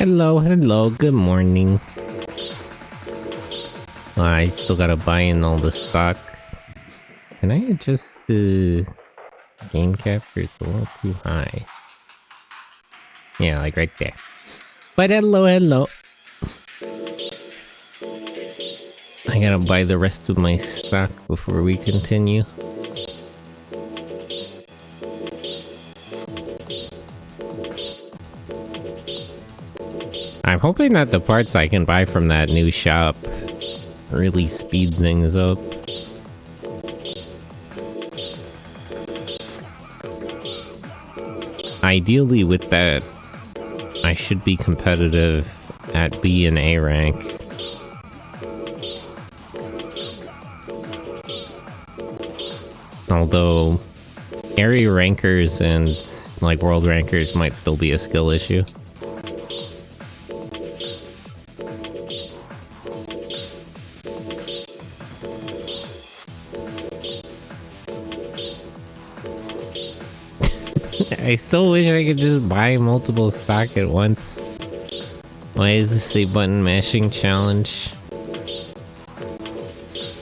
Hello, good morning. I still gotta buy in all the stock. Can I adjust the game capture? It's a little too high. Yeah, like right there. But hello. I gotta buy the rest of my stock before we continue. I'm hoping that the parts I can buy from that new shop really speed things up. Ideally with that, I should be competitive at B and A rank. Although, area rankers and like world rankers might still be a skill issue. I still wish I could just buy multiple stock at once. Why is this a button mashing challenge?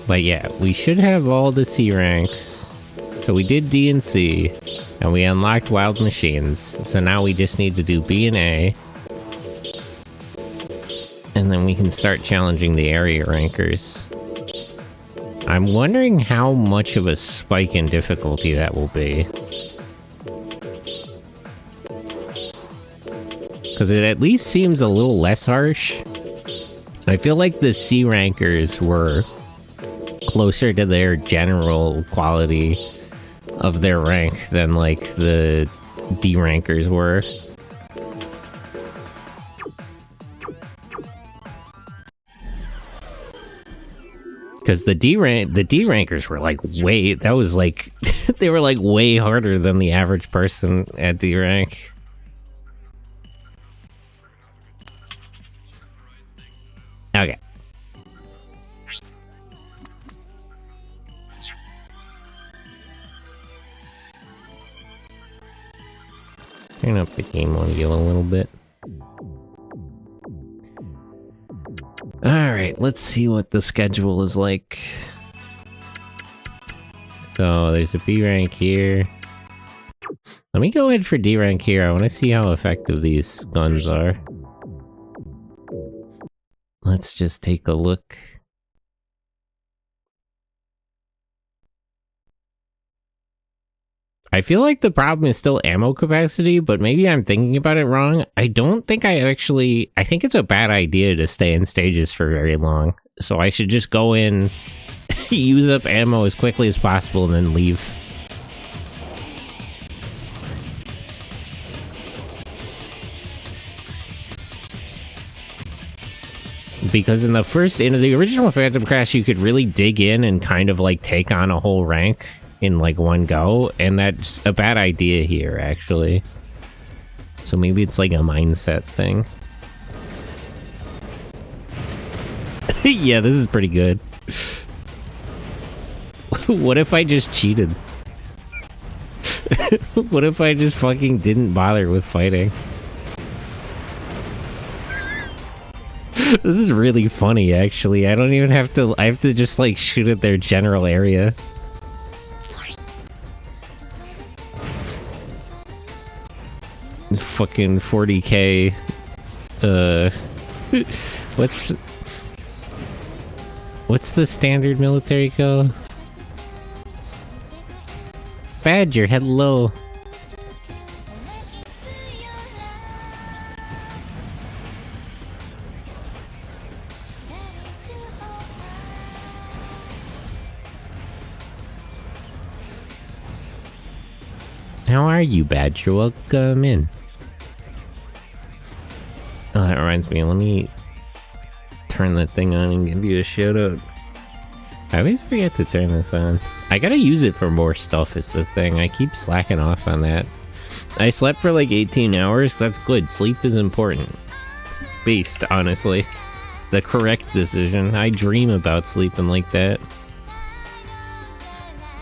But yeah, we should have all the C ranks. So we did D and C, and we unlocked wild machines. So now we just need to do B and A. And then we can start challenging the area rankers. I'm wondering how much of a spike in difficulty that will be. Because it at least seems a little less harsh. I feel like the C rankers were closer to their general quality of their rank than like the D rankers were. Because the D rankers were like way, that was like, they were like way harder than the average person at D rank. Okay. Turn up the game audio a little bit. Alright, let's see what the schedule is like. So, there's a B rank here. Let me go in for D rank here. I want to see how effective these guns are. Let's just take a look. I feel like the problem is still ammo capacity, but maybe I'm thinking about it wrong. I don't think I think it's a bad idea to stay in stages for very long. So I should just go in, use up ammo as quickly as possible, and then leave. Because in the original Phantom Crash, you could really dig in and kind of like take on a whole rank in like one go, and that's a bad idea here, actually. So maybe it's like a mindset thing. Yeah, this is pretty good. What if I just cheated? What if I just fucking didn't bother with fighting? This is really funny, actually. I don't even have to... I have to just, like, shoot at their general area. Fucking 40k... What's the standard military code? Badger, hello. How are you, Badger? Welcome in. Oh, that reminds me, let me turn that thing on and give you a shout out. I always forget to turn this on. I gotta use it for more stuff is the thing. I keep slacking off on that. I slept for like 18 hours. That's good. Sleep is important. Based, honestly. The correct decision. I dream about sleeping like that.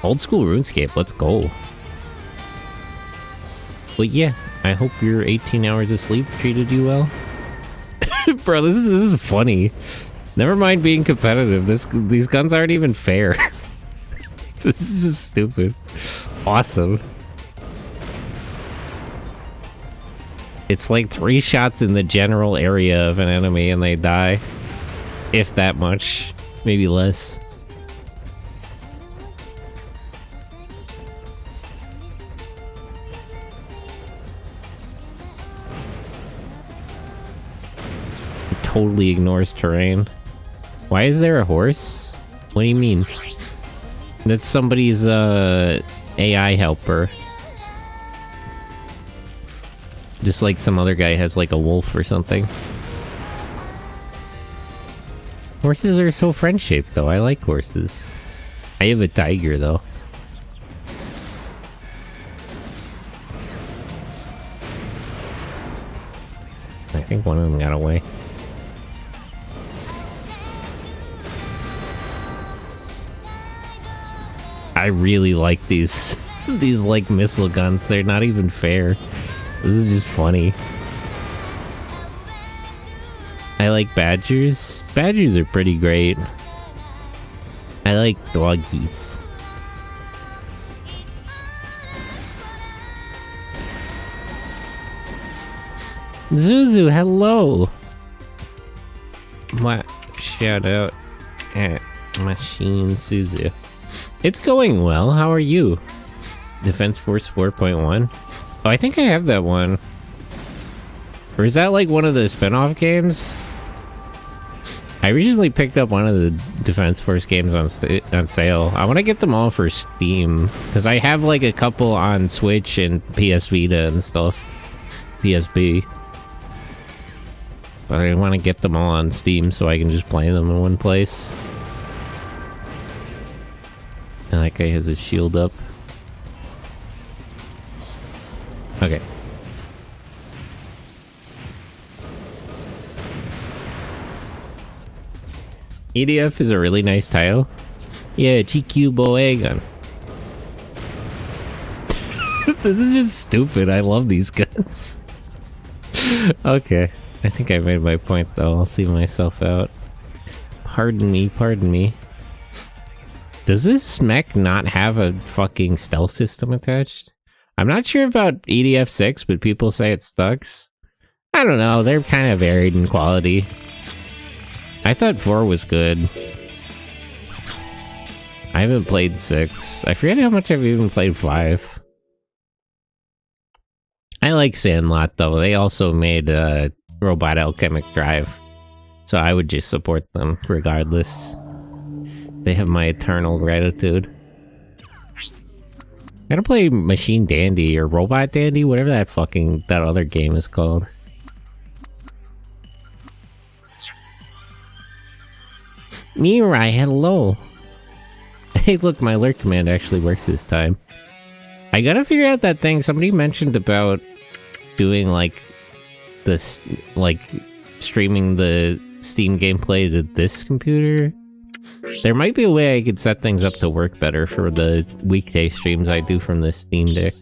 Old school RuneScape, let's go. But yeah, I hope your 18 hours of sleep treated you well. Bro, this is funny. Never mind being competitive. These guns aren't even fair. This is just stupid. Awesome. It's like 3 shots in the general area of an enemy and they die. If that much. Maybe less. It totally ignores terrain. Why is there a horse? What do you mean? That's somebody's AI helper. Just like some other guy has like a wolf or something. Horses are so friend-shaped though. I like horses. I have a tiger though. I think one of them got away. I really like these like missile guns. They're not even fair. This is just funny. I like badgers. Badgers are pretty great. I like doggies. Zuzu, hello! What? Shout out at Machine Suzu. It's going well. How are you? Defense Force 4.1? Oh, I think I have that one. Or is that like one of the spin-off games? I recently picked up one of the Defense Force games on sale. I want to get them all for Steam. Because I have like a couple on Switch and PS Vita and stuff. PSP. But I want to get them all on Steam so I can just play them in one place. And that guy has his shield up. Okay. EDF is a really nice tile. Yeah, GQ Boegan. This is just stupid. I love these guns. Okay. I think I made my point though. I'll see myself out. Pardon me, pardon me. Does this mech not have a fucking stealth system attached? I'm not sure about EDF 6, but people say it sucks. I don't know, they're kind of varied in quality. I thought 4 was good. I haven't played 6. I forget how much I've even played 5. I like S.L.A.I, though. They also made Robot Alchemic Drive. So I would just support them, regardless. They have my eternal gratitude. I gotta play Machine Dandy, or Robot Dandy, whatever that other game is called. Mirai, hello! Hey look, my alert command actually works this time. I gotta figure out that thing somebody mentioned about doing, like, this, like, streaming the Steam gameplay to this computer. There might be a way I could set things up to work better for the weekday streams I do from the Steam Deck.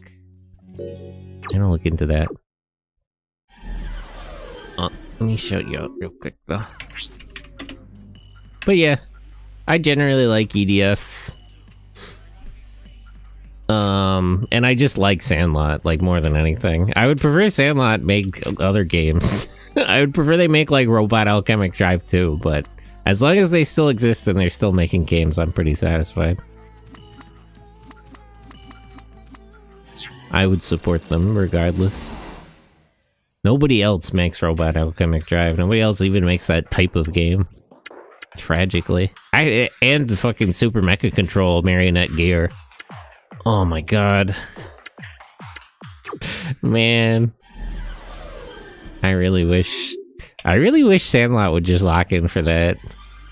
I'm gonna look into that. Let me show you out real quick, though. But yeah, I generally like EDF. And I just like S.L.A.I, like, more than anything. I would prefer S.L.A.I make other games. I would prefer they make, like, Robot Alchemic Drive too, but as long as they still exist and they're still making games, I'm pretty satisfied. I would support them regardless. Nobody else makes Robot Alchemic Drive. Nobody else even makes that type of game. Tragically. And the fucking Super Mecha Control Marionette Gear. Oh my god. Man. I really wish S.L.A.I would just lock in for that.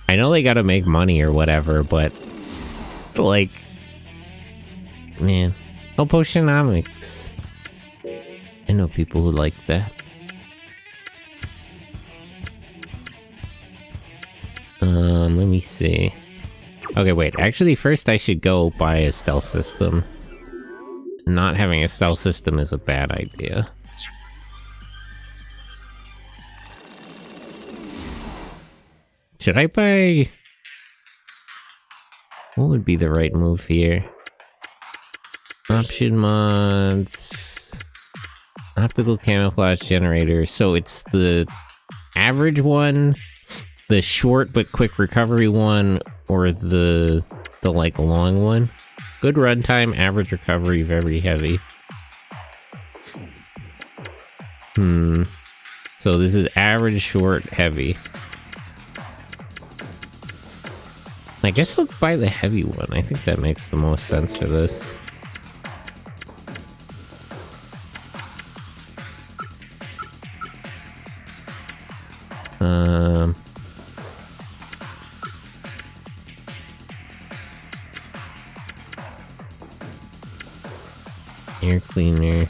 I know they gotta make money or whatever, but like, man. Oh, Potionomics. I know people who like that. Let me see. Okay, wait. Actually, first I should go buy a stealth system. Not having a stealth system is a bad idea. Should I buy... What would be the right move here? Option mods... Optical camouflage generator. So it's the average one, the short but quick recovery one, or the like long one. Good runtime, average recovery, very heavy. So this is average, short, heavy. I guess I'll buy the heavy one. I think that makes the most sense for this. Air cleaner.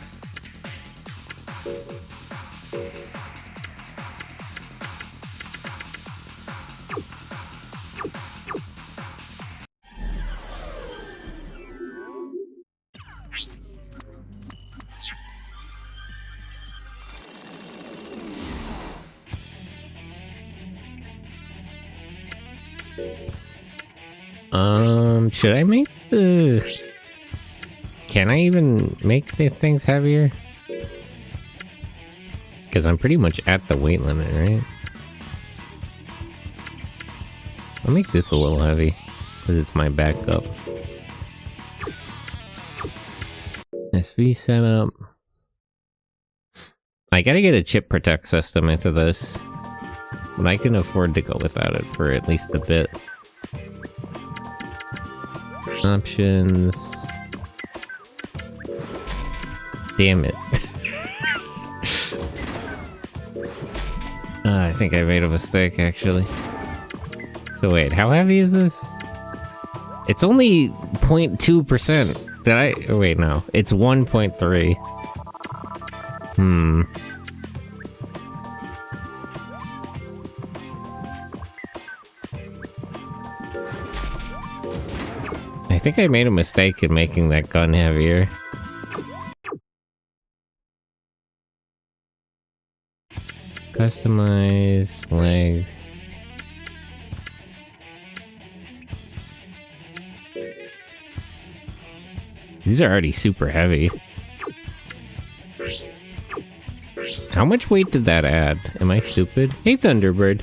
Should I make the... Can I even make the things heavier? Because I'm pretty much at the weight limit, right? I'll make this a little heavy, because it's my backup. SV setup. I gotta get a chip protect system into this, but I can afford to go without it for at least a bit. Options. Damn it. I think I made a mistake, actually. So wait, how heavy is this? It's only 0.2%. Did I? Oh, wait, no. It's 1.3. I think I made a mistake in making that gun heavier. Customize legs. These are already super heavy. How much weight did that add? Am I stupid? Hey, Thunderbird.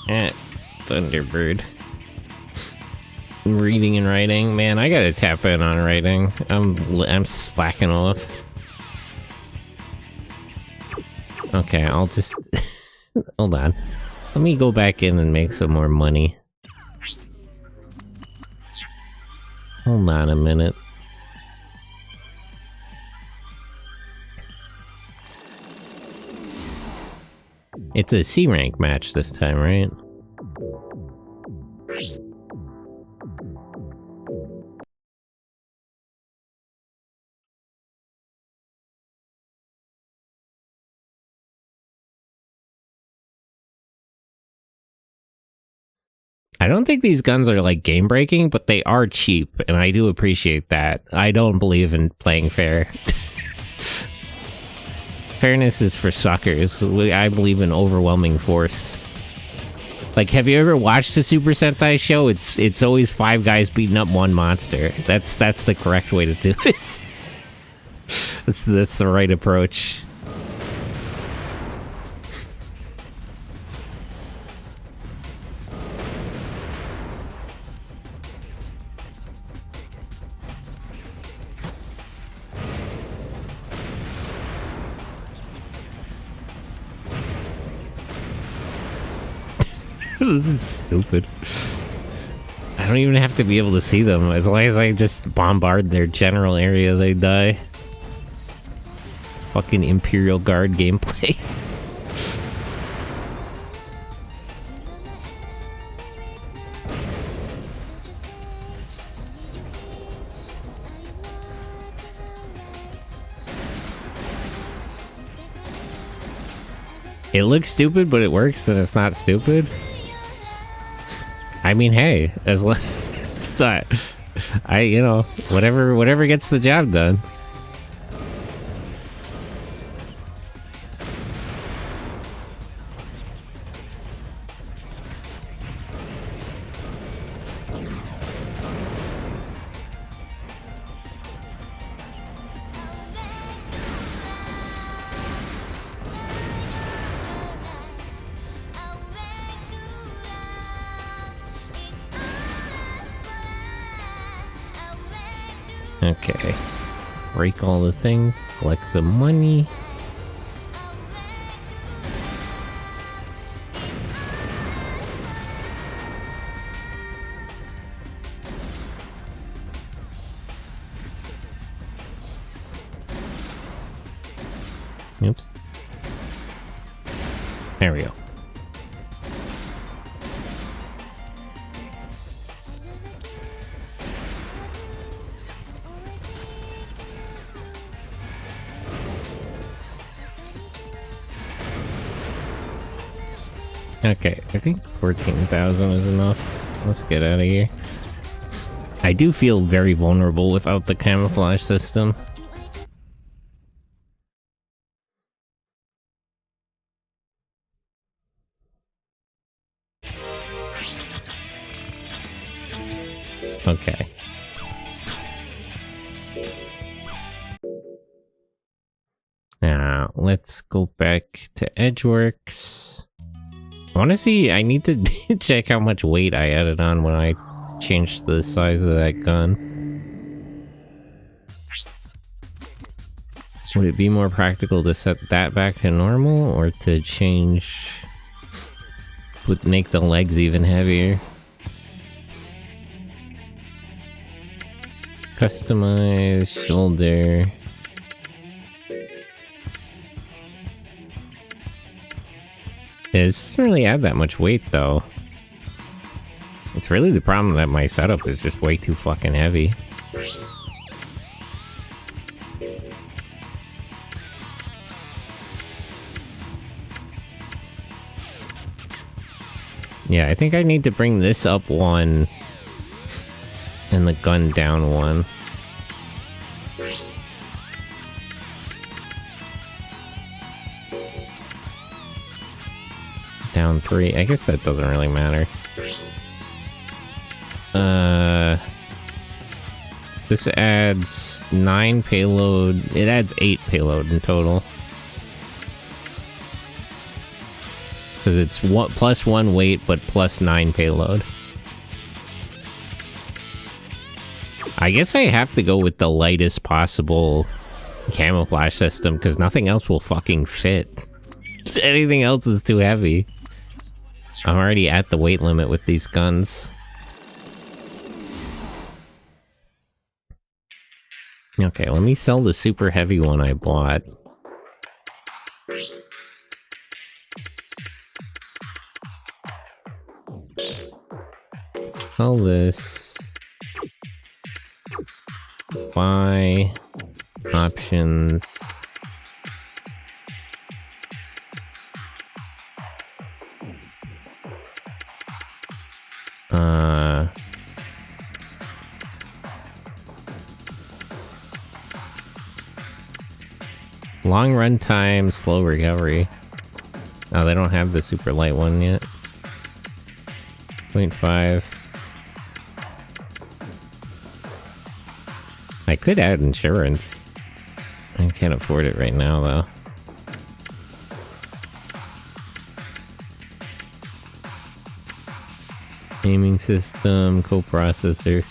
Thunderbird. Reading and writing. Man, I gotta tap in on writing. I'm slacking off. Okay, I'll just... Hold on. Let me go back in and make some more money. Hold on a minute. It's a C rank match this time, right? I don't think these guns are like game breaking, but they are cheap, and I do appreciate that. I don't believe in playing fair. Fairness is for suckers. I believe in overwhelming force. Like, have you ever watched a Super Sentai show? It's always 5 guys beating up 1 monster. That's the correct way to do it. That's the right approach. This is stupid. I don't even have to be able to see them. As long as I just bombard their general area, they die. Fucking Imperial Guard gameplay. It looks stupid, but it works, and it's not stupid. I mean, hey, as long you know, whatever gets the job done. Okay. Break all the things, collect some money. Oops. There we go. Okay, I think 14,000 is enough. Let's get out of here. I do feel very vulnerable without the camouflage system. Okay. Now, let's go back to Edgeworks. I want to see, I need to check how much weight I added on when I changed the size of that gun. Would it be more practical to set that back to normal, or to change... would make the legs even heavier? Customize, shoulder... It doesn't really add that much weight, though. It's really the problem that my setup is just way too fucking heavy. Yeah, I think I need to bring this up 1 and the gun down 1. Down 3. I guess that doesn't really matter. This adds 9 payload. It adds 8 payload in total. Because it's plus 1 weight, but plus 9 payload. I guess I have to go with the lightest possible camouflage system, because nothing else will fucking fit. Anything else is too heavy. I'm already at the weight limit with these guns. Okay, let me sell the super heavy one I bought. Sell this. Buy options. Long run time, slow recovery. Oh, they don't have the super light one yet. 0.5. I could add insurance. I can't afford it right now, though. Aiming system, coprocessor.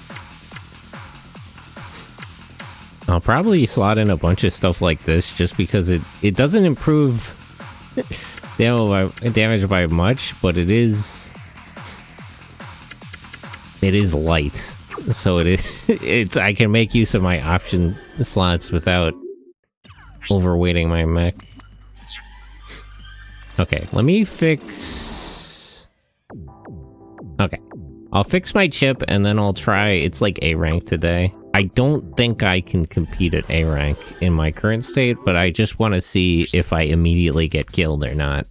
I'll probably slot in a bunch of stuff like this just because it doesn't improve damage by much, but it is light. So I can make use of my option slots without overweighting my mech. Okay, let me fix... Okay. I'll fix my chip and then I'll try... It's like A rank today. I don't think I can compete at A rank in my current state, but I just want to see if I immediately get killed or not.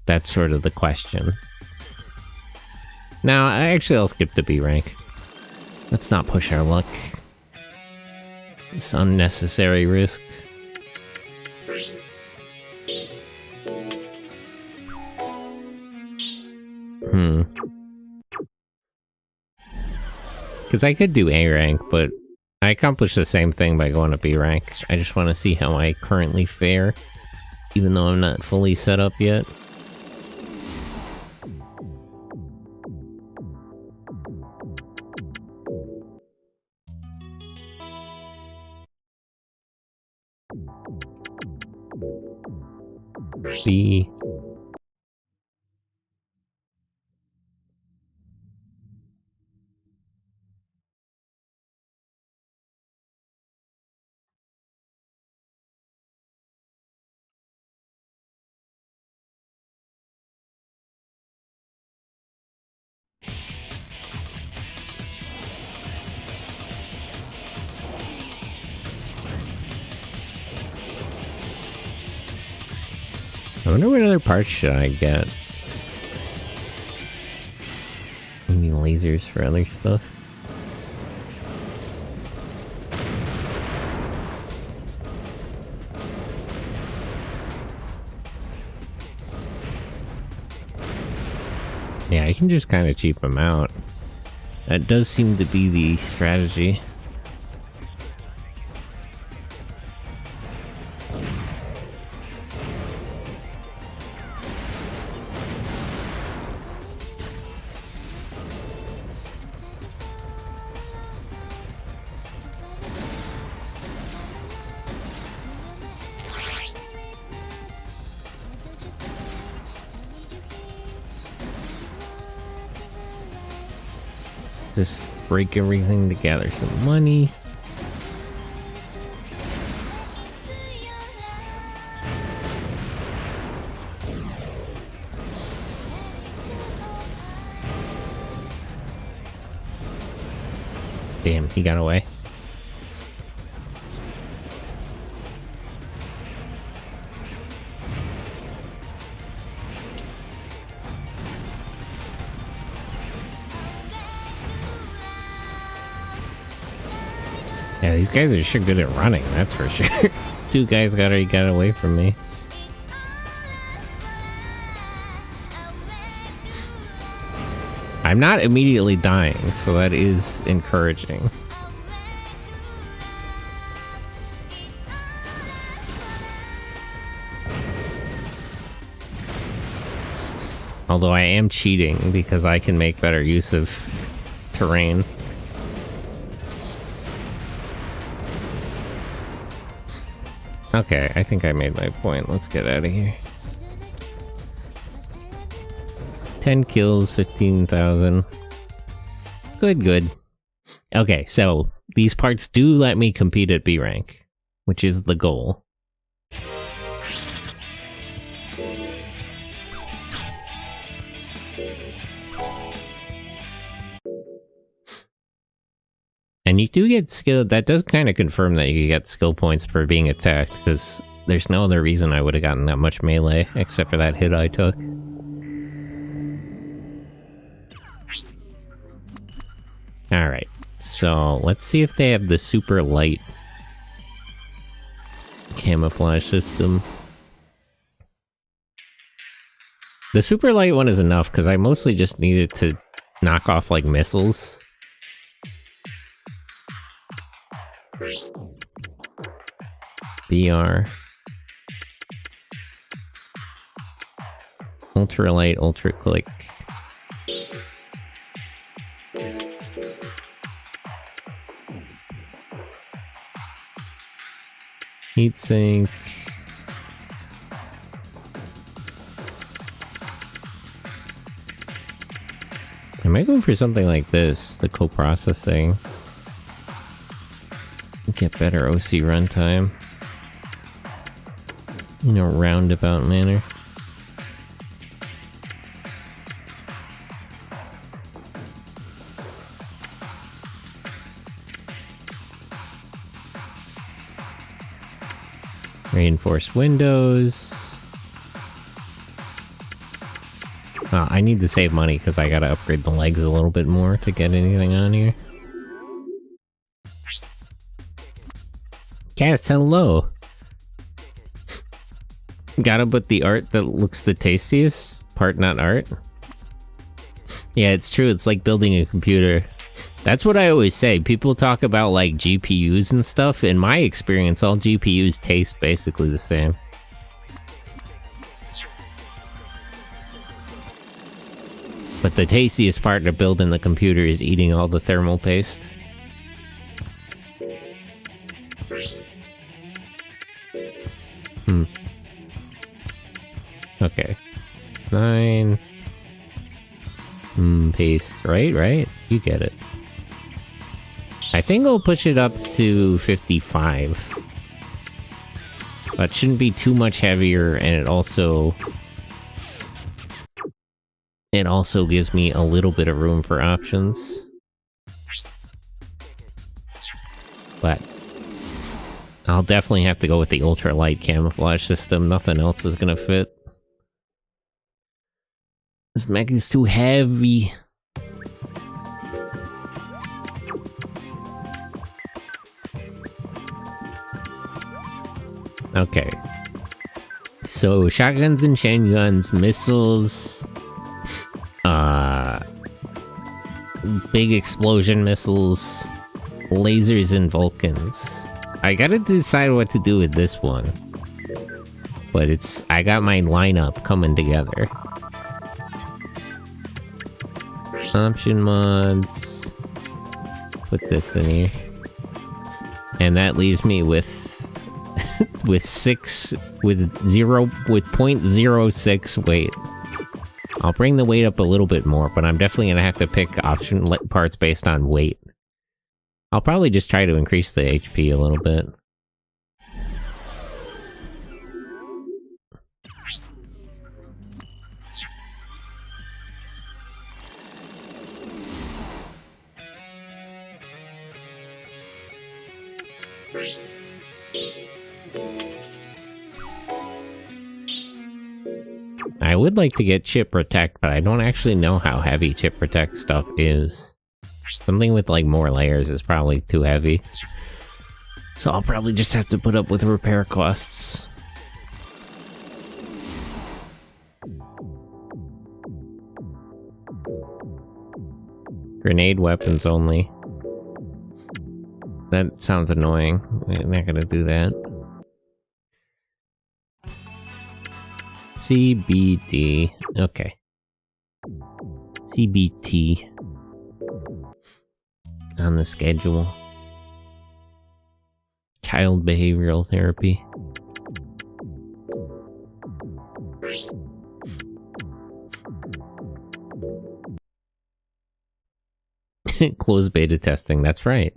That's sort of the question. Now, I'll skip to B rank. Let's not push our luck. It's unnecessary risk. Because I could do A rank, but I accomplished the same thing by going to B rank. I just want to see how I currently fare, even though I'm not fully set up yet. B. I wonder what other parts should I get. Maybe lasers for other stuff. Yeah, I can just kind of cheap them out. That does seem to be the strategy. Just break everything to gather some money. Damn, he got away. Yeah, these guys are sure good at running, that's for sure. Two guys already got away from me. I'm not immediately dying, so that is encouraging. Although I am cheating because I can make better use of terrain. Okay, I think I made my point. Let's get out of here. 10 kills, 15,000. Good, good. Okay, so these parts do let me compete at B rank, which is the goal. And you do get skill. That does kind of confirm that you get skill points for being attacked, because there's no other reason I would have gotten that much melee, except for that hit I took. Alright, so let's see if they have the super light camouflage system. The super light one is enough, because I mostly just needed to knock off, like, missiles. BR. Ultralight, ultra click. Heatsink. I might go for something like this, the co-processing. Get better OC runtime. In a roundabout manner. Reinforced windows. I need to save money because I gotta upgrade the legs a little bit more to get anything on here. Cats, hello! Gotta put the art that looks the tastiest. Part not art. Yeah, it's true, it's like building a computer. That's what I always say. People talk about, like, GPUs and stuff. In my experience, all GPUs taste basically the same. But the tastiest part of building the computer is eating all the thermal paste. Okay. 9. Paste. Right? You get it. I think I'll push it up to 55. That shouldn't be too much heavier, and it also gives me a little bit of room for options. But I'll definitely have to go with the ultralight camouflage system. Nothing else is gonna fit. This mech is too heavy. Okay. So, shotguns and chain guns, missiles, big explosion missiles, lasers and Vulcans. I gotta decide what to do with this one. But I got my lineup coming together. Option mods. Put this in here. And that leaves me with with 0.06 weight. I'll bring the weight up a little bit more, but I'm definitely gonna have to pick option parts based on weight. I'll probably just try to increase the HP a little bit. I would like to get chip protect, but I don't actually know how heavy chip protect stuff is. Something with like more layers is probably too heavy. So I'll probably just have to put up with repair costs. Grenade weapons only. That sounds annoying. I'm not gonna do that. CBD. Okay. CBT on the schedule. Child behavioral therapy. Closed beta testing, that's right.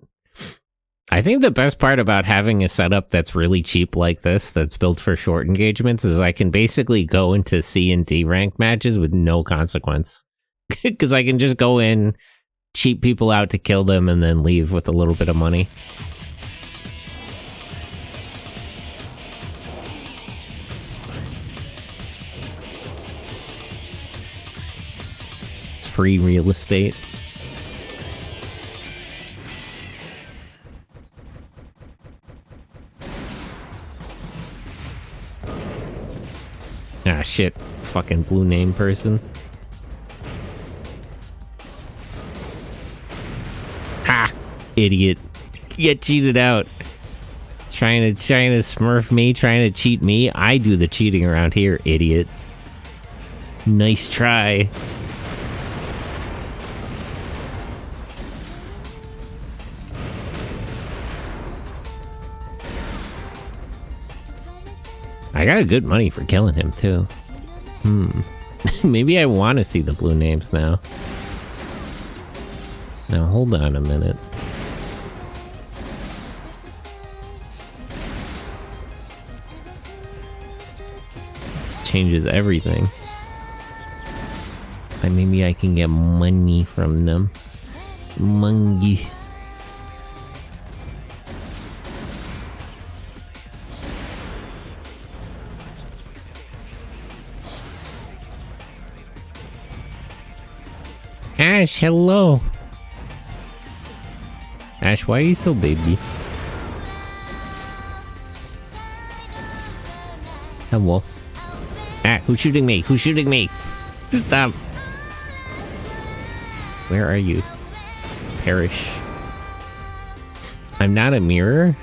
I think the best part about having a setup that's really cheap like this, that's built for short engagements, is I can basically go into C and D ranked matches with no consequence. Because I can just go in, cheat people out to kill them, and then leave with a little bit of money. It's free real estate. Ah, shit. Fucking blue name person. Ha! Idiot. Get cheated out. Trying to smurf me, trying to cheat me. I do the cheating around here, idiot. Nice try. I got good money for killing him, too. Maybe I want to see the blue names now. Now, hold on a minute. This changes everything. And maybe I can get money from them. Money. Ash, hello. Ash, why are you so baby? Hello. Ah, who's shooting me? Who's shooting me? Stop. Where are you? Perish. I'm not a mirror?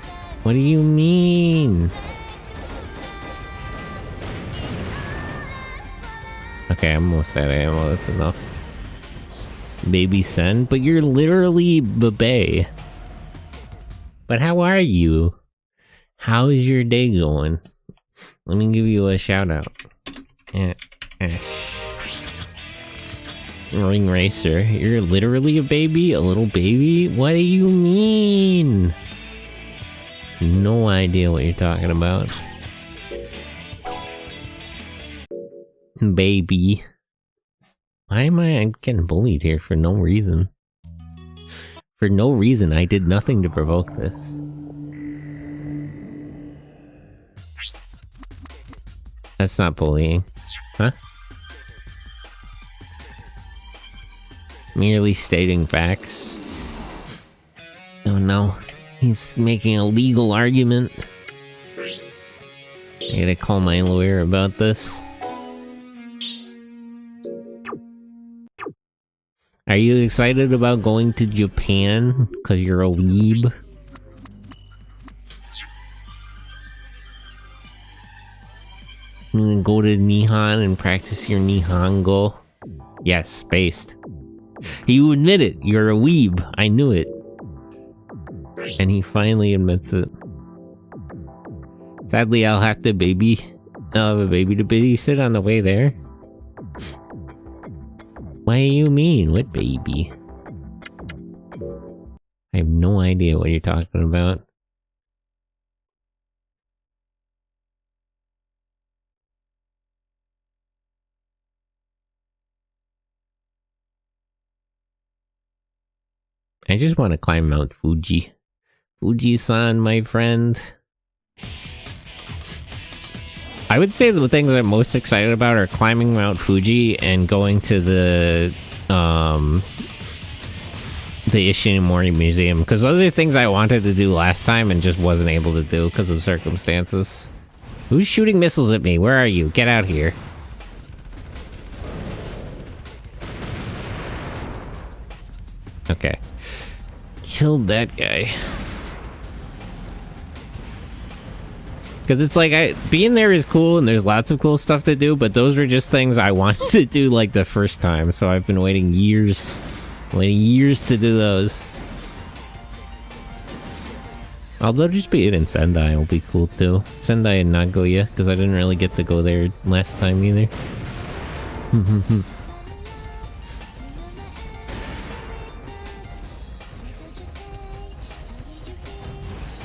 What do you mean? Okay, I'm almost out of ammo. That's enough. Baby Sen, but you're literally Babe. But how are you? How is your day going? Let me give you a shout out. Ring Racer, you're literally a baby? A little baby? What do you mean? No idea what you're talking about. Baby. Why am I'm getting bullied here for no reason? For no reason, I did nothing to provoke this. That's not bullying. Huh? Merely stating facts. Oh no, he's making a legal argument. I gotta call my lawyer about this. Are you excited about going to Japan? Cause you're a weeb? You gonna go to Nihon and practice your Nihongo? Yes, based. You admit it, you're a weeb. I knew it. And he finally admits it. Sadly, I'll have a baby to babysit on the way there. What do you mean? What baby? I have no idea what you're talking about. I just want to climb Mount Fuji. Fuji-san, my friend. I would say the things I'm most excited about are climbing Mount Fuji and going to the Ishinomori Museum, because those are things I wanted to do last time and just wasn't able to do because of circumstances. Who's shooting missiles at me? Where are you? Get out here. Okay. Killed that guy. Because it's like, being there is cool and there's lots of cool stuff to do, but those were just things I wanted to do like the first time, so I've been waiting years to do those. Although just being in Sendai will be cool too. Sendai and Nagoya, because I didn't really get to go there last time either.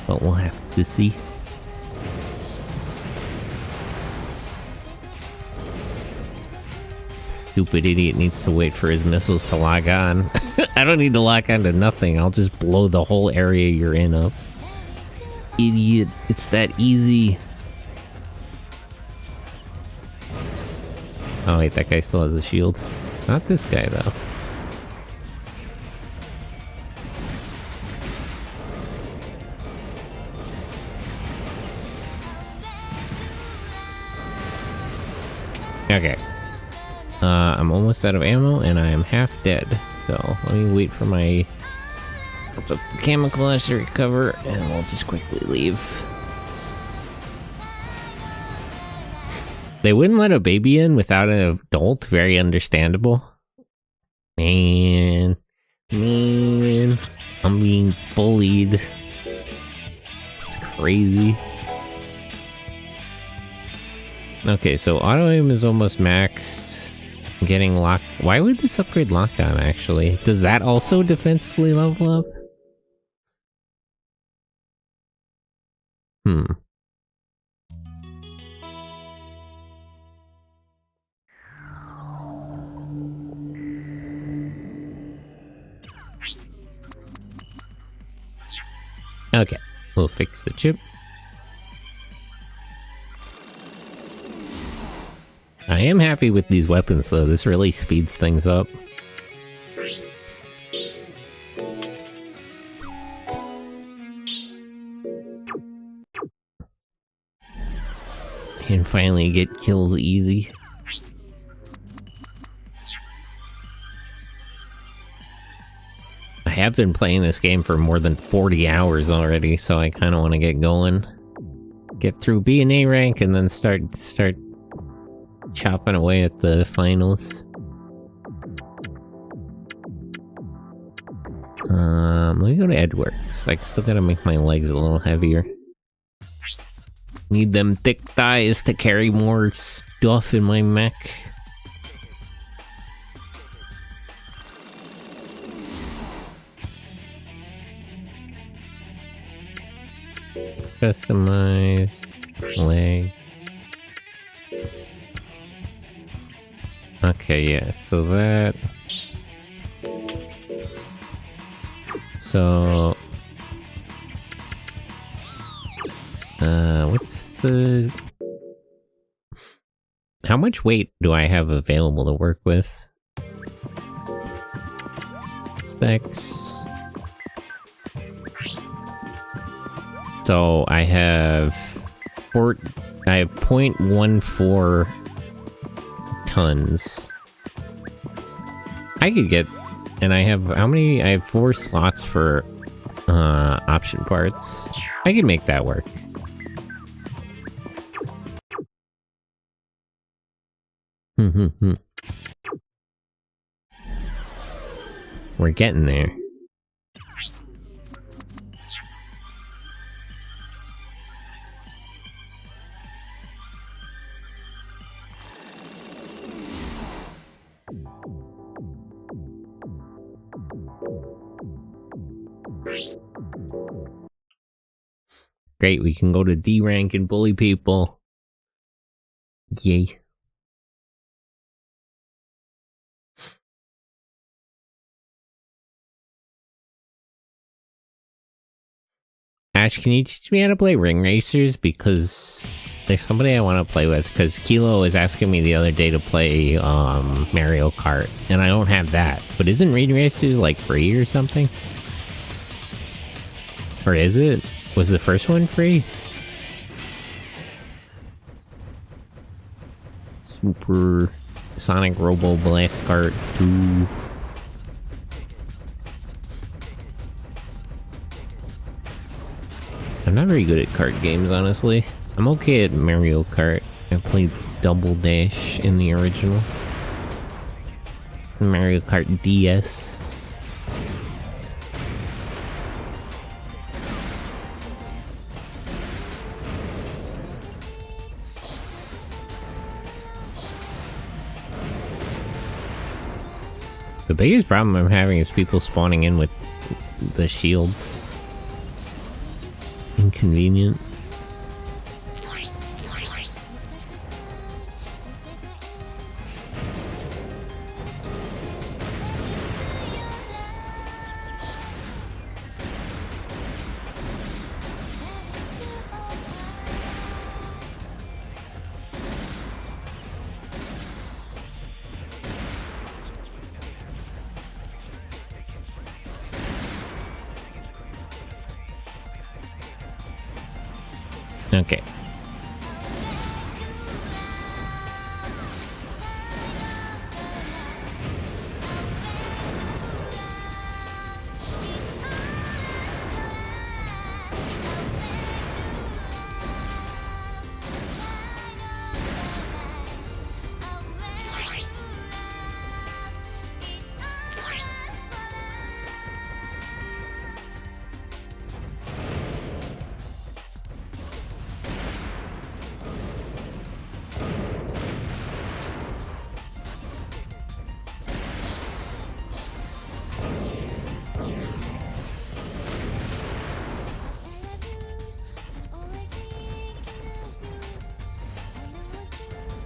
But we'll have to see. Stupid idiot needs to wait for his missiles to lock on. I don't need to lock on to nothing. I'll just blow the whole area you're in up. Idiot. It's that easy. Oh wait, that guy still has a shield. Not this guy though. Okay. I'm almost out of ammo and I am half dead. So let me wait for my camouflage to recover and we'll just quickly leave. They wouldn't let a baby in without an adult. Very understandable. Man. I'm being bullied. It's crazy. Okay, so auto aim is almost maxed. Getting lock. Why would this upgrade lock on actually? Does that also defensively level up? Okay, we'll fix the chip. I am happy with these weapons though, this really speeds things up. And finally get kills easy. I have been playing this game for more than 40 hours already, so I kind of want to get going. Get through B and A rank and then start chopping away at the finals. Let me go to Edwards. I still gotta make my legs a little heavier. Need them thick thighs to carry more stuff in my mech. Customize legs. Okay, yeah, so that... So... what's the... How much weight do I have available to work with? Specs... So, I have... I have 0.14 tons. I could get... And I have... How many? I have 4 slots for... option parts. I could make that work. We're getting there. Great, we can go to D rank and bully people. Yay. Ash, can you teach me how to play Ring Racers? Because there's somebody I want to play with. Because Kilo was asking me the other day to play Mario Kart. And I don't have that. But isn't Ring Racers like free or something? Or is it? Was the first one free? Super Sonic Robo Blast Kart 2. I'm not very good at kart games, honestly. I'm okay at Mario Kart. I played Double Dash in the original. Mario Kart DS. The biggest problem I'm having is people spawning in with the shields. Inconvenient. Okay.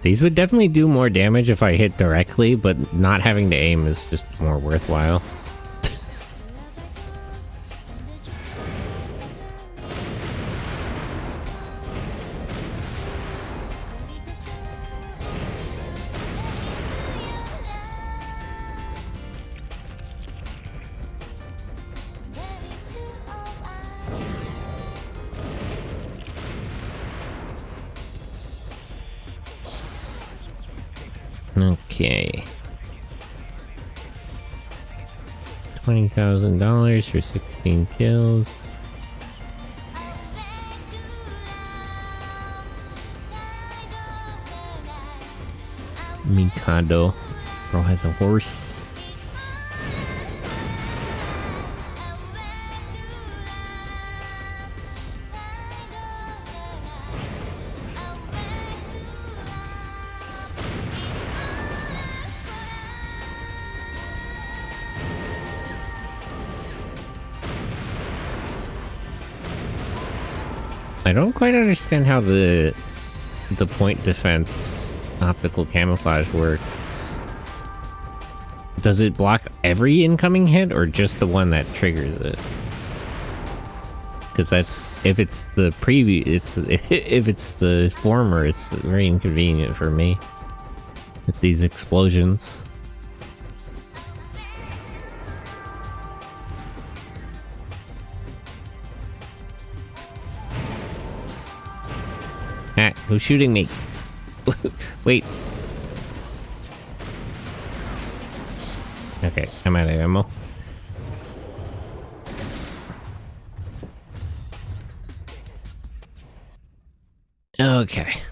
These would definitely do more damage if I hit directly, but not having to aim is just more worthwhile. Okay. $20,000 for 16 kills. Mikado. Girl has a horse. I don't quite understand how the point defense optical camouflage works. Does it block every incoming hit or just the one that triggers it? Because that's if it's the if it's the former, it's very inconvenient for me with these explosions. Ah, who's shooting me? Wait. Okay, I'm out of ammo. Okay.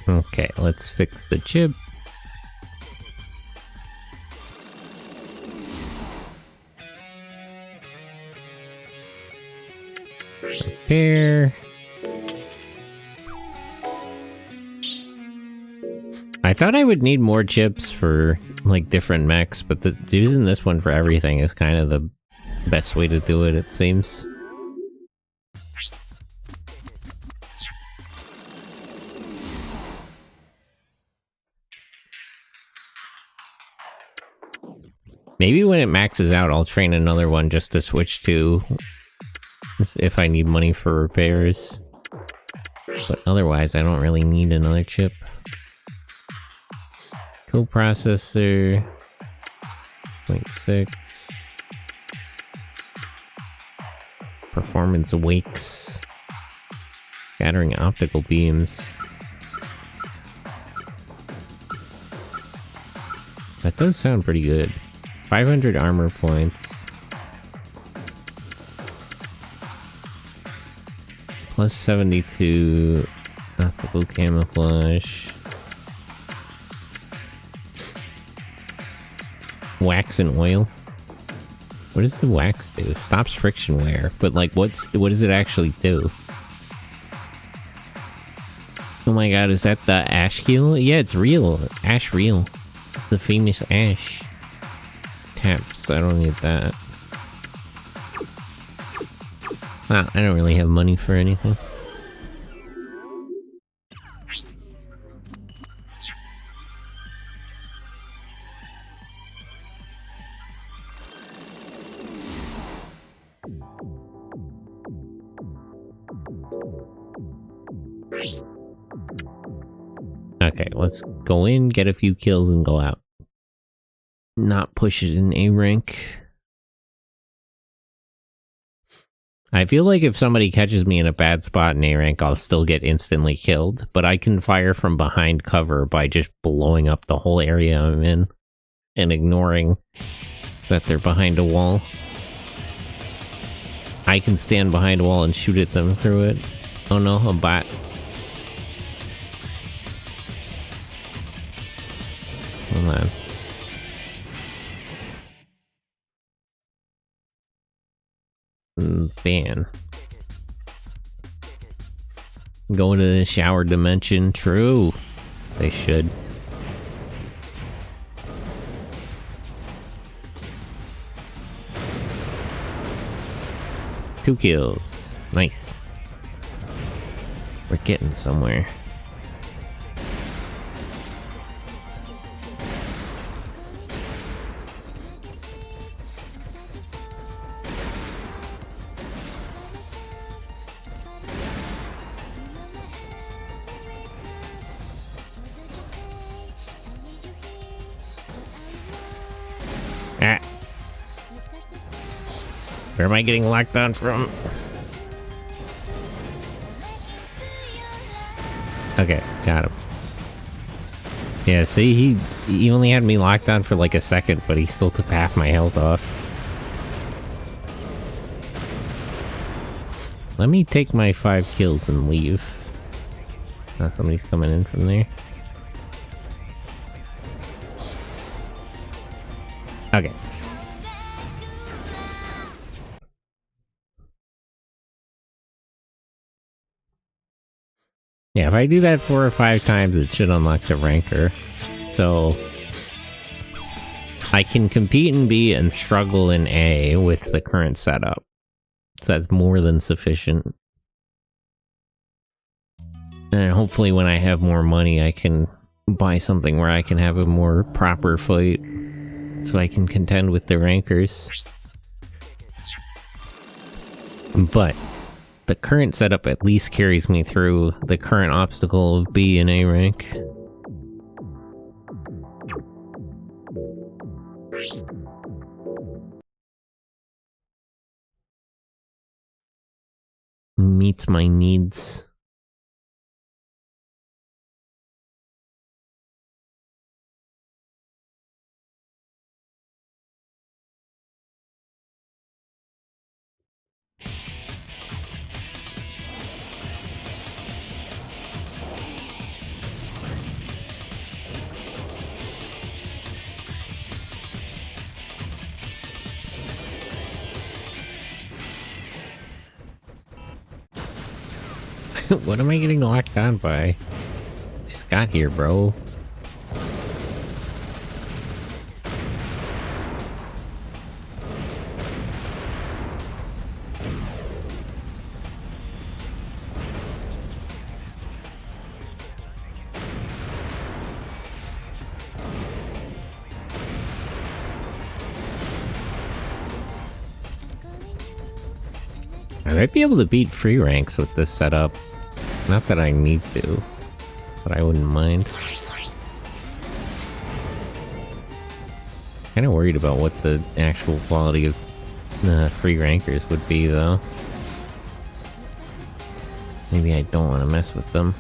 Okay, let's fix the chip. Repair. I thought I would need more chips for like different mechs, but using this one for everything is kind of the best way to do it, it seems. Maybe when it maxes out, I'll train another one just to switch to if I need money for repairs. But otherwise, I don't really need another chip. Coprocessor. 0.6. Performance awakes. Scattering optical beams. That does sound pretty good. 500 armor points. Plus 72 optical camouflage. Wax and oil. What does the wax do? Stops friction wear, but like what does it actually do? Oh my god, is that the ash keel? Yeah, it's real. Ash real. It's the famous ash. Taps, I don't need that. Wow, I don't really have money for anything. Okay, let's go in, get a few kills, and go out. Not push it in A rank. I feel like if somebody catches me in a bad spot in A rank, I'll still get instantly killed, but I can fire from behind cover by just blowing up the whole area I'm in and ignoring that they're behind a wall. I can stand behind a wall and shoot at them through it. Oh no, a bot. Hold on. Ban. Go into the shower dimension. True. They should. Two kills. Nice. We're getting somewhere. Ah. Where am I getting locked on from? Okay, got him. Yeah, see, he only had me locked on for like a second, but he still took half my health off. Let me take my 5 kills and leave. Oh, somebody's coming in from there. Okay. Yeah, if I do that 4 or 5 times, it should unlock the ranker. So I can compete in B and struggle in A with the current setup. So that's more than sufficient. And hopefully when I have more money, I can buy something where I can have a more proper fight. So I can contend with the rankers. But the current setup at least carries me through the current obstacle of B and A rank. Meets my needs. What am I getting locked on by? Just got here, bro. I might be able to beat free ranks with this setup. Not that I need to, but I wouldn't mind. Kinda worried about what the actual quality of free rankers would be, though. Maybe I don't want to mess with them.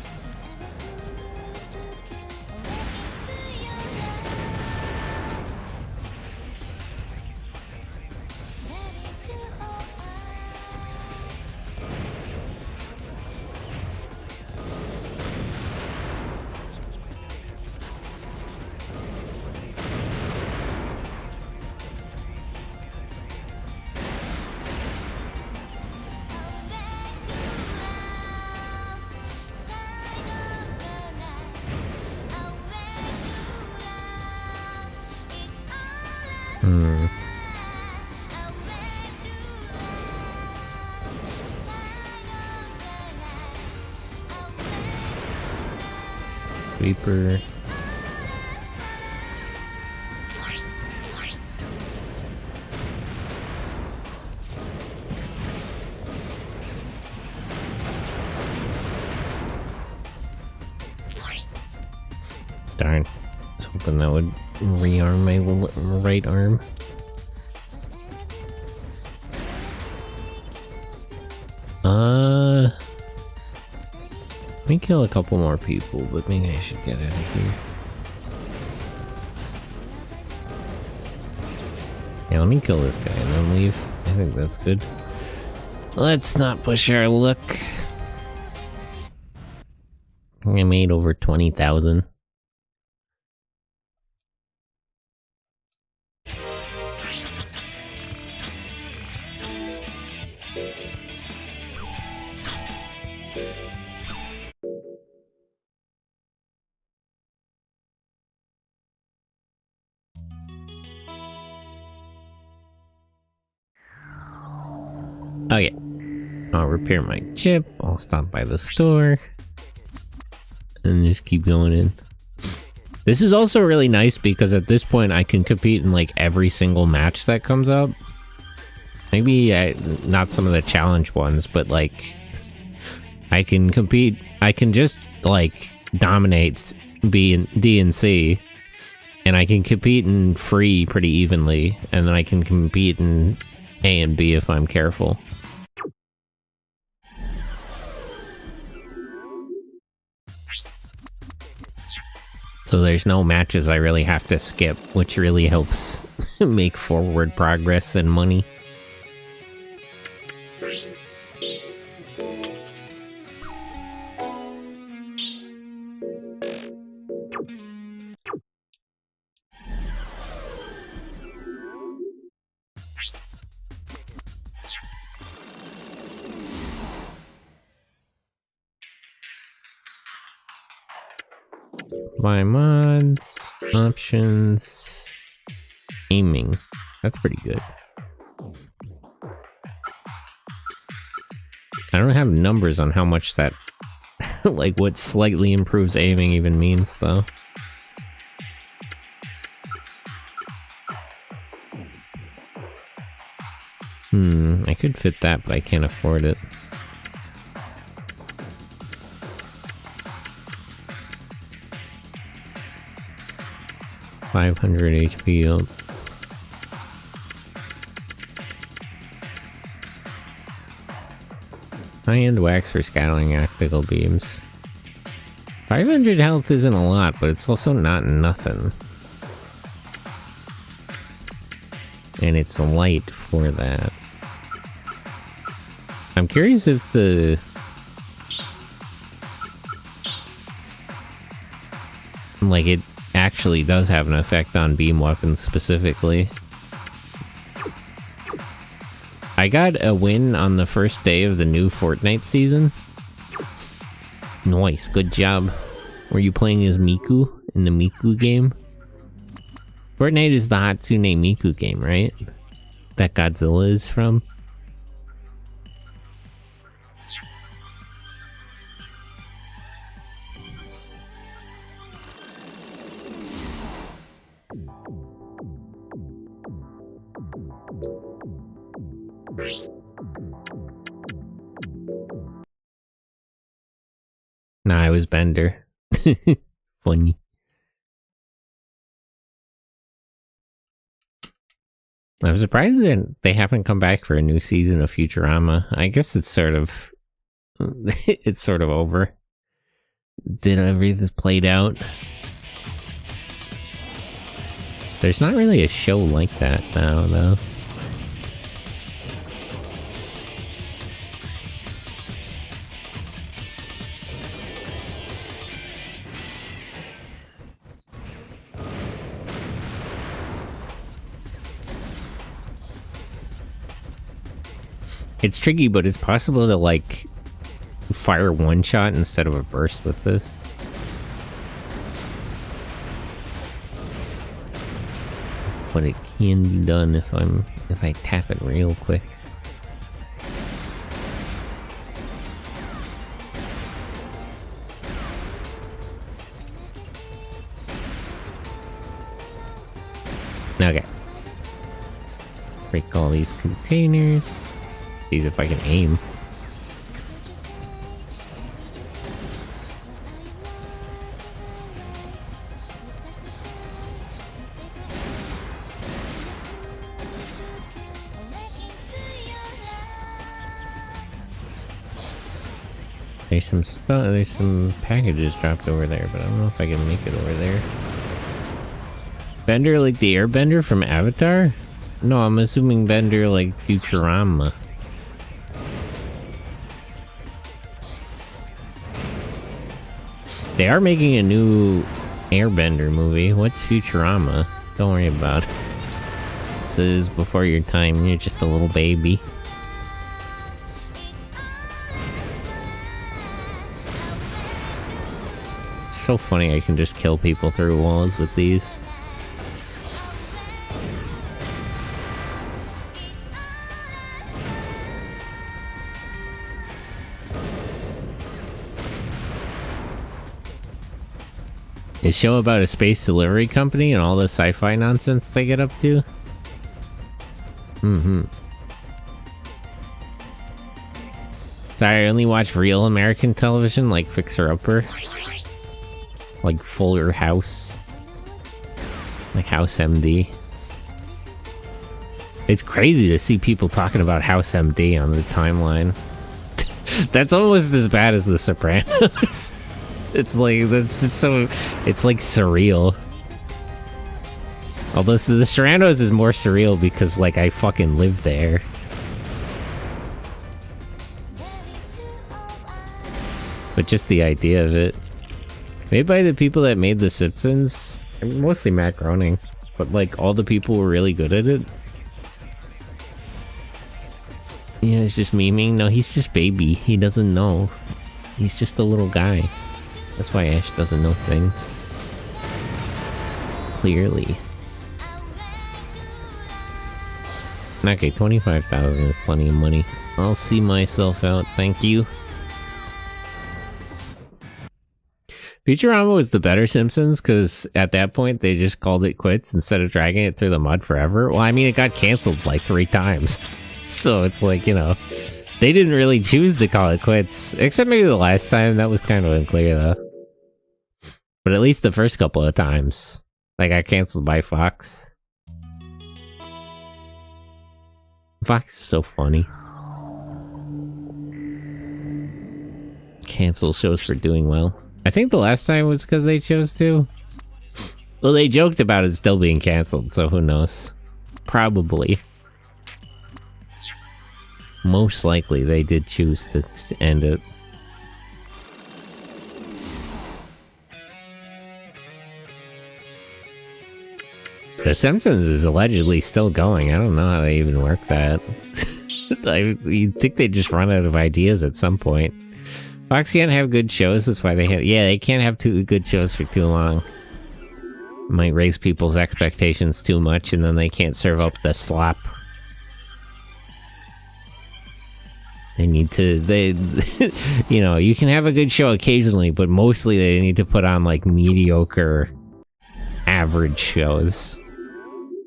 Sweeper. Darn. I was hoping that would rearm my right arm. Let me kill a couple more people, but maybe I should get out of here. Yeah, let me kill this guy and then leave. I think that's good. Let's not push our luck. I made over 20,000. Okay, I'll repair my chip, I'll stop by the store, and just keep going in. This is also really nice because at this point I can compete in like every single match that comes up. Maybe not some of the challenge ones, but like I can compete, I can just like dominate B and D and C, and I can compete in free pretty evenly, and then I can compete in A and B if I'm careful. So there's no matches I really have to skip, which really helps make forward progress and money. Buy mods, options, aiming. That's pretty good. I don't have numbers on how much that, like what slightly improves aiming even means though. I could fit that, but I can't afford it. $500 HP up. High-end wax for scattering optical beams. 500 health isn't a lot, but it's also not nothing. And it's light for that. I'm curious if the... like, it actually does have an effect on beam weapons specifically. I got a win on the first day of the new Fortnite season. Nice, good job. Were you playing as Miku in the Miku game? Fortnite is the Hatsune Miku game, right? That Godzilla is from? Nah, it was Bender. Funny. I'm surprised that they haven't come back for a new season of Futurama. I guess it's sort of it's sort of over. Did everything played out? There's not really a show like that now, though. It's tricky, but it's possible to, like, fire one shot instead of a burst with this. But it can be done if I tap it real quick. Okay. Break all these containers. See if I can aim. There's some stuff, there's some packages dropped over there, but I don't know if I can make it over there. Bender like the airbender from Avatar? No, I'm assuming Bender like Futurama. They are making a new airbender movie. What's Futurama? Don't worry about it. This is before your time, you're just a little baby. So funny I can just kill people through walls with these. A show about a space delivery company and all the sci-fi nonsense they get up to? Sorry, I only watch real American television like Fixer Upper. Like Fuller House. Like House MD. It's crazy to see people talking about House MD on the timeline. That's almost as bad as The Sopranos. It's like, that's just so, it's like surreal. Although The Sopranos is more surreal because like I fucking live there. But just the idea of it. Made by the people that made The Simpsons. Mostly Matt Groening. But like all the people were really good at it. Yeah, it's just memeing. No, he's just baby. He doesn't know. He's just a little guy. That's why Ash doesn't know things. Clearly. Okay, 25,000 is plenty of money. I'll see myself out, thank you. Futurama was the better Simpsons, because at that point they just called it quits instead of dragging it through the mud forever. Well, I mean, it got canceled like 3 times. So it's like, you know, they didn't really choose to call it quits. Except maybe the last time, that was kind of unclear though. But at least the first couple of times, they got canceled by Fox. Fox is so funny. Cancel shows for doing well. I think the last time was because they chose to. Well, they joked about it still being canceled, so who knows? Probably. Most likely they did choose to end it. The Simpsons is allegedly still going. I don't know how they even work that. You'd think they'd just run out of ideas at some point. Fox can't have good shows, that's why they have... Yeah, they can't have too good shows for too long. Might raise people's expectations too much, and then they can't serve up the slop. They need to... you know, you can have a good show occasionally, but mostly they need to put on, like, mediocre, average shows.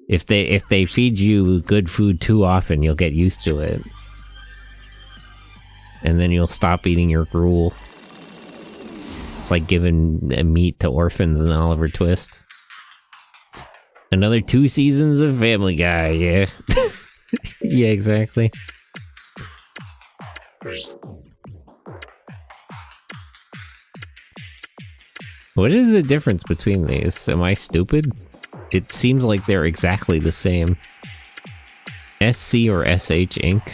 If they feed you good food too often, you'll get used to it. And then you'll stop eating your gruel. like giving meat to orphans in Oliver Twist. Another 2 seasons of Family Guy, yeah. Yeah, exactly. What is the difference between these? Am I stupid? It seems like they're exactly the same. SC or SH Inc.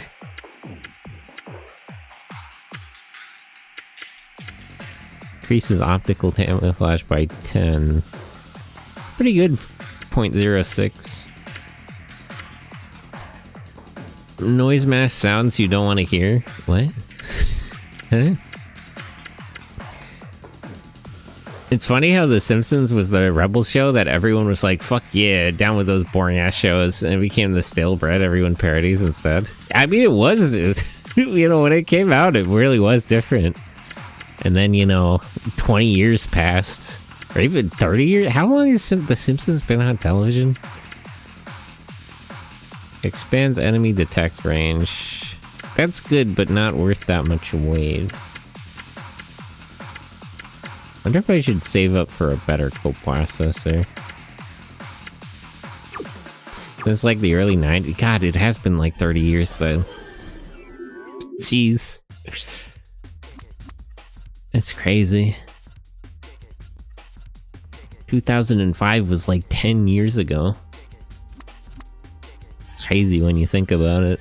Increases optical camouflage by 10. Pretty good. 0.06. Noise mask sounds you don't want to hear. What? Huh? It's funny how The Simpsons was the rebel show that everyone was like, fuck yeah, down with those boring ass shows, and it became the stale bread everyone parodies instead. I mean, it was, you know, when it came out, it really was different. And then, you know, 20 years passed, or even 30 years. How long has The Simpsons been on television? Expands enemy detect range. That's good, but not worth that much weight. Wonder if I should save up for a better coprocessor. It's like the early 90s. God, it has been like 30 years though. Jeez. It's crazy. 2005 was like 10 years ago. It's crazy when you think about it.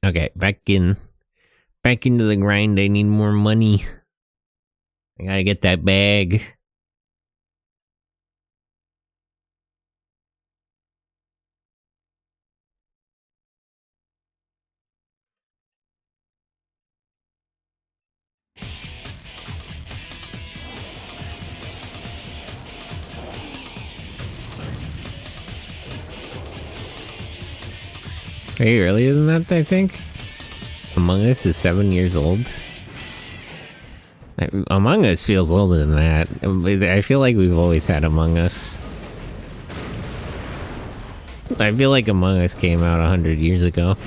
Okay, back into the grind. I need more money. I gotta get that bag. Way earlier than that, I think. Among Us is 7 years old. Among Us feels older than that. I feel like we've always had Among Us. I feel like Among Us came out 100 years ago.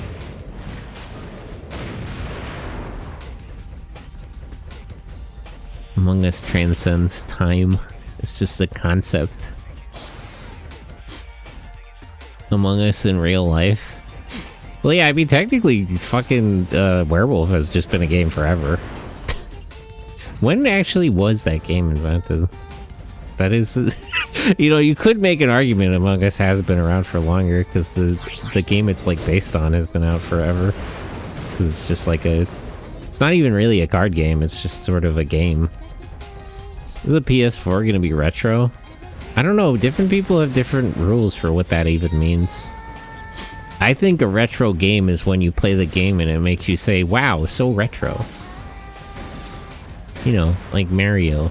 Among Us transcends time. It's just a concept. Among Us in real life. Well, yeah, I mean, technically, fucking Werewolf has just been a game forever. When actually was that game invented? That is... you know, you could make an argument Among Us has been around for longer, because the game it's, like, based on has been out forever. Because it's just like a... It's not even really a card game, it's just sort of a game. Is the PS4 gonna be retro? I don't know, different people have different rules for what that even means. I think a retro game is when you play the game and it makes you say, wow, so retro. You know, like Mario.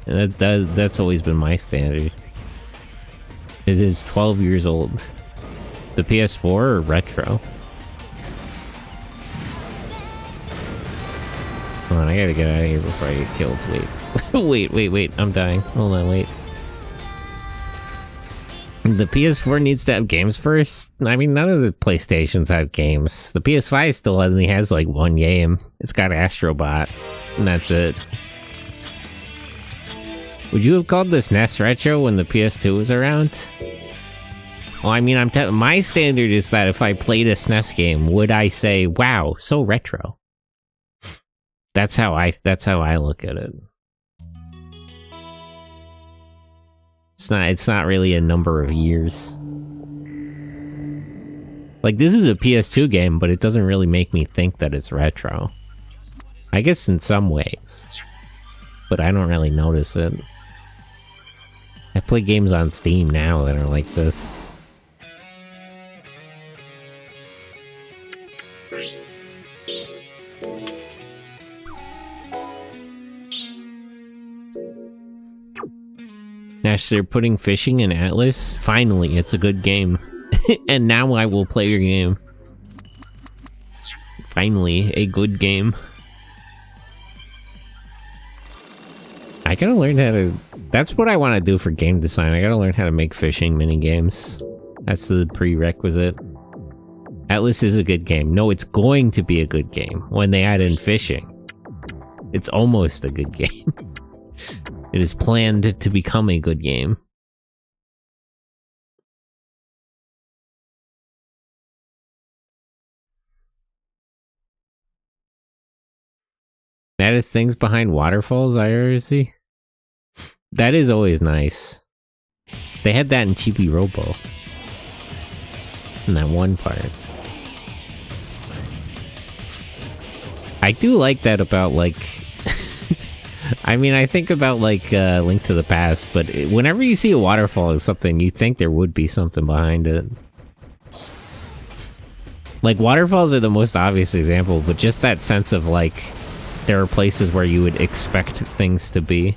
That's always been my standard. It is 12 years old. The PS4 or retro? Hold on, I gotta get out of here before I get killed. Wait. wait, I'm dying. Hold on, wait. The PS4 needs to have games first? I mean, none of the PlayStations have games. The PS5 still only has like one game. It's got Astrobot, and that's it. Would you have called this NES retro when the PS2 was around? Well, I mean, my standard is that if I played a SNES game, would I say, wow, so retro? That's how I look at it. It's not really a number of years. Like, this is a PS2 game, but it doesn't really make me think that it's retro. I guess in some ways. But I don't really notice it. I play games on Steam now that are like this. Ash, they're putting fishing in Atlas? Finally, it's a good game. And now I will play your game. Finally, a good game. I gotta learn how to... That's what I want to do for game design. I gotta learn how to make fishing mini-games. That's the prerequisite. Atlas is a good game. No, it's going to be a good game when they add in fishing. It's almost a good game. It is planned to become a good game. That is things behind waterfalls, I already see. That is always nice. They had that in Chibi Robo. In that one part. I do like that about, like... I mean, I think about, like, Link to the Past, but whenever you see a waterfall or something, you think there would be something behind it. Like, waterfalls are the most obvious example, but just that sense of, like, there are places where you would expect things to be.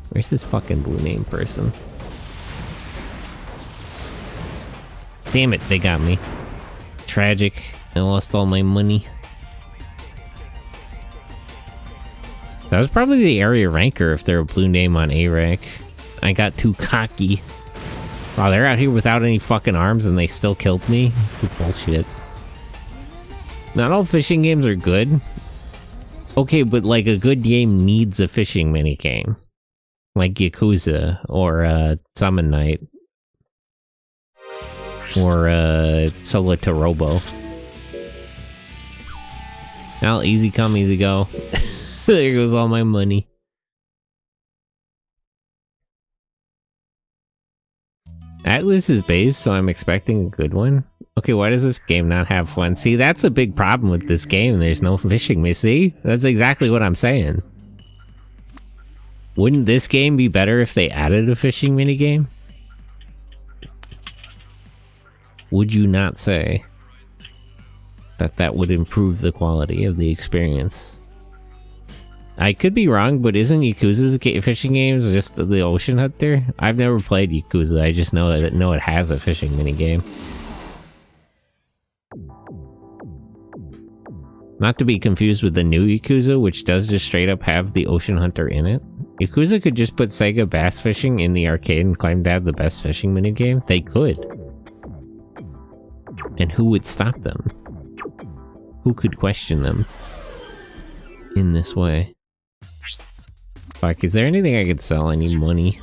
Where's this fucking blue name person? Damn it, they got me. Tragic. I lost all my money. That was probably the area ranker if they're a blue name on A rank. I got too cocky. Wow, they're out here without any fucking arms and they still killed me? Bullshit. Not all fishing games are good. Okay, but like a good game needs a fishing minigame. Like Yakuza, or Summon Night. Or Solo to Robo. Well, easy come, easy go. There goes all my money. Atlas is based, so I'm expecting a good one. Okay, why does this game not have fun? See, that's a big problem with this game. There's no fishing. You see? That's exactly what I'm saying. Wouldn't this game be better if they added a fishing minigame? Would you not say that that would improve the quality of the experience? I could be wrong, but isn't Yakuza's fishing games just the Ocean Hunter? I've never played Yakuza, I just know that it has a fishing minigame. Not to be confused with the new Yakuza, which does just straight up have the Ocean Hunter in it. Yakuza could just put Sega Bass Fishing in the arcade and claim to have the best fishing minigame. They could. And who would stop them? Who could question them in this way? Fuck, is there anything I could sell? I need money.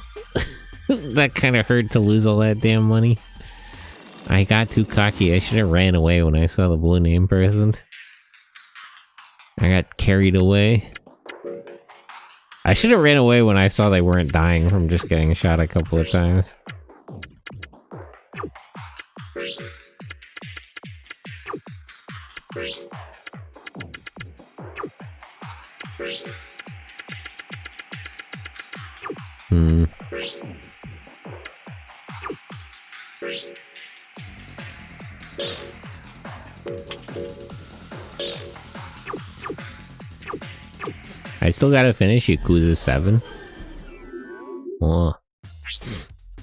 That kind of hurt to lose all that damn money. I got too cocky. I should have ran away when I saw the blue name person. I got carried away. I should have ran away when I saw they weren't dying from just getting shot a couple of times. I still gotta finish Yakuza 7. Oh.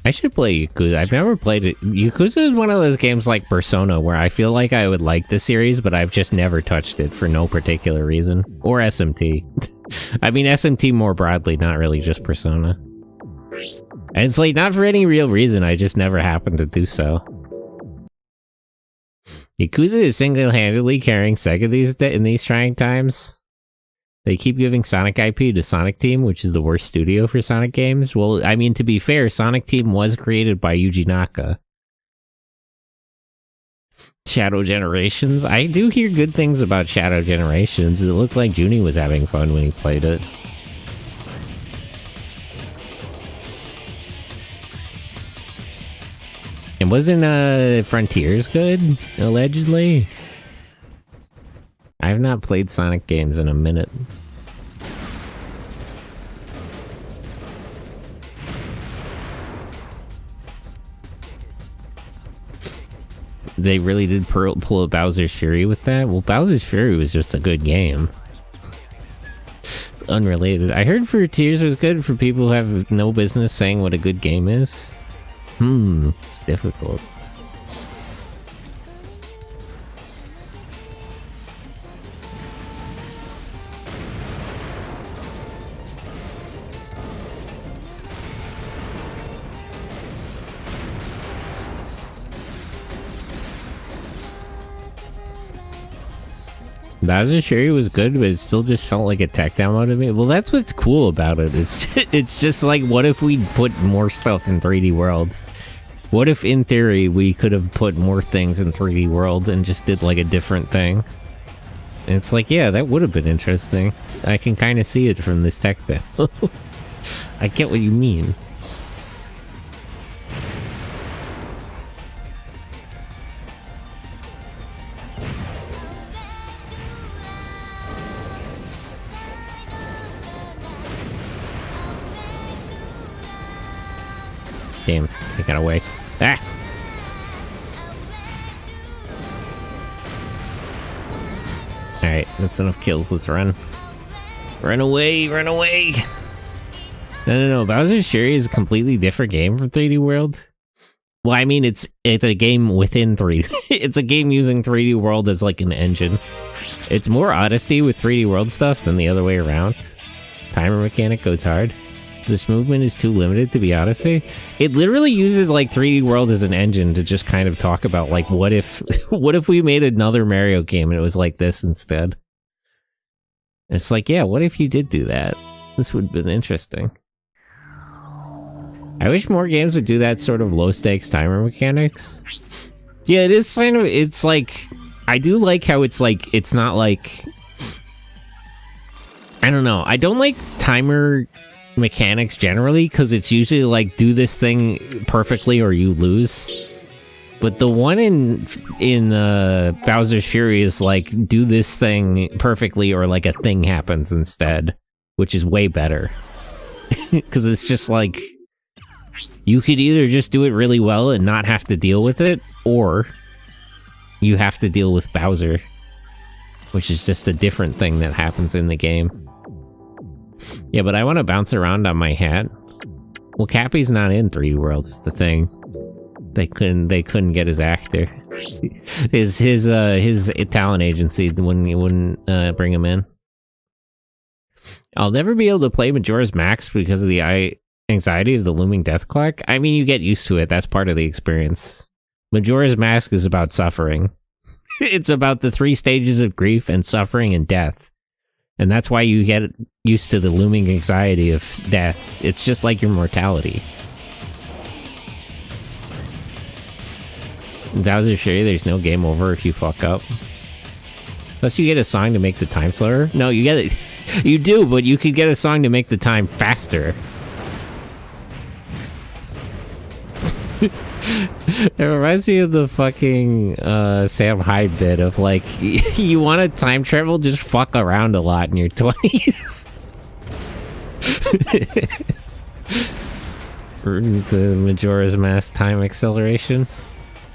I should play Yakuza. I've never played it. Yakuza is one of those games like Persona where I feel like I would like the series, but I've just never touched it for no particular reason. Or SMT. I mean SMT more broadly, not really just Persona. And it's like, not for any real reason, I just never happened to do so. Yakuza is single-handedly carrying Sega in these trying times. They keep giving Sonic IP to Sonic Team, which is the worst studio for Sonic games. Well, I mean, to be fair, Sonic Team was created by Yuji Naka. Shadow Generations. I do hear good things about Shadow Generations. It looked like Junie was having fun when he played it. And wasn't Frontiers good, allegedly? I've not played Sonic games in a minute. They really did pull a Bowser's Fury with that? Well, Bowser's Fury was just a good game. It's unrelated. I heard Frontiers was good for people who have no business saying what a good game is. It's difficult. Bowser's Fury was good, but it still just felt like a tech demo to me. Well, that's what's cool about it. It's just like, what if we put more stuff in 3D World? What if, in theory, we could have put more things in 3D World and just did like a different thing? And it's like, yeah, that would have been interesting. I can kind of see it from this tech demo. I get what you mean. Damn, I got away. Ah! Alright, that's enough kills. Let's run. Run away, run away! No. Bowser's Fury is a completely different game from 3D World. Well, I mean, it's a game within 3D. It's a game using 3D World as like an engine. It's more Odyssey with 3D World stuff than the other way around. Timer mechanic goes hard. This movement is too limited to be Odyssey. It literally uses like 3D World as an engine to just kind of talk about like, what if we made another Mario game and it was like this instead? It's like, yeah, what if you did do that? This would have been interesting. I wish more games would do that sort of low stakes timer mechanics. Yeah, it is kind of, it's like, I do like how it's like, it's not like, I don't know, I don't like timer mechanics generally, because it's usually like, do this thing perfectly or you lose. But the one in Bowser's Fury is like, do this thing perfectly or like a thing happens instead, which is way better. Because it's just like, you could either just do it really well and not have to deal with it, or you have to deal with Bowser, which is just a different thing that happens in the game. Yeah, but I want to bounce around on my hat. Well, Cappy's not in 3D World, is the thing. They couldn't get his actor. his talent agency wouldn't bring him in. I'll never be able to play Majora's Mask because of the anxiety of the looming death clock. I mean, you get used to it. That's part of the experience. Majora's Mask is about suffering. It's about the 3 stages of grief and suffering and death. And that's why you get used to the looming anxiety of death. It's just like your mortality. In Bowser's Fury, there's no game over if you fuck up. Unless you get a song to make the time slower. No, you get it. You do, but you could get a song to make the time faster. It reminds me of the fucking Sam Hyde bit of like, you want to time travel, just fuck around a lot in your 20s. The Majora's Mask time acceleration.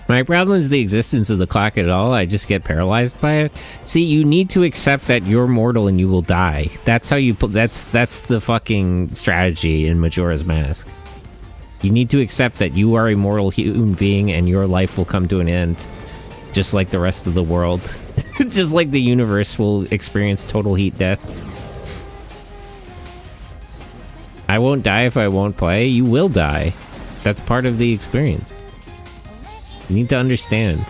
My problem is the existence of the clock at all. I just get paralyzed by it. See, you need to accept that you're mortal and you will die. That's how you put. That's the fucking strategy in Majora's Mask. You need to accept that you are a mortal human being and your life will come to an end, just like the rest of the world. Just like the universe will experience total heat death. I won't die if I won't play. You will die. That's part of the experience. You need to understand.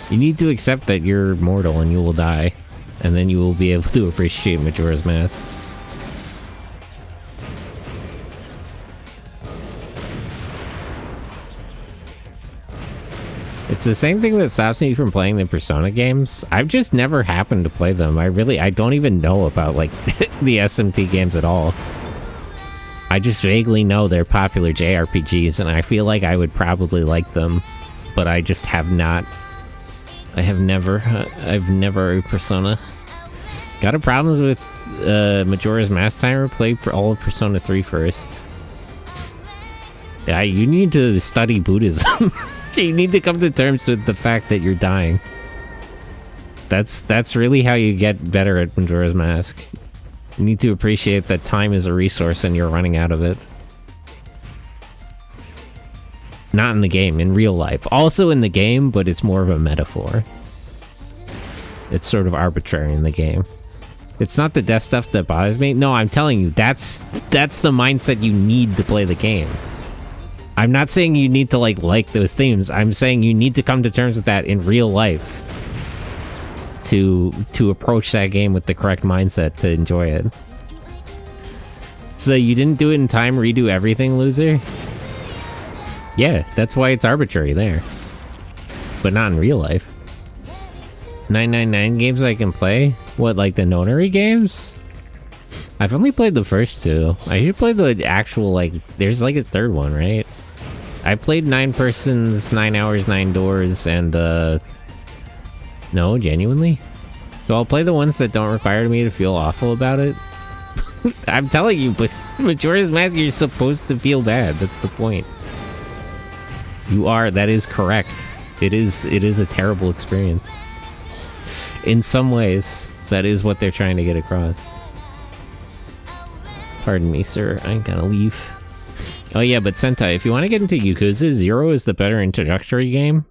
You need to accept that you're mortal and you will die, and then you will be able to appreciate Majora's Mask. It's the same thing that stops me from playing the Persona games. I've just never happened to play them. I don't even know about, like, the SMT games at all. I just vaguely know they're popular JRPGs, and I feel like I would probably like them, but I just have not. I've never Persona. Got a problem with Majora's Mask timer? Play all of Persona 3 first. Yeah, you need to study Buddhism. You need to come to terms with the fact that you're dying. That's really how you get better at Majora's Mask. You need to appreciate that time is a resource and you're running out of it. Not in the game, in real life. Also in the game, but it's more of a metaphor. It's sort of arbitrary in the game. It's not the death stuff that bothers me. No, I'm telling you, that's the mindset you need to play the game. I'm not saying you need to like those themes. I'm saying you need to come to terms with that in real life. to approach that game with the correct mindset to enjoy it. So you didn't do it in time, redo everything, loser? Yeah, that's why it's arbitrary there. But not in real life. 999 games I can play? What, like the nonary games? I've only played the first two. I should play the actual, like, there's like a third one, right? I played 9 persons, 9 hours, 9 doors, and no, genuinely? So I'll play the ones that don't require me to feel awful about it. I'm telling you, but Majora's Mask, you're supposed to feel bad. That's the point. You are, that is correct. It is a terrible experience. In some ways, that is what they're trying to get across. Pardon me, sir. I gotta leave. Oh yeah, but Sentai, if you want to get into Yakuza, Zero is the better introductory game.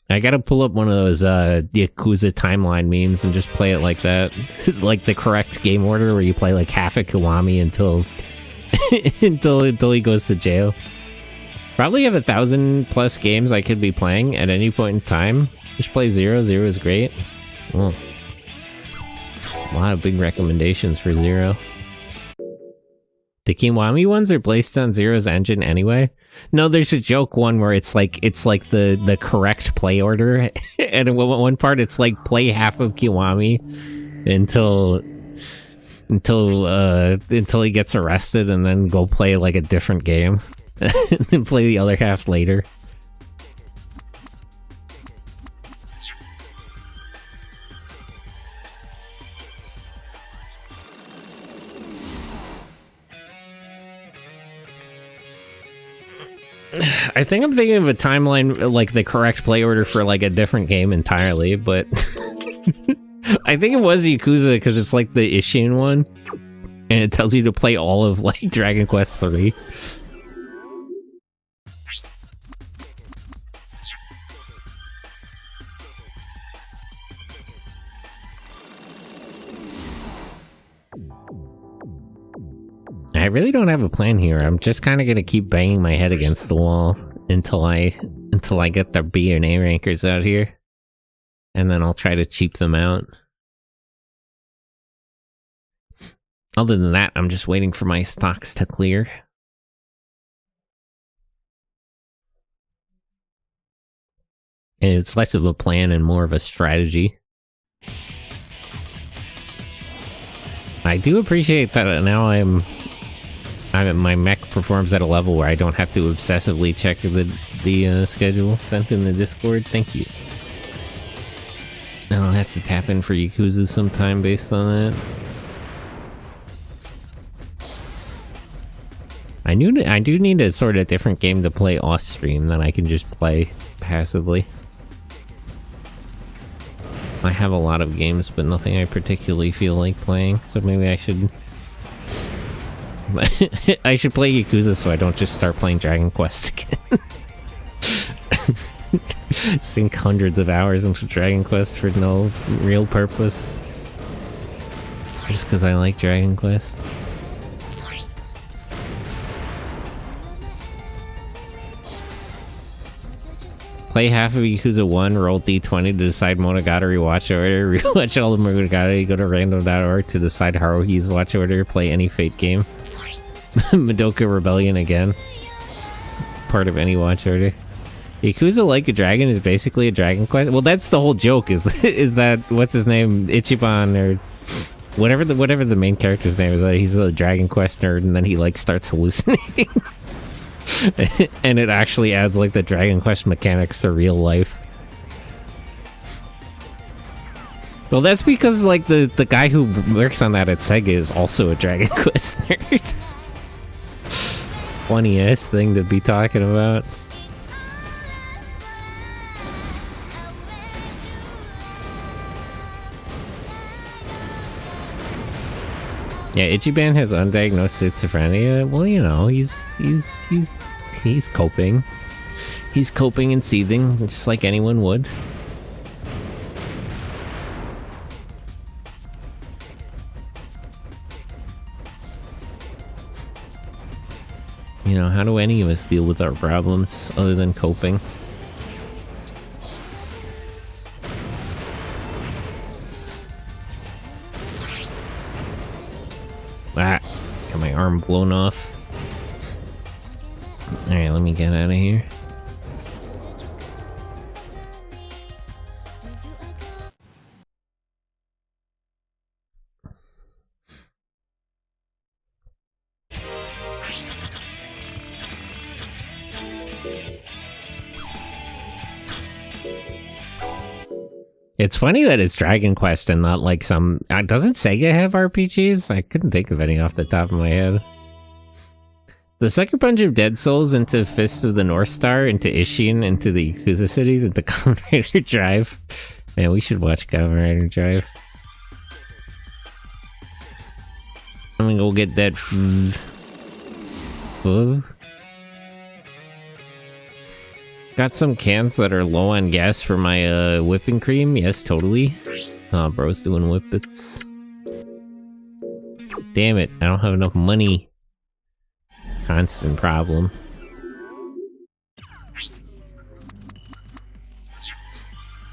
I gotta pull up one of those Yakuza timeline memes and just play it like that. Like the correct game order where you play like half a Kiwami until until he goes to jail. Probably have 1,000+ games I could be playing at any point in time. Just play Zero. Zero is great. Oh. A lot of big recommendations for Zero. The Kiwami ones are based on Zero's engine anyway. No, there's a joke one where it's like the correct play order, and at one part it's like play half of Kiwami until he gets arrested, and then go play like a different game, and then play the other half later. I think I'm thinking of a timeline, like the correct play order for like a different game entirely, but I think it was Yakuza because it's like the Ishin one, and it tells you to play all of like Dragon Quest III. I really don't have a plan here. I'm just kind of gonna keep banging my head against the wall until I get the B and A rankers out here, and then I'll try to cheap them out. Other than that, I'm just waiting for my stocks to clear. And it's less of a plan and more of a strategy. I do appreciate that now my mech performs at a level where I don't have to obsessively check the schedule sent in the Discord. Thank you. I'll have to tap in for Yakuza sometime based on that. I do need a sort of different game to play off stream that I can just play passively. I have a lot of games, but nothing I particularly feel like playing, so maybe I should I should play Yakuza so I don't just start playing Dragon Quest again. Sink hundreds of hours into Dragon Quest for no real purpose. Just because I like Dragon Quest. Play half of Yakuza 1, roll D20 to decide Monogatari watch order, rewatch all the Monogatari, go to random.org to decide Haruhi's watch order, play any Fate game. Madoka Rebellion again. Part of any watch order. Yakuza Like a Dragon is basically a Dragon Quest. Well, that's the whole joke, is that, what's his name, Ichiban, or whatever the main character's name is, that he's a Dragon Quest nerd, and then he like starts hallucinating. And it actually adds like the Dragon Quest mechanics to real life. Well, that's because like the guy who works on that at Sega is also a Dragon Quest nerd. Funny-ass thing to be talking about. Yeah, Ichiban has undiagnosed schizophrenia. Well, you know, he's coping. He's coping and seething, just like anyone would. You know, how do any of us deal with our problems other than coping? arm blown off. Alright, let me get out of here. It's funny that it's Dragon Quest and not like some... doesn't Sega have RPGs? I couldn't think of any off the top of my head. The Sucker Punch of Dead Souls into Fist of the North Star, into Ishin, into the Yakuza cities, into Kamen Rider Drive. Man, we should watch Kamen Rider Drive. I'm gonna go get that food. Got some cans that are low on gas for my whipping cream. Yes, totally. Bro's doing whippets. Damn it, I don't have enough money. Constant problem.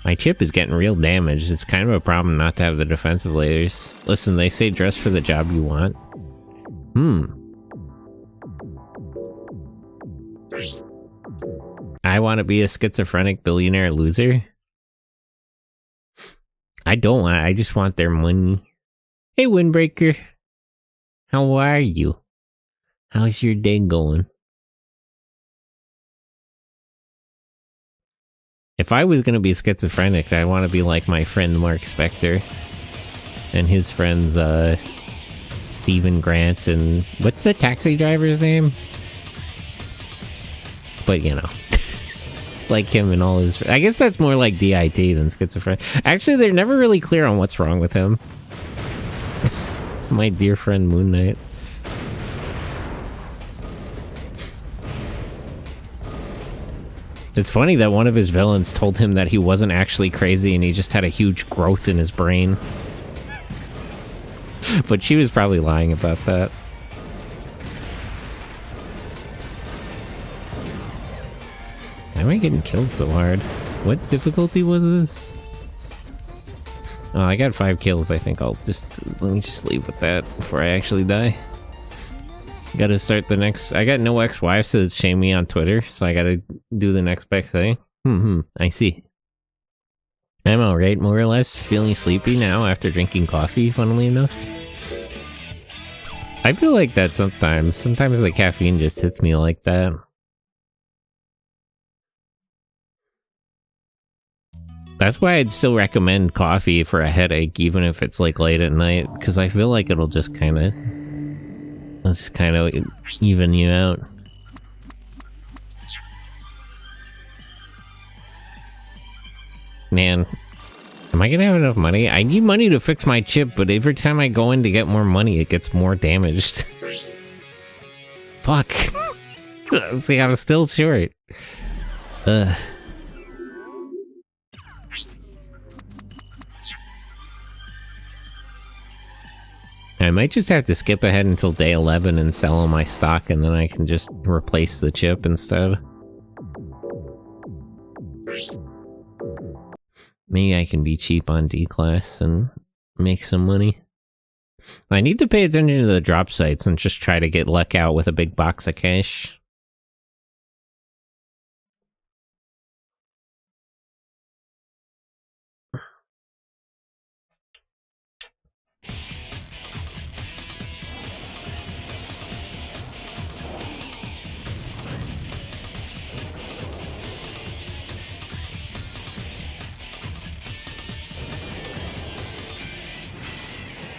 My chip is getting real damaged. It's kind of a problem not to have the defensive layers. Listen, they say dress for the job you want. I want to be a schizophrenic billionaire loser. I don't want, I just want their money. Hey, Windbreaker. How are you? How's your day going? If I was going to be schizophrenic, I'd want to be like my friend Mark Spector. And his friends, Stephen Grant and... what's the taxi driver's name? But, you know. Like him and all his... I guess that's more like DIT than schizophrenic. Actually, they're never really clear on what's wrong with him. My dear friend Moon Knight. It's funny that one of his villains told him that he wasn't actually crazy and he just had a huge growth in his brain. But she was probably lying about that. Why am I getting killed so hard? What difficulty was this? Oh, I got 5 kills. I think I'll just... let me just leave with that before I actually die. Gotta start the next... I got no ex-wife, so it's shame me on Twitter, so I gotta do the next best thing. I see. I'm alright, more or less. Feeling sleepy now after drinking coffee, funnily enough. I feel like that sometimes. Sometimes the caffeine just hits me like that. That's why I'd still recommend coffee for a headache, even if it's like late at night, because I feel like it'll just kind of... let's kind of even you out. Man, am I gonna have enough money? I need money to fix my chip, but every time I go in to get more money, it gets more damaged. Fuck. See, I'm still short. I might just have to skip ahead until day 11 and sell all my stock, and then I can just replace the chip instead. Maybe I can be cheap on D-Class and make some money. I need to pay attention to the drop sites and just try to get luck out with a big box of cash.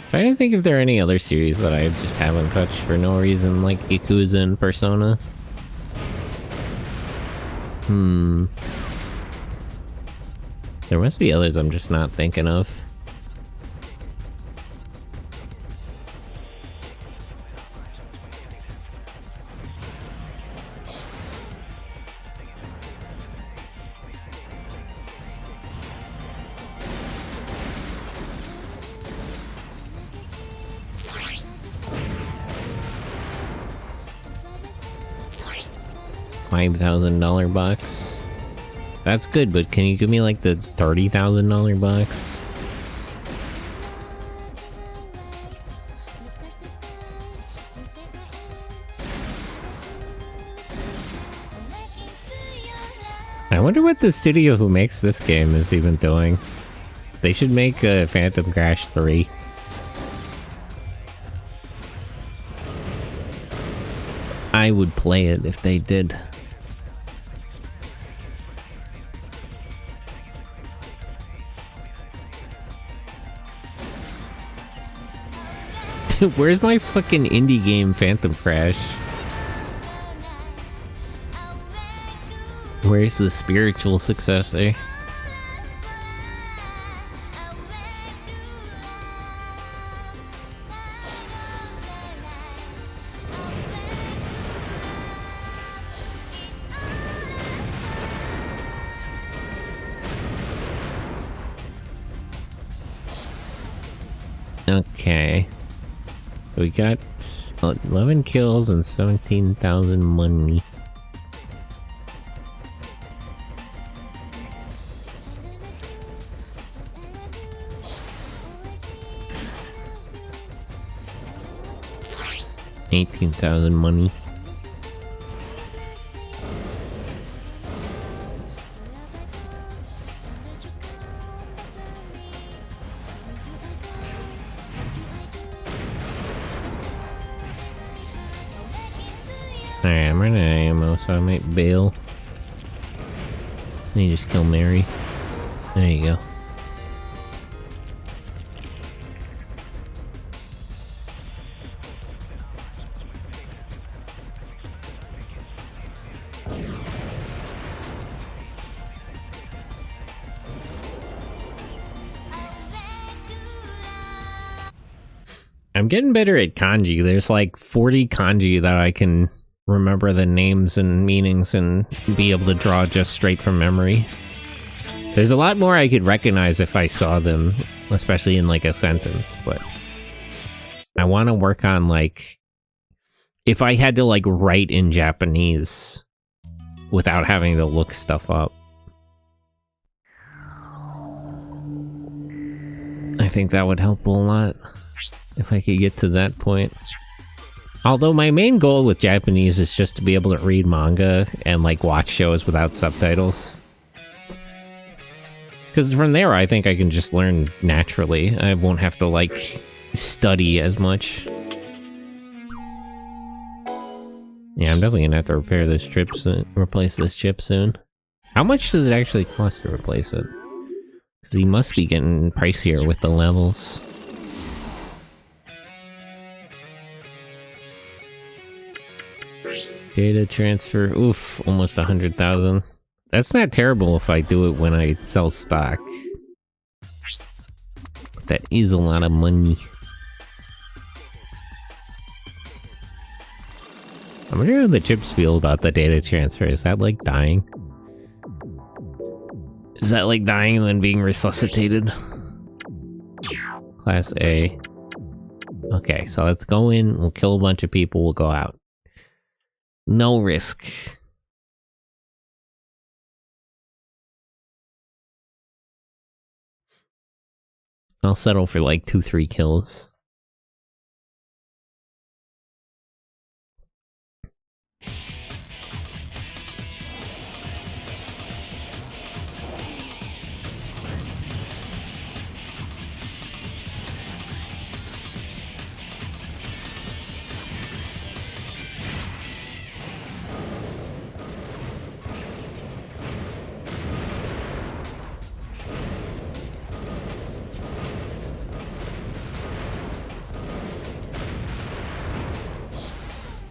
Trying to think if there are any other series that I just haven't touched for no reason, like Yakuza and Persona. There must be others I'm just not thinking of. $5,000 box. That's good, but can you give me like the $30,000 box? I wonder what the studio who makes this game is even doing. They should make a Phantom Crash 3. I would play it if they did. Where's my fucking indie game Phantom Crash? Where's the spiritual successor? Okay. We got 11 kills and 17,000 money. $18,000 money. Alright, I'm running out of ammo, so I might bail. And you just kill Mary. There you go. I'm getting better at kanji. There's like 40 kanji that I can remember the names and meanings and be able to draw just straight from memory. There's a lot more I could recognize if I saw them, especially in like a sentence, but I want to work on like, if I had to like write in Japanese without having to look stuff up. I think that would help a lot if I could get to that point. Although my main goal with Japanese is just to be able to read manga and like watch shows without subtitles. Because from there I think I can just learn naturally. I won't have to like study as much. Yeah, I'm definitely gonna have to repair this chip soon, replace this chip soon. How much does it actually cost to replace it? Because he must be getting pricier with the levels. Data transfer, oof, almost 100,000. That's not terrible if I do it when I sell stock. That is a lot of money. I wonder how the chips feel about the data transfer. Is that like dying? Is that like dying and then being resuscitated? Class A. Okay, so let's go in, we'll kill a bunch of people, we'll go out. No risk. I'll settle for like 2-3 kills.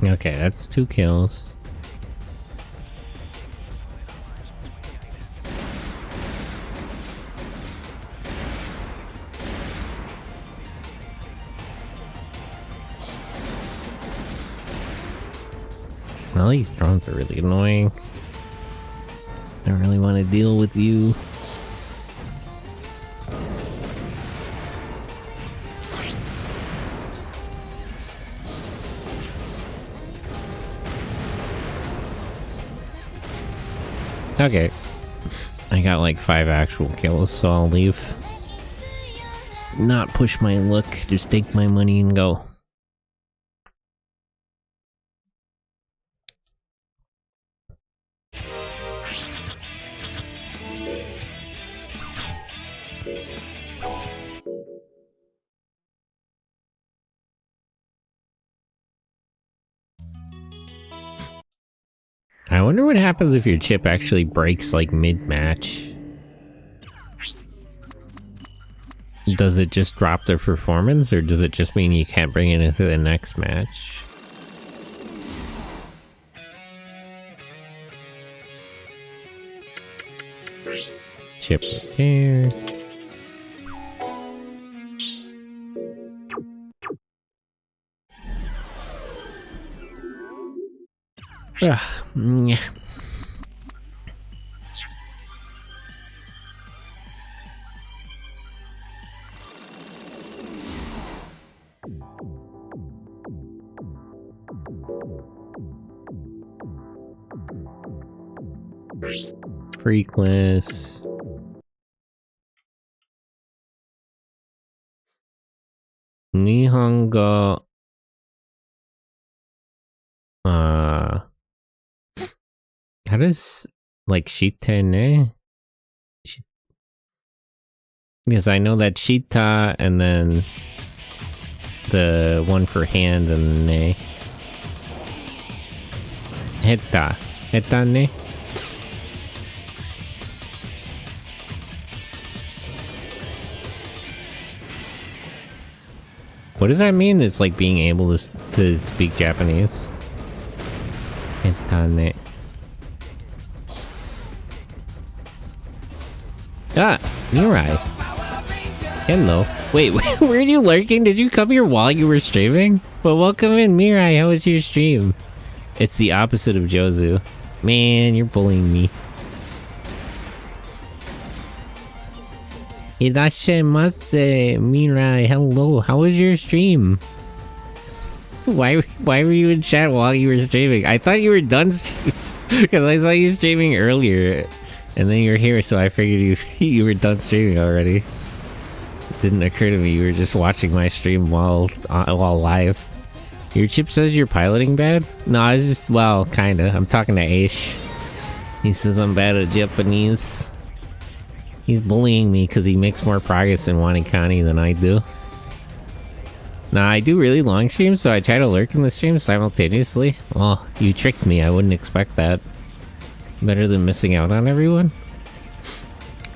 Okay, that's 2 kills. Well, these drones are really annoying. I don't really want to deal with you. Okay. I got like 5 actual kills, so I'll leave. Not push my luck, just take my money and go. I wonder what happens if your chip actually breaks, like, mid-match. Does it just drop the performance, or does it just mean you can't bring it into the next match? Chip repair. Yeah. Freakless. Nihongo. How does, like, shitene? Because I know that shita and then the one for hand and ne. Heta. Heta ne? What does that mean? It's like being able to speak Japanese. Heta ne. Ah, Mirai. Hello. Wait, were you lurking? Did you come here while you were streaming? Well, welcome in, Mirai. How was your stream? It's the opposite of Jozu. Man, you're bullying me. Irashimasu, Mirai. Hello. How was your stream? Why were you in chat while you were streaming? I thought you were done streaming because I saw you streaming earlier. And then you're here, so I figured you were done streaming already. It didn't occur to me you were just watching my stream while live. Your chip says you're piloting bad? No, I was just, well, kinda. I'm talking to Aish. He says I'm bad at Japanese. He's bullying me because he makes more progress in Wanikani than I do. Nah, I do really long streams, so I try to lurk in the stream simultaneously. Well, you tricked me. I wouldn't expect that. Better than missing out on everyone?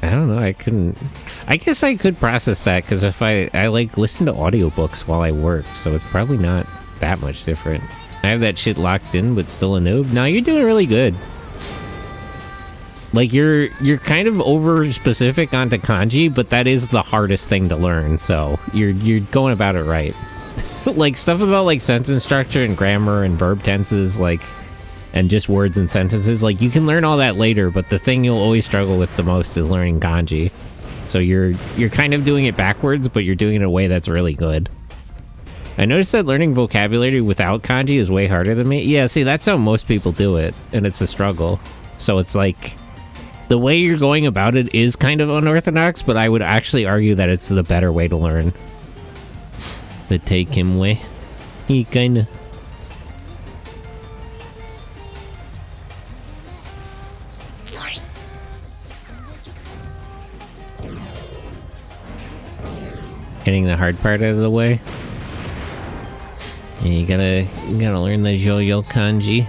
I don't know, I guess I could process that, because if I like listen to audiobooks while I work, so it's probably not that much different. I have that shit locked in, but still a noob. No, you're doing really good. Like, you're kind of over specific onto kanji, but that is the hardest thing to learn, so you're going about it right. Like, stuff about, like, sentence structure and grammar and verb tenses, like, and just words and sentences, like, you can learn all that later, but the thing you'll always struggle with the most is learning kanji. So you're kind of doing it backwards, but you're doing it in a way that's really good. I noticed that learning vocabulary without kanji is way harder than me. Yeah, see, that's how most people do it, and it's a struggle. So it's like, the way you're going about it is kind of unorthodox, but I would actually argue that it's the better way to learn. The take him way. He kinda... Getting the hard part out of the way. Yeah, you gotta learn the Joyo kanji.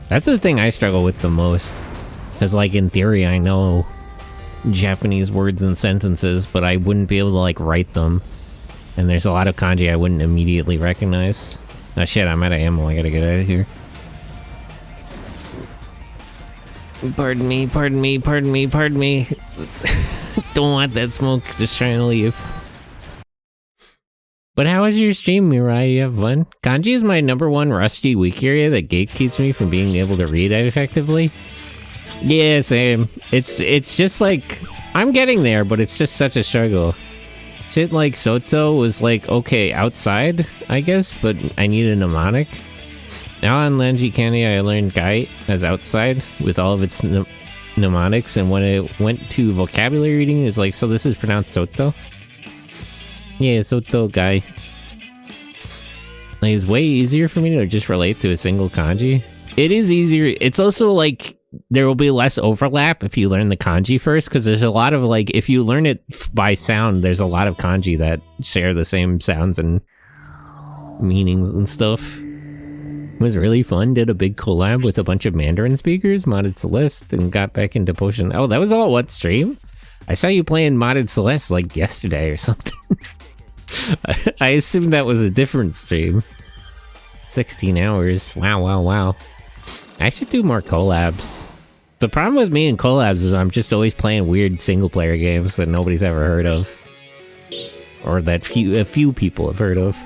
That's the thing I struggle with the most. Because, like, in theory, I know Japanese words and sentences, but I wouldn't be able to, like, write them. And there's a lot of kanji I wouldn't immediately recognize. Oh shit, I'm out of ammo, I gotta get out of here. Pardon me, pardon me, pardon me, pardon me. Don't want that smoke, just trying to leave. But how was your stream, Mirai? You have fun? Kanji is my #1 rusty weak area that gatekeeps me from being able to read it effectively. Yeah, same. It's just like, I'm getting there, but it's just such a struggle. Shit like Soto was like, okay, outside, I guess, but I need a mnemonic. Now on Lanji Candy, I learned Gai as outside with all of its mnemonics, and when it went to vocabulary reading, it was like, so this is pronounced Soto? Yeah, Soto Gai. Like, it's way easier for me to just relate to a single kanji. It is easier. It's also like, there will be less overlap if you learn the kanji first, because there's a lot of, like, if you learn it by sound, there's a lot of kanji that share the same sounds and meanings and stuff. It was really fun. Did a big collab with a bunch of Mandarin speakers, modded Celeste, and got back into Potion. Oh, that was all what stream? I saw you playing modded Celeste like yesterday or something. I assumed that was a different stream. 16 hours. Wow, wow, wow. I should do more collabs. The problem with me and collabs is I'm just always playing weird single-player games that nobody's ever heard of. Or that a few people have heard of.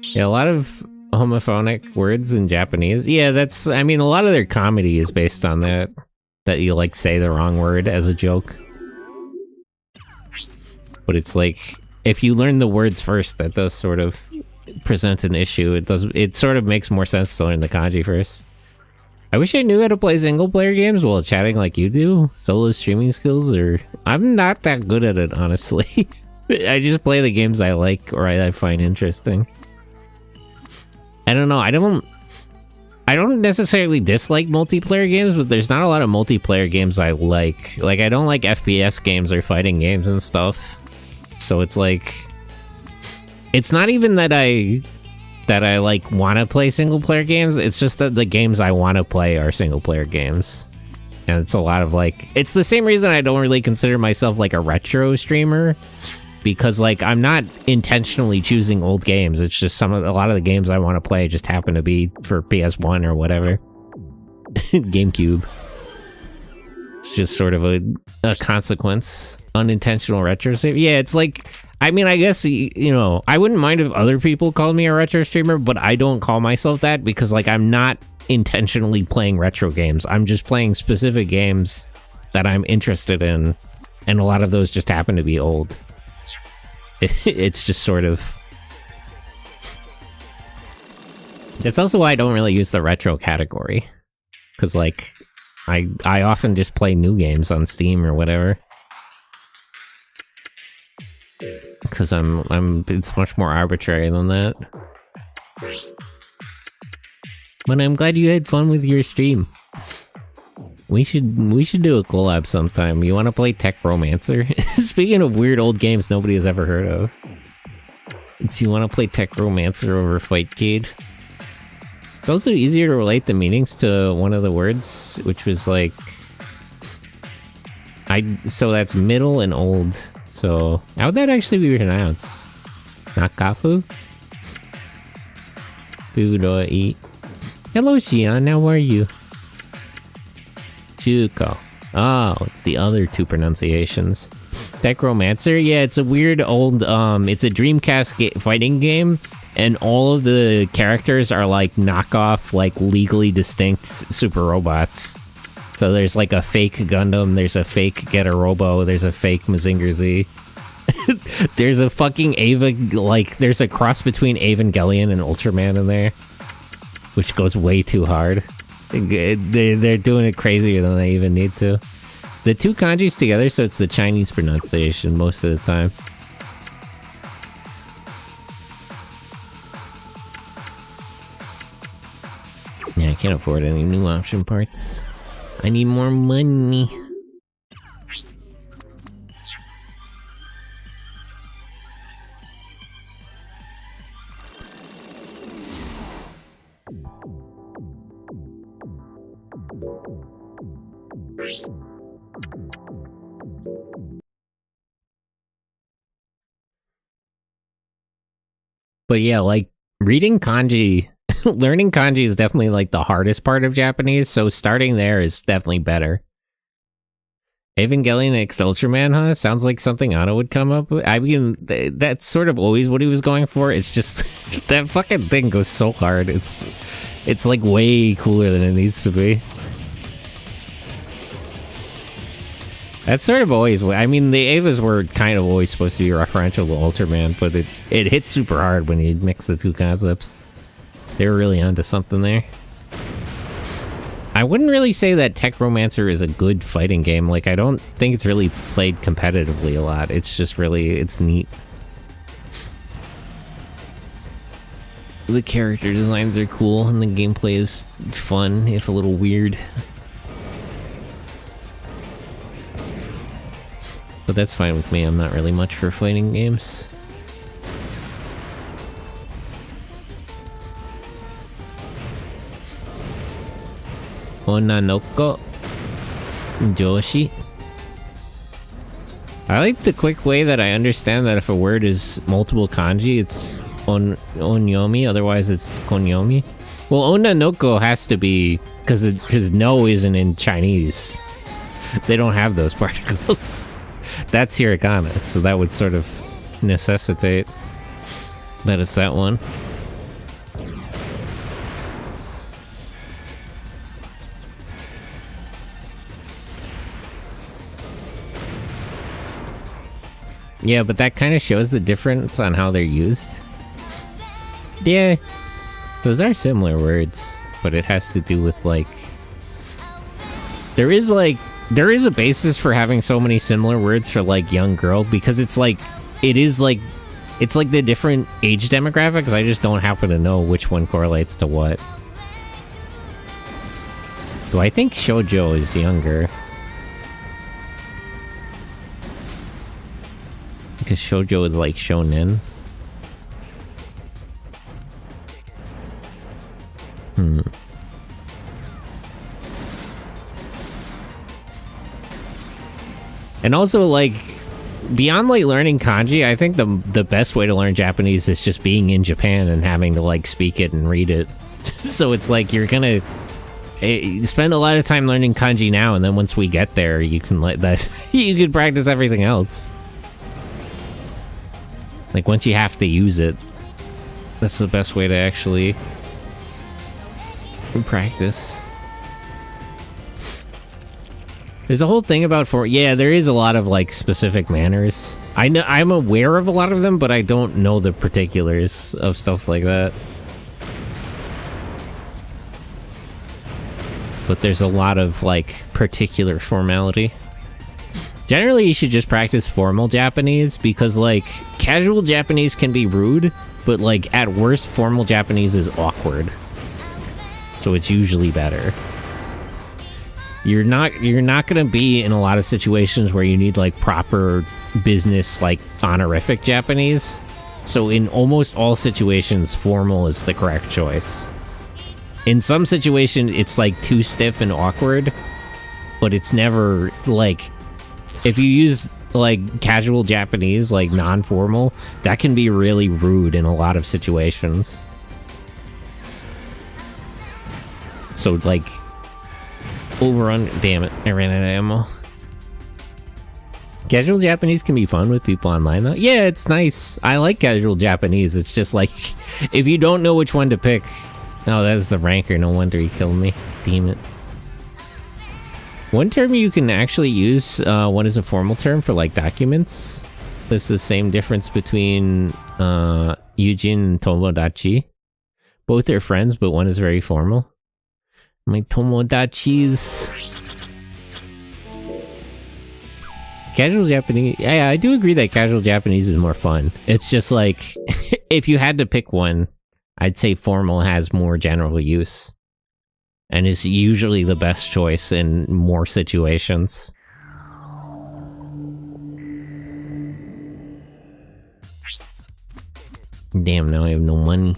Yeah, a lot of homophonic words in Japanese. Yeah, that's... I mean, a lot of their comedy is based on that. That you, like, say the wrong word as a joke. But it's like... If you learn the words first, that does sort of present an issue. It sort of makes more sense to learn the kanji first. I wish I knew how to play single-player games while chatting like you do. Solo streaming skills, or... I'm not that good at it, honestly. I just play the games I like or I find interesting. I don't know, I don't necessarily dislike multiplayer games, but there's not a lot of multiplayer games I like. Like, I don't like FPS games or fighting games and stuff. So it's like... It's not even that I like want to play single player games, it's just that the games I want to play are single player games. And it's a lot of like, it's the same reason I don't really consider myself like a retro streamer, because like I'm not intentionally choosing old games. It's just a lot of the games I want to play just happen to be for PS1 or whatever. GameCube. It's just sort of a consequence. Unintentional retro stream. Yeah, it's like, I mean, I guess, you know, I wouldn't mind if other people called me a retro streamer, but I don't call myself that because, like, I'm not intentionally playing retro games. I'm just playing specific games that I'm interested in, and a lot of those just happen to be old. It's just sort of... It's also why I don't really use the retro category. Because, like, I often just play new games on Steam or whatever. Because it's much more arbitrary than that. But I'm glad you had fun with your stream. We should do a collab sometime. You want to play Tech Romancer? Speaking of weird old games nobody has ever heard of. Do you want to play Tech Romancer over Fightcade? It's also easier to relate the meanings to one of the words, which was like... So that's middle and old. So, how would that actually be pronounced? Nakafu? Food or eat? Hello, Xian, how are you? Chuko. Oh, it's the other two pronunciations. Techromancer? Yeah, it's a weird old, it's a Dreamcast fighting game, and all of the characters are like knockoff, like legally distinct super robots. So there's like a fake Gundam, there's a fake Getter Robo, there's a fake Mazinger Z. There's a fucking Ava, like, there's a cross between Evangelion and Ultraman in there. Which goes way too hard. They're doing it crazier than they even need to. The two kanjis together, so it's the Chinese pronunciation most of the time. Yeah, I can't afford any new option parts. I need more money. But yeah, like, reading kanji, learning kanji is definitely like the hardest part of Japanese, so starting there is definitely better. Evangelion X Ultraman, huh? Sounds like something Anna would come up with. I mean, that's sort of always what he was going for. It's just, that fucking thing goes so hard. It's like way cooler than it needs to be. That's sort of always... I mean, the Avas were kind of always supposed to be referential to Ultraman, but it hit super hard when you mix the two concepts. They were really onto something there. I wouldn't really say that Tech Romancer is a good fighting game. Like, I don't think it's really played competitively a lot. It's just really... it's neat. The character designs are cool, and the gameplay is fun, if a little weird. But that's fine with me, I'm not really much for fighting games. Onanoko. Joshi. I like the quick way that I understand that if a word is multiple kanji, it's onyomi, otherwise it's konyomi. Well, onanoko has to be, because no isn't in Chinese. They don't have those particles. That's hiragana, so that would sort of necessitate that it's that one. Yeah, but that kind of shows the difference on how they're used. Yeah, those are similar words, but it has to do with, like... There is a basis for having so many similar words for, like, young girl, because it's like the different age demographics. I just don't happen to know which one correlates to what. Do I think shoujo is younger? Because shoujo is like shonen. And also, like, beyond like learning kanji, I think the best way to learn Japanese is just being in Japan and having to like speak it and read it. So it's like you're gonna spend a lot of time learning kanji now, and then once we get there, you can like that you can practice everything else. Like, once you have to use it, that's the best way to actually practice. There's a whole thing about yeah, there is a lot of, like, specific manners. I'm aware of a lot of them, but I don't know the particulars of stuff like that. But there's a lot of, like, particular formality. Generally, you should just practice formal Japanese, because, like, casual Japanese can be rude, but, like, at worst, formal Japanese is awkward. So it's usually better. You're not gonna be in a lot of situations where you need, like, proper business, like, honorific Japanese. So in almost all situations, formal is the correct choice. In some situations, it's, like, too stiff and awkward, but it's never, like... If you use, like, casual Japanese, like, non-formal, that can be really rude in a lot of situations. So, like, damn it, I ran out of ammo. Casual Japanese can be fun with people online, though. Yeah, it's nice. I like casual Japanese. It's just, like, if you don't know which one to pick... Oh, that was the ranker. No wonder he killed me. Damn it. One term you can actually use, one is a formal term for, like, documents. This is the same difference between Yujin and Tomodachi. Both are friends, but one is very formal. My Tomodachis. Casual Japanese... Yeah, I do agree that casual Japanese is more fun. It's just, like, if you had to pick one, I'd say formal has more general use. And is usually the best choice in more situations. Damn, now I have no money.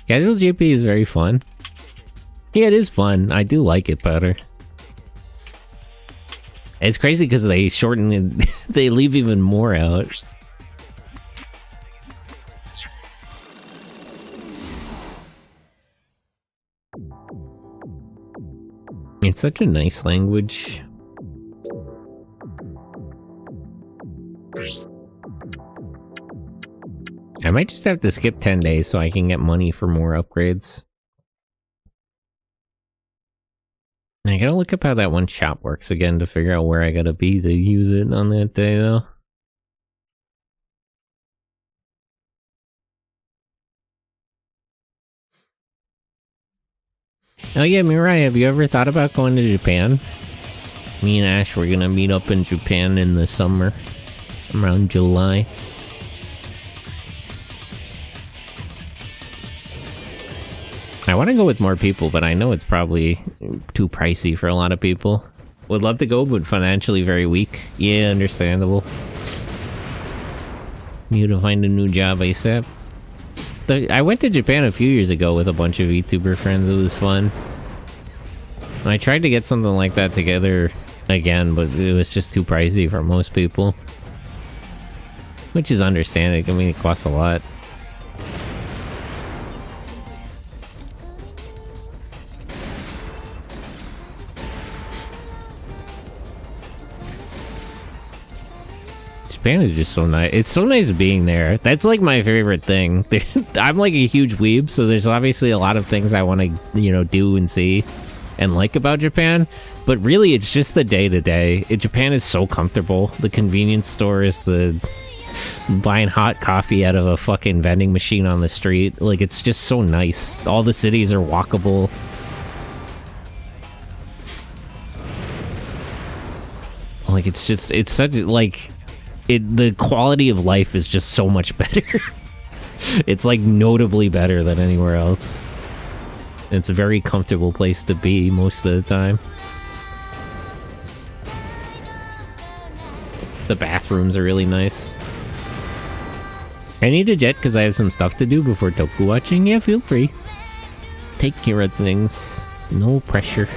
Casual GP is very fun. Yeah, it is fun. I do like it better. It's crazy because they shorten it. They leave even more out. It's such a nice language. I might just have to skip 10 days so I can get money for more upgrades. I gotta look up how that one shop works again to figure out where I gotta be to use it on that day, though. Oh yeah, Mirai, have you ever thought about going to Japan? Me and Ash, we're gonna meet up in Japan in the summer. Around July. I want to go with more people, but I know it's probably too pricey for a lot of people. Would love to go, but financially very weak. Yeah, understandable. Need to find a new job ASAP. I went to Japan a few years ago with a bunch of VTuber friends. It was fun. I tried to get something like that together again, but it was just too pricey for most people. Which is understandable. I mean, it costs a lot. Japan is just so nice. It's so nice being there. That's like my favorite thing. I'm like a huge weeb, so there's obviously a lot of things I want to, you know, do and see and like about Japan. But really, it's just the day-to-day. Japan is so comfortable. The convenience stores, the buying hot coffee out of a fucking vending machine on the street. Like, it's just so nice. All the cities are walkable. Like, it's just, it's such, like... the quality of life is just so much better. It's like notably better than anywhere else. It's a very comfortable place to be most of the time. The bathrooms are really nice. I need to jet because I have some stuff to do before Toku watching. Yeah, feel free. Take care of things. No pressure.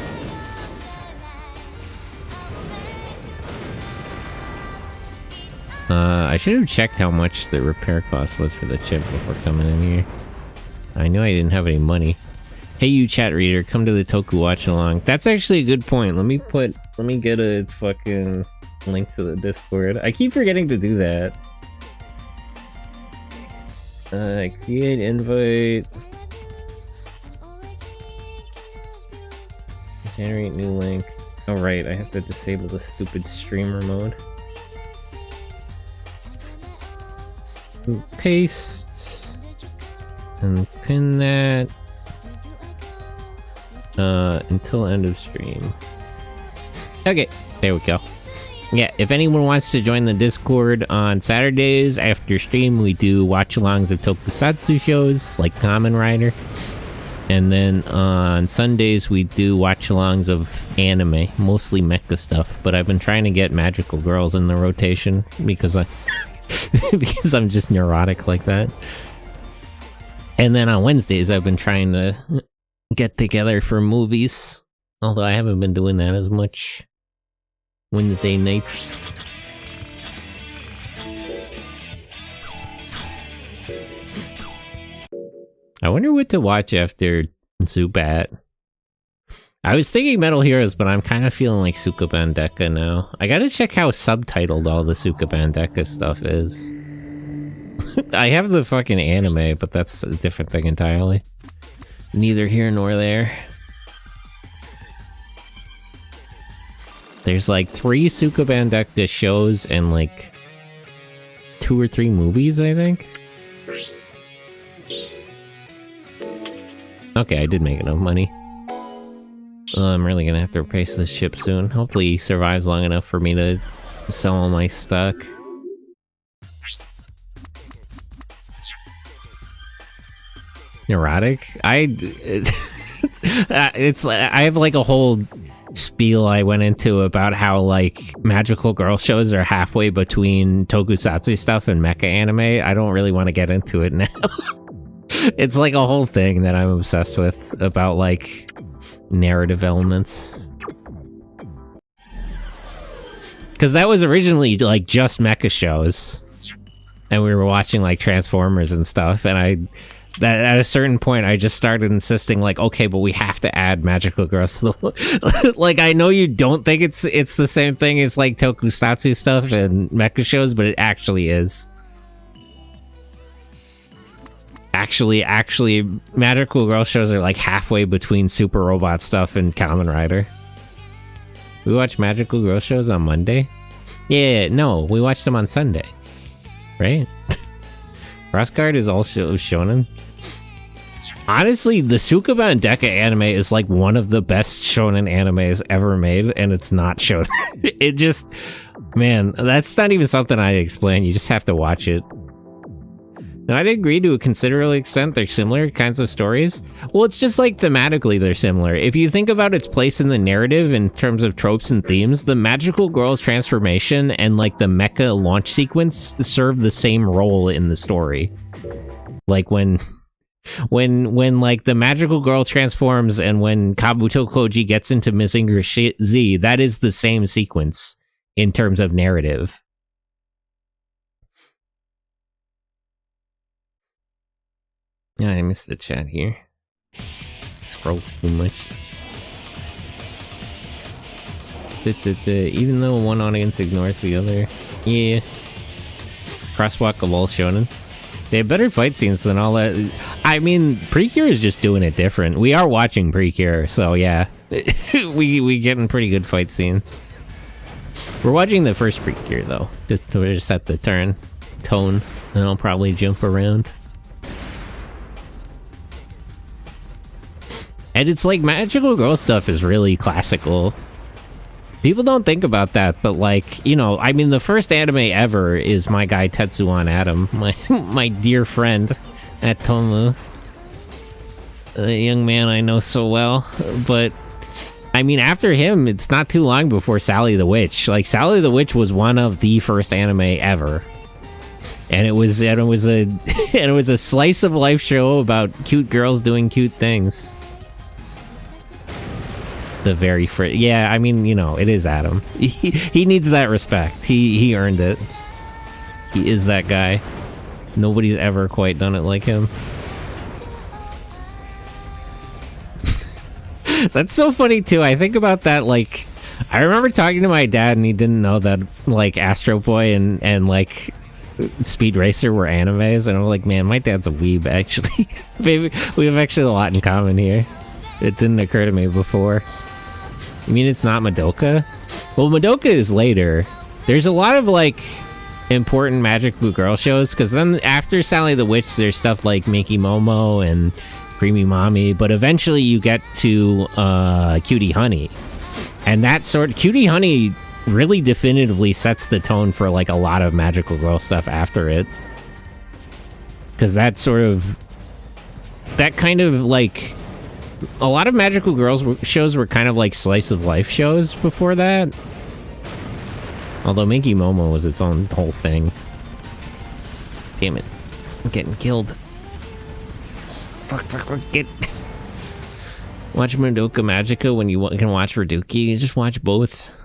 I should have checked how much the repair cost was for the chip before coming in here. I knew I didn't have any money. Hey, you chat reader, come to the Toku watch along. That's actually a good point. Let me get a fucking link to the Discord. I keep forgetting to do that. Create invite. Generate new link. Oh right, I have to disable the stupid streamer mode. Paste and pin that until end of stream. Okay, there we go. Yeah, if anyone wants to join the Discord on Saturdays after stream, we do watch-alongs of tokusatsu shows like Kamen Rider, and then on Sundays we do watch-alongs of anime, mostly mecha stuff. But I've been trying to get Magical Girls in the rotation because because I'm just neurotic like that. And then on Wednesdays, I've been trying to get together for movies. Although I haven't been doing that as much. Wednesday nights. I wonder what to watch after Zubat. I was thinking Metal Heroes, but I'm kind of feeling like Sukaban Deka now. I gotta check how subtitled all the Sukaban Deka stuff is. I have the fucking anime, but that's a different thing entirely. Neither here nor there. There's like 3 Sukaban Deka shows and like 2 or 3 movies, I think. Okay, I did make enough money. I'm really gonna have to replace this ship soon. Hopefully he survives long enough for me to sell all my stock. Neurotic? I have like a whole spiel I went into about how like magical girl shows are halfway between tokusatsu stuff and mecha anime. I don't really want to get into it now. It's like a whole thing that I'm obsessed with about like narrative elements. Because that was originally like just mecha shows, and we were watching like Transformers and stuff, and at a certain point I just started insisting like, okay, but we have to add magical girls to the like, I know you don't think it's the same thing as like tokusatsu stuff and mecha shows, but it actually is. Actually, magical girl shows are like halfway between Super Robot stuff and Kamen Rider. We watch magical girl shows on Monday? Yeah, no, we watched them on Sunday. Right? Crossguard is also shonen. Honestly, the Sukaban Deka anime is like one of the best shonen animes ever made, and it's not shonen. It just... Man, that's not even something I explain, you just have to watch it. Now, I'd agree to a considerable extent they're similar kinds of stories. Well, it's just like thematically they're similar. If you think about its place in the narrative in terms of tropes and themes, the magical girl's transformation and like the mecha launch sequence serve the same role in the story. Like when when like the magical girl transforms and when Kabuto Koji gets into Mazinger Z, that is the same sequence in terms of narrative. Yeah, I missed the chat here. Scrolls too much. Even though one audience ignores the other. Yeah. Crosswalk of all shonen. They have better fight scenes than all that. I mean, Precure is just doing it different. We are watching Precure, so yeah. we getting pretty good fight scenes. We're watching the first Precure, though. Just to set the tone, and I'll probably jump around. And it's like magical girl stuff is really classical. People don't think about that, but like, you know, I mean, the first anime ever is my guy Tetsuan Adam, my dear friend at Tomu, the young man I know so well. But I mean, after him, it's not too long before Sally the Witch. Like, Sally the Witch was one of the first anime ever, and it was a slice of life show about cute girls doing cute things. The very first, yeah, I mean, you know, it is Adam. He needs that respect. He earned it. He is that guy. Nobody's ever quite done it like him. That's so funny too. I think about that, like, I remember talking to my dad and he didn't know that like Astro Boy and like Speed Racer were animes, and I'm like, man, my dad's a weeb actually. Maybe we have actually a lot in common here. It didn't occur to me before. You mean it's not Madoka? Well, Madoka is later. There's a lot of, like, important Magic Blue Girl shows, because then after Sally the Witch, there's stuff like Miki Momo and Creamy Mommy, but eventually you get to Cutie Honey. And that Cutie Honey really definitively sets the tone for, like, a lot of Magical Girl stuff after it. Because that kind of, like... A lot of Magical Girls shows were kind of like slice of life shows before that. Although Minky Momo was its own whole thing. Damn it. I'm getting killed. Fuck, get... Watch Madoka Magica when you can watch Raduki. You just watch both.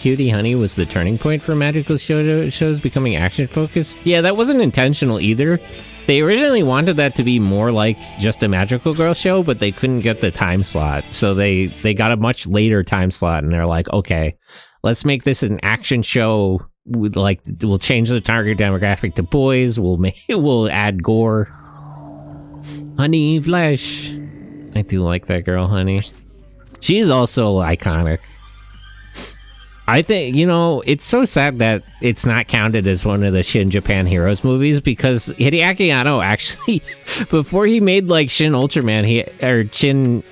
Cutie Honey was the turning point for magical shows becoming action-focused. Yeah, that wasn't intentional either. They originally wanted that to be more like just a magical girl show, but they couldn't get the time slot. So they got a much later time slot, and they're like, okay, let's make this an action show. We'll change the target demographic to boys. We'll add gore. Honey Flesh. I do like that girl, Honey. She's also iconic. I think, you know, it's so sad that it's not counted as one of the Shin Japan Heroes movies, because Hideaki Anno actually, before he made like Shin Ultraman,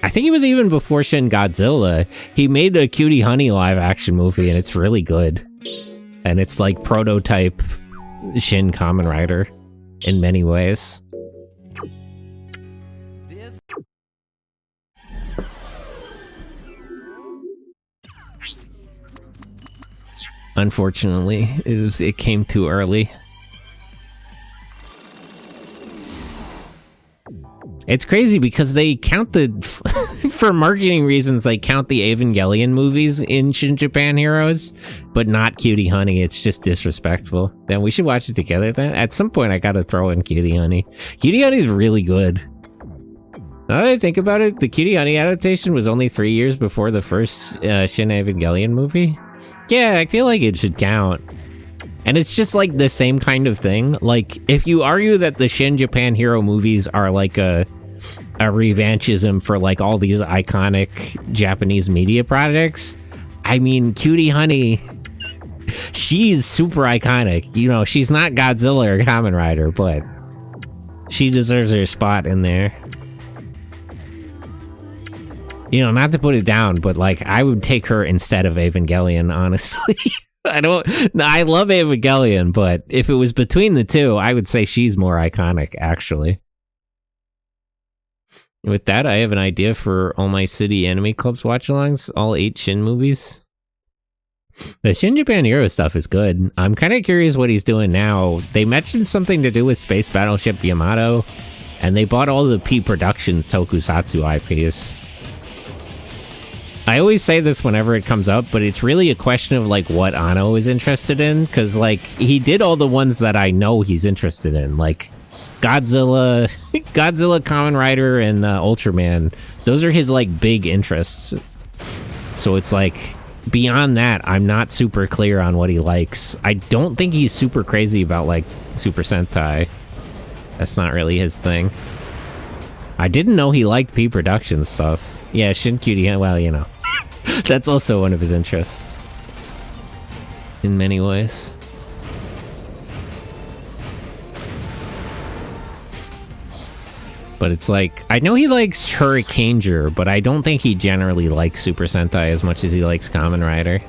I think he was even before Shin Godzilla, he made a Cutie Honey live action movie, and it's really good. And it's like prototype Shin Kamen Rider in many ways. Unfortunately, it came too early. It's crazy because they count for marketing reasons, they count the Evangelion movies in Shin Japan Heroes, but not Cutie Honey. It's just disrespectful. Then we should watch it together then. At some point, I gotta throw in Cutie Honey. Cutie Honey's really good. Now that I think about it, the Cutie Honey adaptation was only 3 years before the first Shin Evangelion movie. Yeah, I feel like it should count. And it's just like the same kind of thing. Like, if you argue that the Shin Japan Hero movies are like a revanchism for like all these iconic Japanese media projects, I mean, Cutie Honey, she's super iconic. You know, she's not Godzilla or Kamen Rider, but she deserves her spot in there. You know, not to put it down, but like, I would take her instead of Evangelion, honestly. I love Evangelion, but if it was between the two, I would say she's more iconic, actually. With that, I have an idea for all my City Anime Club's watch-alongs, all 8 Shin movies. The Shin Japan Hero stuff is good. I'm kind of curious what he's doing now. They mentioned something to do with Space Battleship Yamato, and they bought all the P Productions tokusatsu IPs. I always say this whenever it comes up, but it's really a question of, like, what Anno is interested in, because, like, he did all the ones that I know he's interested in, like Godzilla, Godzilla, Kamen Rider, and Ultraman. Those are his, like, big interests. So it's like, beyond that, I'm not super clear on what he likes. I don't think he's super crazy about, like, Super Sentai. That's not really his thing. I didn't know he liked P Production stuff. Yeah, Shin Cutie, well, you know. That's also one of his interests. In many ways. But it's like, I know he likes Hurricaneger, but I don't think he generally likes Super Sentai as much as he likes Kamen Rider.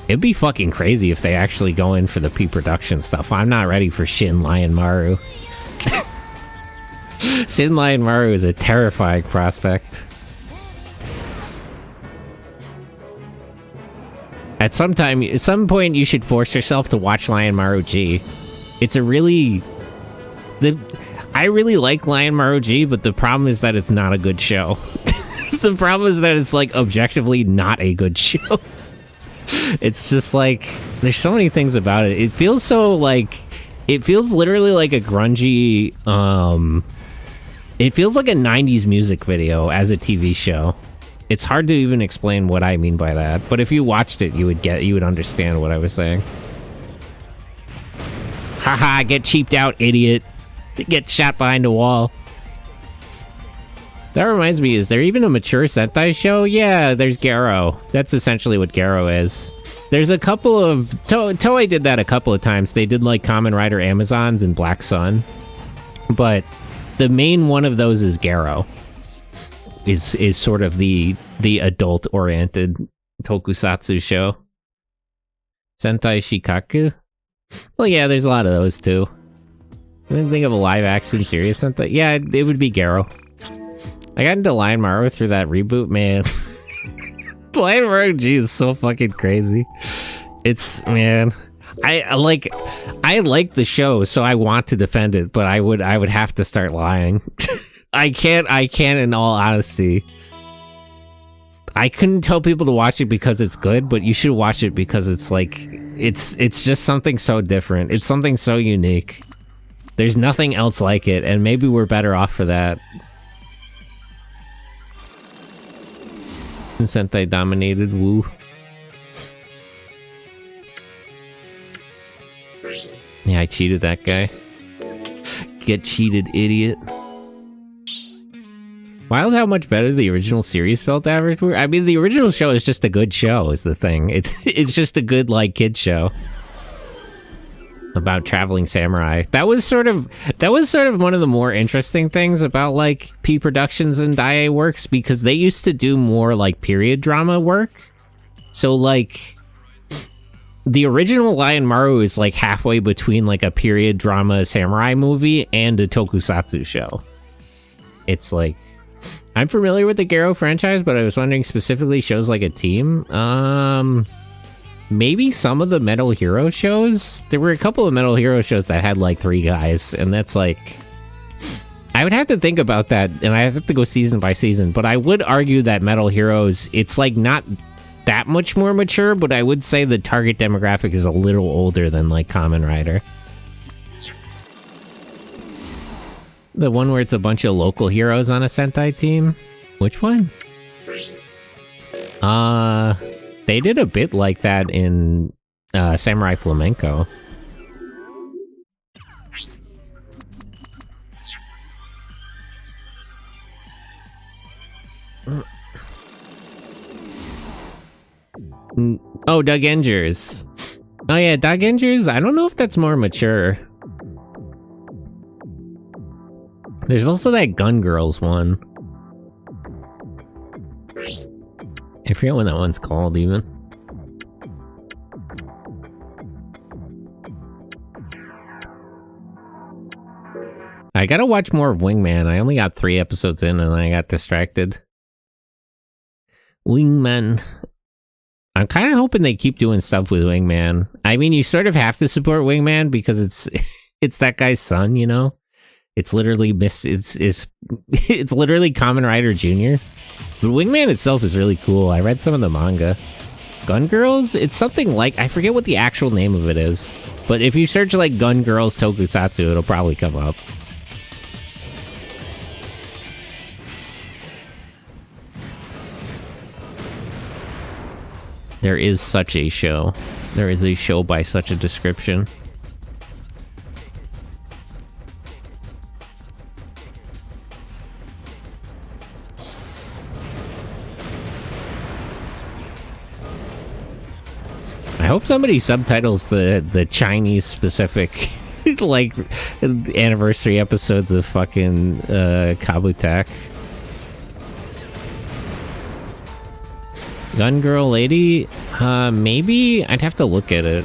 It'd be fucking crazy if they actually go in for the P Production stuff. I'm not ready for Shin Lion Maru. Shin Lion Maru is a terrifying prospect. At some point, you should force yourself to watch Lion Maru G. It's a really... I really like Lion Maru G, but the problem is that it's not a good show. The problem is that it's, like, objectively not a good show. It's just, like, there's so many things about it. It feels so, like... It feels literally like a grungy, it feels like a 90s music video as a TV show. It's hard to even explain what I mean by that, but if you watched it, you would understand what I was saying. Haha, get cheaped out, idiot. Get shot behind a wall. That reminds me, is there even a mature Sentai show? Yeah, there's Garo. That's essentially what Garo is. There's a couple of... Toei did that a couple of times. They did, like, Kamen Rider Amazons and Black Sun. But the main one of those is Garo. Is sort of the adult-oriented tokusatsu show. Sentai Shikaku? Well, yeah, there's a lot of those, too. I didn't think of a live-action serious Sentai. Yeah, it would be Garo. I got into Lion Maru through that reboot, man. Lion Maru G is so fucking crazy. It's, man... I like the show, so I want to defend it, but I would have to start lying. I can't in all honesty. I couldn't tell people to watch it because it's good, but you should watch it because it's like, it's just something so different. It's something so unique. There's nothing else like it, and maybe we're better off for that. Sentai dominated, woo. Yeah, I cheated that guy. Get cheated, idiot. Wild how much better the original series felt average. I mean, the original show is just a good show, is the thing. It's just a good, like, kid show. About traveling samurai. That was sort of one of the more interesting things about, like, P Productions and Daiei Works, because they used to do more, like, period drama work. So, like, the original Lion Maru is, like, halfway between, like, a period drama samurai movie and a tokusatsu show. It's, like... I'm familiar with the Garo franchise, but I was wondering specifically shows like a team. Maybe some of the Metal Hero shows? There were a couple of Metal Hero shows that had, like, 3 guys, and that's, like... I would have to think about that, and I have to go season by season, but I would argue that Metal Heroes, it's, like, not that much more mature, but I would say the target demographic is a little older than, like, Kamen Rider. The one where it's a bunch of local heroes on a Sentai team? Which one? They did a bit like that in Samurai Flamenco. Oh, Doug Engers. Oh yeah, Doug Engers? I don't know if that's more mature. There's also that Gun Girls one. I forget what that one's called, even. I gotta watch more of Wingman. I only got 3 episodes in and I got distracted. Wingman. I'm kind of hoping they keep doing stuff with Wingman. I mean, you sort of have to support Wingman because it's that guy's son, you know? It's literally it's literally Kamen Rider Jr. But Wingman itself is really cool. I read some of the manga. Gun Girls? It's something like, I forget what the actual name of it is. But if you search like Gun Girls Tokusatsu, it'll probably come up. There is such a show. There is a show by such a description. I hope somebody subtitles the Chinese specific like anniversary episodes of fucking Kabutak. Gun Girl Lady? Maybe? I'd have to look at it.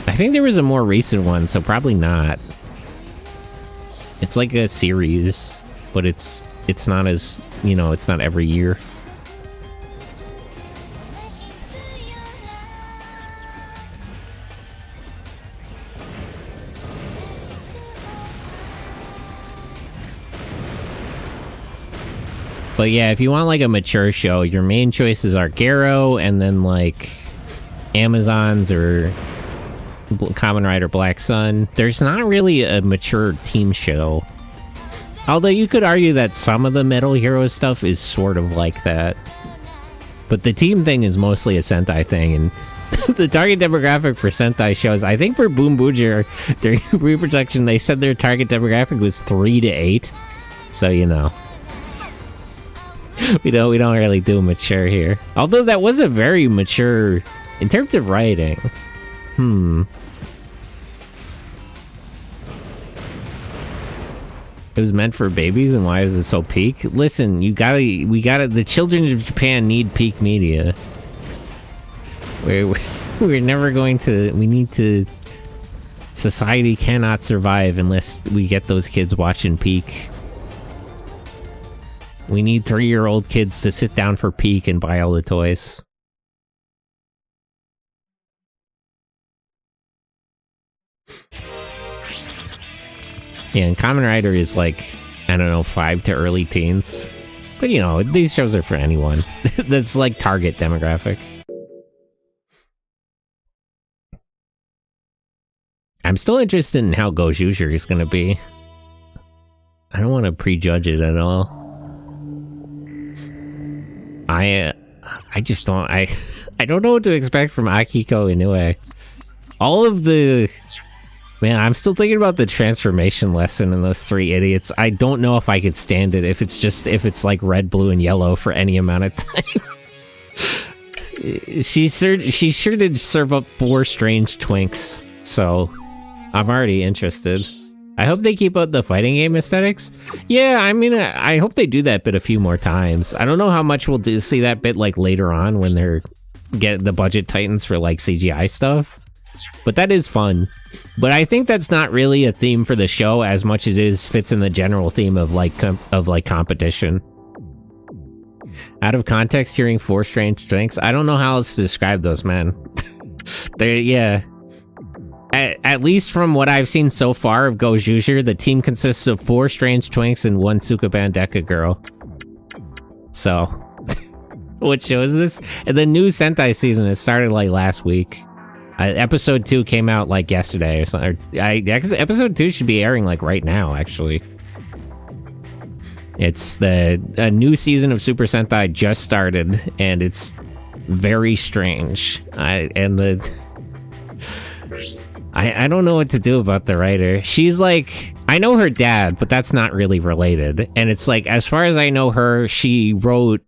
I think there was a more recent one, so probably not. It's like a series, but it's not as, you know, it's not every year. But yeah, if you want like a mature show, your main choices are Garo and then like Amazons or Kamen Rider Black Sun. There's not really a mature team show. Although you could argue that some of the Metal Hero stuff is sort of like that. But the team thing is mostly a Sentai thing, and the target demographic for Sentai shows, I think for Boom Booger, during reproduction, they said their target demographic was 3 to 8. So, you know. We don't really do mature here. Although that was a very mature in terms of writing. It was meant for babies, and why is it so peak? Listen, the children of Japan need peak media. We're never going to, society cannot survive unless we get those kids watching peak. We need 3-year-old kids to sit down for peak and buy all the toys. Yeah, and Kamen Rider is like, I don't know, 5 to early teens. But you know, these shows are for anyone. That's like target demographic. I'm still interested in how Go Zhuger is gonna be. I don't want to prejudge it at all. I just don't, I don't know what to expect from Akiko Inoue. All of the, man, I'm still thinking about the transformation lesson in those 3 idiots. I don't know if I could stand it if it's like red, blue, and yellow for any amount of time. She sure did serve up 4 strange twinks, so I'm already interested. I hope they keep up the fighting game aesthetics. Yeah, I mean, I hope they do that bit a few more times. I don't know how much we'll see that bit like later on when they're get the budget tightens for like CGI stuff. But that is fun. But I think that's not really a theme for the show as much as it is fits in the general theme of like competition. Out of context, hearing 4 strange drinks. I don't know how else to describe those men. Yeah. At least from what I've seen so far of Go Zhuger, the team consists of 4 strange twinks and 1 Sukaban Deka girl. So, what show is this? The new Sentai season, it started like last week. Episode 2 came out like yesterday or something. Episode 2 should be airing like right now, actually. It's a new season of Super Sentai just started, and it's very strange. I don't know what to do about the writer. She's like, I know her dad, but that's not really related. And it's like, as far as I know her, she wrote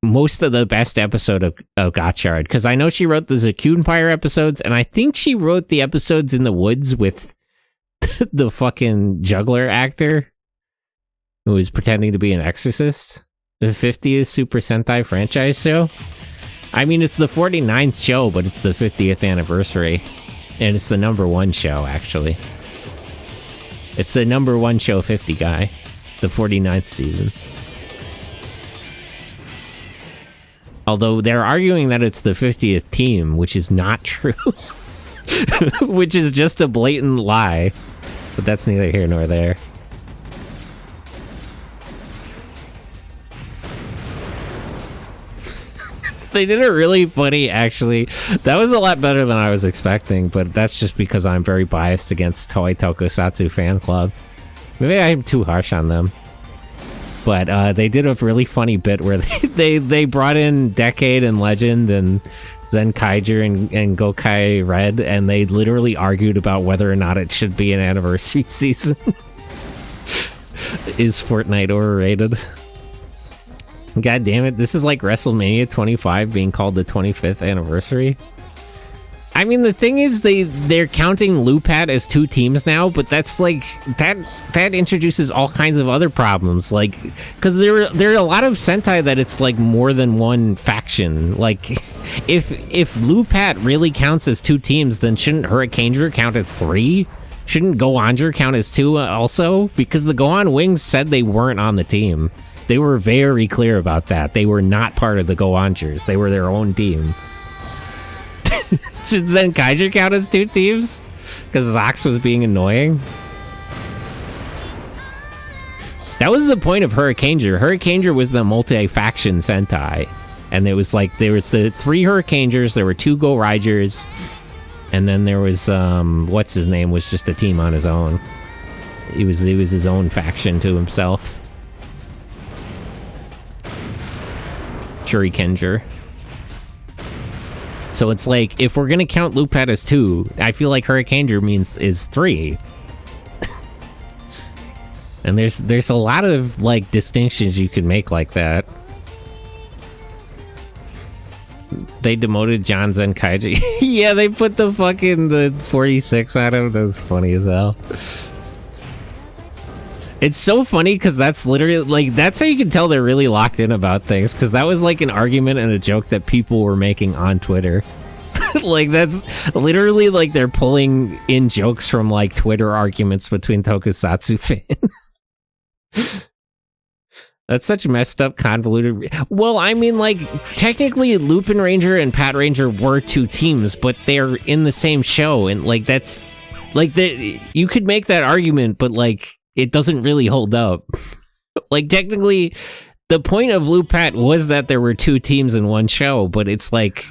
most of the best episode of Gotchard. Because I know she wrote the Zakunpire episodes, and I think she wrote the episodes in the woods with the fucking juggler actor who was pretending to be an exorcist. The 50th Super Sentai franchise show. I mean, it's the 49th show, but it's the 50th anniversary. And it's the #1 show, actually. It's the #1 show 50 guy. The 49th season. Although they're arguing that it's the 50th team, which is not true. Which is just a blatant lie. But that's neither here nor there. They did it really funny, actually. That was a lot better than I was expecting, but that's just because I'm very biased against Toei Tokusatsu fan club. Maybe I'm too harsh on them. But they did a really funny bit where they brought in Decade and Legend and Zenkaiger and Gokai Red, and they literally argued about whether or not it should be an anniversary season. Is Fortnite overrated? God damn it, this is like WrestleMania 25 being called the 25th anniversary. I mean, the thing is, they're counting Lupat as 2 teams now, but that's like that introduces all kinds of other problems, like, because there are a lot of Sentai that it's like more than one faction. Like, if Lupat really counts as 2 teams, then shouldn't Hurricaneger count as 3? Shouldn't Goanger count as 2 also? Because the Gohan Wings said they weren't on the team. They were very clear about that. They were not part of the Goangers. They were their own team. Should Zenkaiger count as 2 teams? Because Zox was being annoying? That was the point of Hurricaneger. Hurricaneger was the multi-faction Sentai. And it was like, there was the 3 Hurricanegers, there were 2 Go Riders, and then there was, what's his name, was just a team on his own. He was his own faction to himself. Shurikenger. So it's like, if we're gonna count Lupat as 2, I feel like Hurricaneger is 3. And there's a lot of like distinctions you can make like that. They demoted John Zenkaiger. Yeah, they put the 46 on him. That was funny as hell. It's so funny because that's literally, like, that's how you can tell they're really locked in about things, because that was like an argument and a joke that people were making on Twitter. Like, that's literally like they're pulling in jokes from like Twitter arguments between Tokusatsu fans. That's such messed up, convoluted. Well, I mean, like, technically Lupin Ranger and Pat Ranger were 2 teams, but they're in the same show, and like that's like you could make that argument, but like it doesn't really hold up. Like, technically, the point of Lupat was that there were 2 teams in one show, but it's like,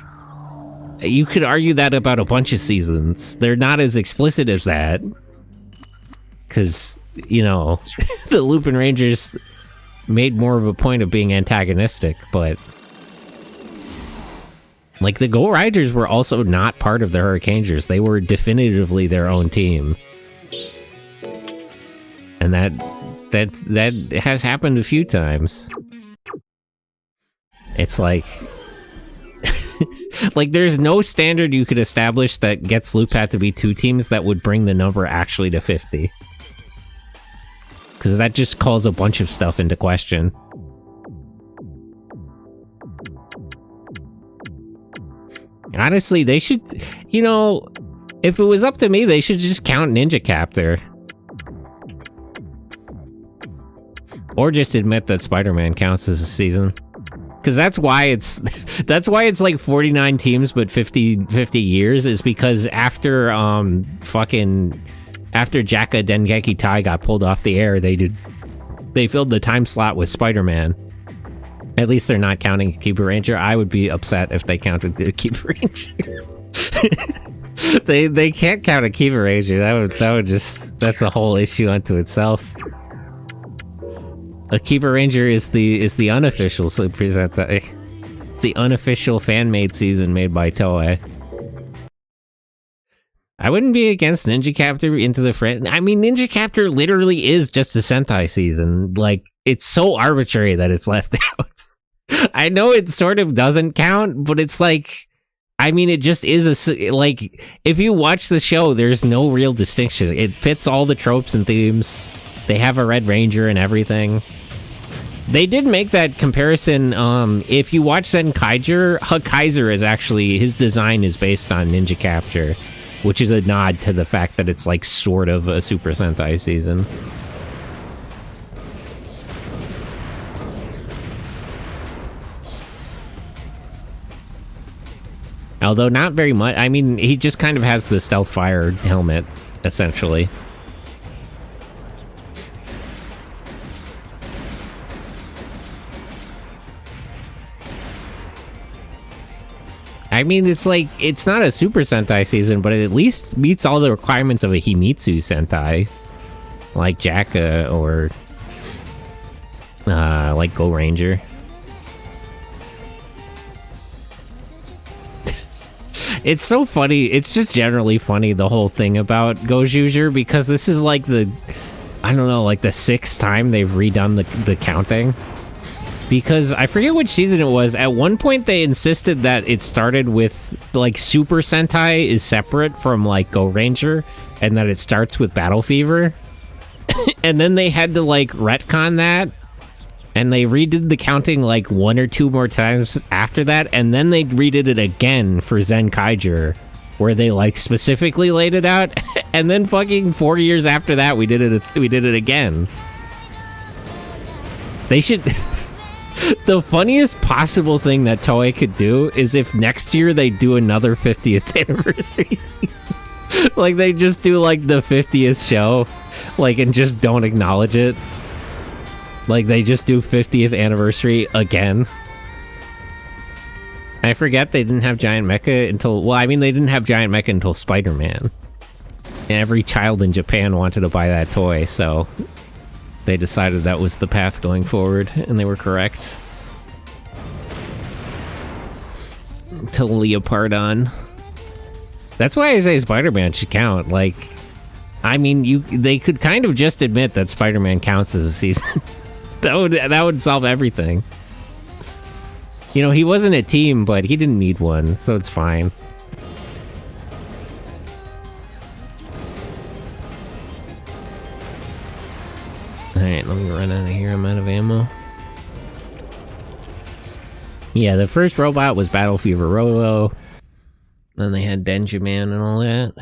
you could argue that about a bunch of seasons. They're not as explicit as that. Because, you know, the Lupin Rangers made more of a point of being antagonistic, but like, the Go Riders were also not part of the Hurricanegers. They were definitively their own team. And that has happened a few times. It's like like, there's no standard you could establish that gets Lupat to be 2 teams that would bring the number actually to 50. Because that just calls a bunch of stuff into question. Honestly, they should, you know, if it was up to me, they should just count Ninja Captor. Or just admit that Spider-Man counts as a season. Because that's why it's like 49 teams but 50 years, is because after after Jaka Dengeki Tai got pulled off the air, they filled the time slot with Spider-Man. At least they're not counting Akiba Ranger. I would be upset if they counted Akiba Ranger. They can't count Akiba Ranger. That would just, that's a whole issue unto itself. Akiba Ranger is the unofficial Sentai. It's the unofficial fan-made season made by Toei. I wouldn't be against Ninja Captor into the friend. I mean, Ninja Captor literally is just a Sentai season. Like, it's so arbitrary that it's left out. I know it sort of doesn't count, but it's like, I mean, it just is like, if you watch the show, there's no real distinction. It fits all the tropes and themes. They have a Red Ranger and everything. They did make that comparison. If you watch Zenkaiger, Kaiser is actually, his design is based on Ninja Captor. which is a nod to the fact that it's like sort of a Super Sentai season. Although not very much. I mean, he just kind of has the stealth fire helmet, essentially. I mean, it's like, it's not a Super Sentai season, but it at least meets all the requirements of a Himitsu Sentai. Like Jacka or like Go Ranger. It's so funny. It's just generally funny, the whole thing about Gojuger, because this is like the, I don't know, like the 6th time they've redone the counting. Because I forget which season it was. At one point they insisted that it started with, like, Super Sentai is separate from, like, Go Ranger, and that it starts with Battle Fever. And then they had to, like, retcon that. And they redid the counting like 1 or 2 more times after that, and then they redid it again for Zenkaiger, where they like specifically laid it out, and then fucking 4 years after that we did it again. They should the funniest possible thing that Toei could do is if next year they do another 50th anniversary season. Like they just do like the 50th show, like, and just don't acknowledge it. Like, they just do 50th anniversary again. I forget they didn't have Giant Mecha until... Well, I mean, they didn't have Giant Mecha until Spider-Man. And every child in Japan wanted to buy that toy, so... They decided that was the path going forward, and they were correct. To Leopardon. That's why I say Spider-Man should count, like... I mean, they could kind of just admit that Spider-Man counts as a season. That would solve everything. You know, he wasn't a team, but he didn't need one, so it's fine. Alright, let me run out of here. I'm out of ammo. Yeah, the first robot was Battle Fever Robo. Then they had Denjaman and all that.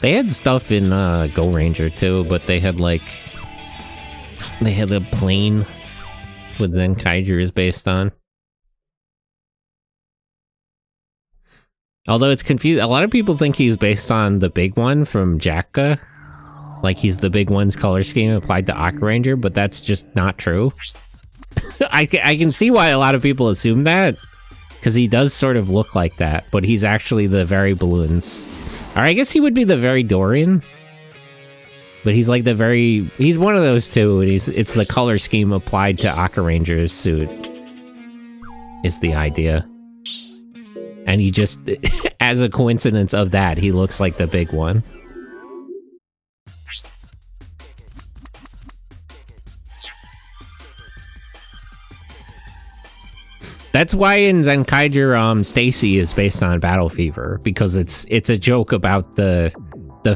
They had stuff in Go Ranger too, but they had like... They had a plane with Zenkaiger is based on. Although it's confused, a lot of people think he's based on the big one from Jacka. Like he's the big one's color scheme applied to Aqua Ranger, but that's just not true. I can see why a lot of people assume that, because he does sort of look like that, but he's actually the Very Balloons. Or I guess he would be the Very Dorian. But he's like the very... He's one of those two, and it's the color scheme applied to Aqua Ranger's suit. Is the idea. And he just... as a coincidence of that, he looks like the big one. That's why in Zenkaiger, Stacy is based on Battle Fever, because it's a joke about the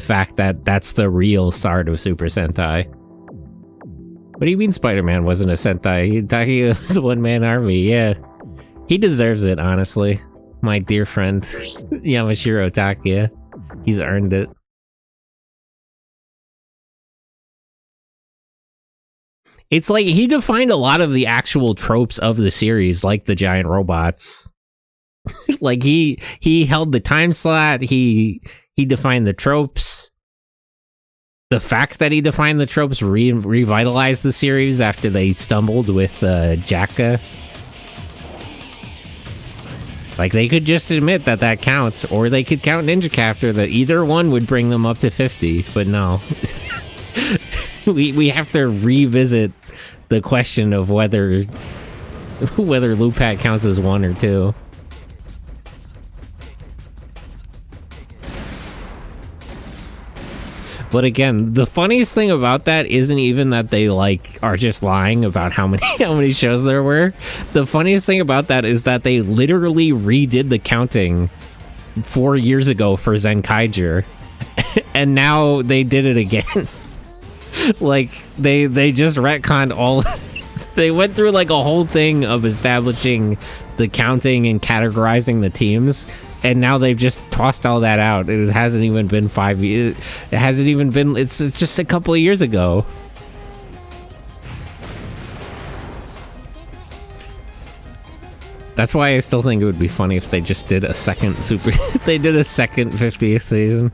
fact that that's the real start of Super Sentai. What do you mean Spider-Man wasn't a Sentai? He was a one-man army, yeah. He deserves it, honestly. My dear friend, Yamashiro Takia. He's earned it. It's like, he defined a lot of the actual tropes of the series, like the giant robots. Like, he held the time slot, he defined the tropes. The fact that he defined the tropes revitalized the series after they stumbled with Jacka. Like, they could just admit that counts, or they could count Ninja Captor, that either one would bring them up to 50, but no. we have to revisit the question of whether Lupat counts as 1 or 2. But again, the funniest thing about that isn't even that they like are just lying about how many shows there were. The funniest thing about that is that they literally redid the counting 4 years ago for Zenkaiger, and now they did it again. Like they just retconned all They went through like a whole thing of establishing the counting and categorizing the teams, and now they've just tossed all that out. It hasn't even been 5 years. It hasn't even been. It's just a couple of years ago. That's why I still think it would be funny if they just did a second they did a second 50th season.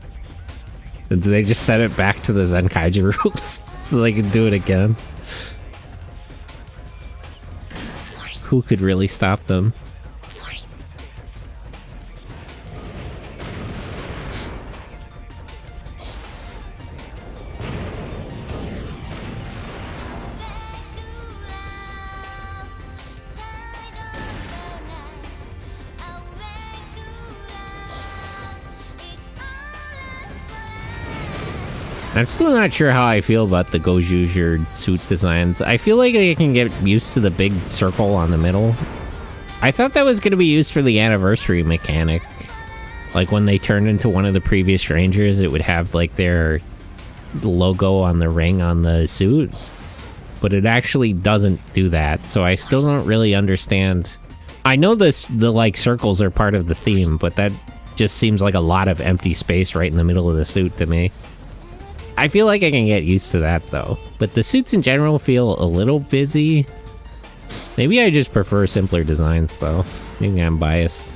They just set it back to the Zenkaiju rules so they can do it again. Who could really stop them? I'm still not sure how I feel about the Gojuger suit designs. I feel like I can get used to the big circle on the middle. I thought that was going to be used for the anniversary mechanic. Like when they turned into one of the previous Rangers, it would have like their logo on the ring on the suit. But it actually doesn't do that, so I still don't really understand. I know the like circles are part of the theme, but that just seems like a lot of empty space right in the middle of the suit to me. I feel like I can get used to that, though. But the suits in general feel a little busy. Maybe I just prefer simpler designs, though. Maybe I'm biased.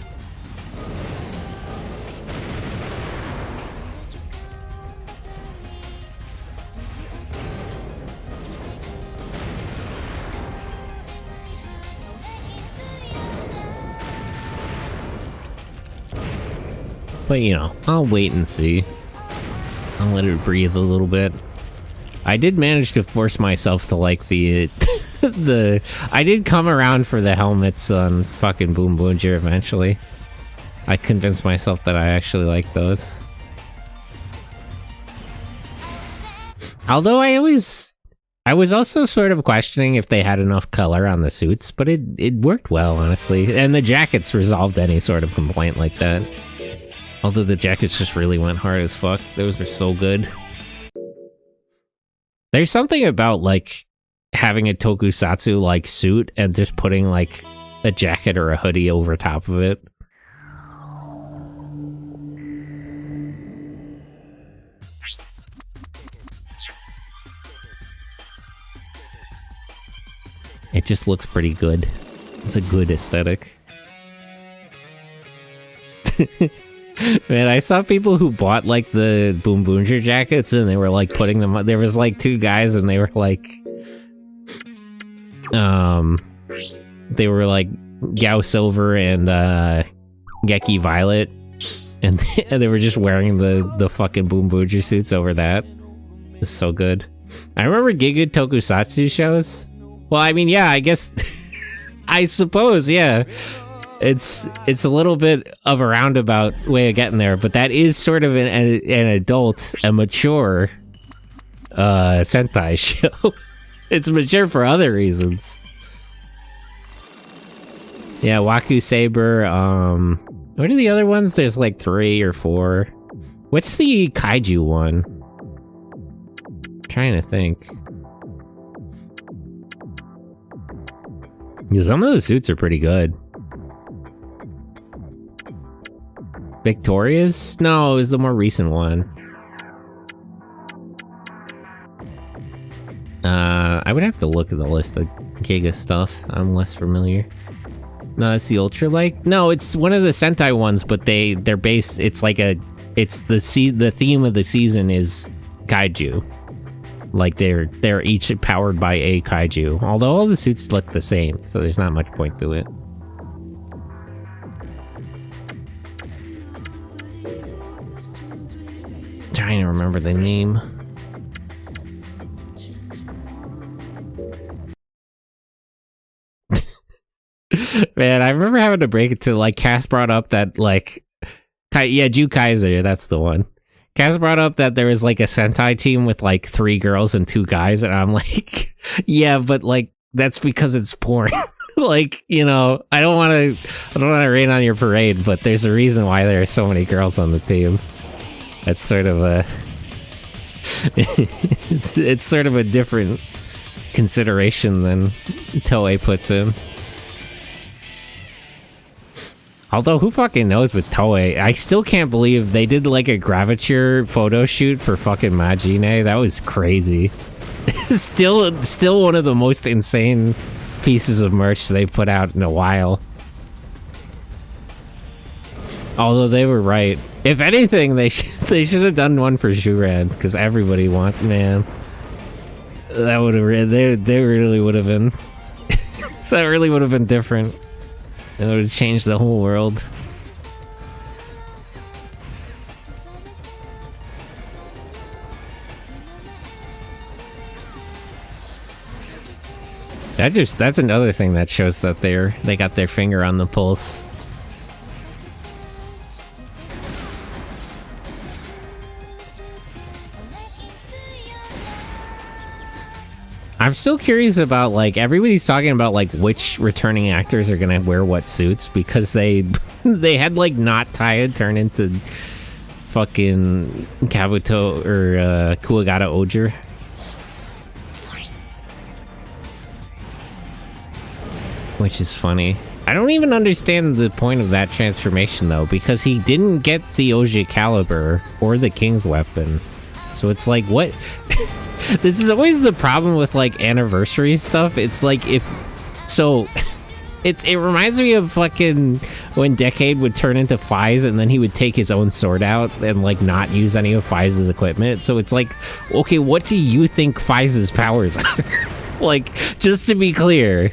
But, you know, I'll wait and see. I'll let it breathe a little bit. I did manage to force myself to like the I did come around for the helmets on fucking Boom Boomjer eventually. I convinced myself that I actually like those. Although I was also sort of questioning if they had enough color on the suits, but it worked well, honestly. And the jackets resolved any sort of complaint like that. Although the jackets just really went hard as fuck. Those were so good. There's something about, like, having a tokusatsu, like, suit and just putting, like, a jacket or a hoodie over top of it. It just looks pretty good. It's a good aesthetic. Man, I saw people who bought, like, the Boom Boomjer jackets, and they were, like, putting them on. There was, like, two guys, and they were, like... They were, like, Gao Silver and, Geki Violet, and they were just wearing the fucking Boom Boomjer suits over that. It's so good. I remember Giga Tokusatsu shows. Well, I mean, yeah, I guess... I suppose, yeah. It's a little bit of a roundabout way of getting there, but that is sort of an adult, a mature Sentai show. It's mature for other reasons. Yeah, Waku Saber, what are the other ones? There's like 3 or 4. What's the kaiju one? I'm trying to think. Yeah, some of those suits are pretty good. Victoria's? No, it was the more recent one. I would have to look at the list of Giga stuff. I'm less familiar. No, that's the Ultralight? No, it's one of the Sentai ones, but they're based... It's like a... It's the theme of the season is kaiju. Like, they're each powered by a kaiju. Although all the suits look the same, so there's not much point to it. Trying to remember the name. Man, I remember having to break it to, like, Cass brought up that, like... Yeah, Ju Kaiser, that's the one. Cass brought up that there was, like, a Sentai team with, like, 3 girls and 2 guys, and I'm like... Yeah, but, like, that's because it's porn. Like, you know, I don't want to rain on your parade, but there's a reason why there are so many girls on the team. That's sort of a... it's sort of a different consideration than Toei puts in. Although, who fucking knows with Toei? I still can't believe they did like a Gravature photo shoot for fucking Majine. That was crazy. Still one of the most insane pieces of merch they've put out in a while. Although they were right. If anything, they should have done one for Shuran, because everybody man. That would have they really would have been. That really would have been different. It would have changed the whole world. That's another thing that shows that they got their finger on the pulse. I'm still curious about, like, everybody's talking about, like, which returning actors are gonna wear what suits, because they had, like, not Taya turn into fucking Kabuto or Kuwagata Oger. Which is funny. I don't even understand the point of that transformation, though, because he didn't get the Oji Caliber or the King's Weapon. So it's like, what? This is always the problem with, like, anniversary stuff. It's like, it reminds me of fucking when Decade would turn into Faiz and then he would take his own sword out and, like, not use any of Faiz's equipment. So it's like, okay, what do you think Faiz's powers are? Like, just to be clear,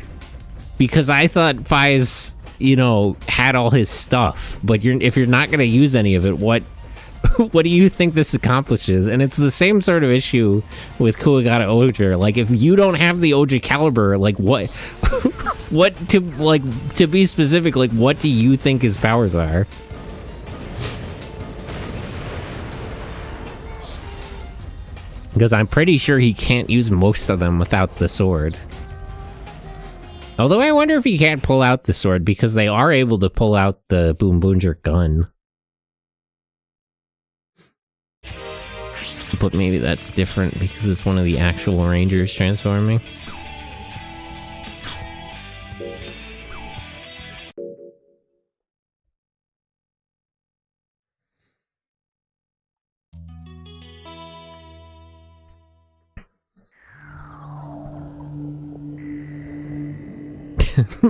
because I thought Faiz, you know, had all his stuff, but if you're not going to use any of it, what do you think this accomplishes? And it's the same sort of issue with Kuwagata Oger. Like, if you don't have the Oji Caliber, like, what to be specific, like, what do you think his powers are? Because I'm pretty sure he can't use most of them without the sword. Although I wonder if he can't pull out the sword, because they are able to pull out the Boom Boomjer gun. But maybe that's different because it's one of the actual Rangers transforming.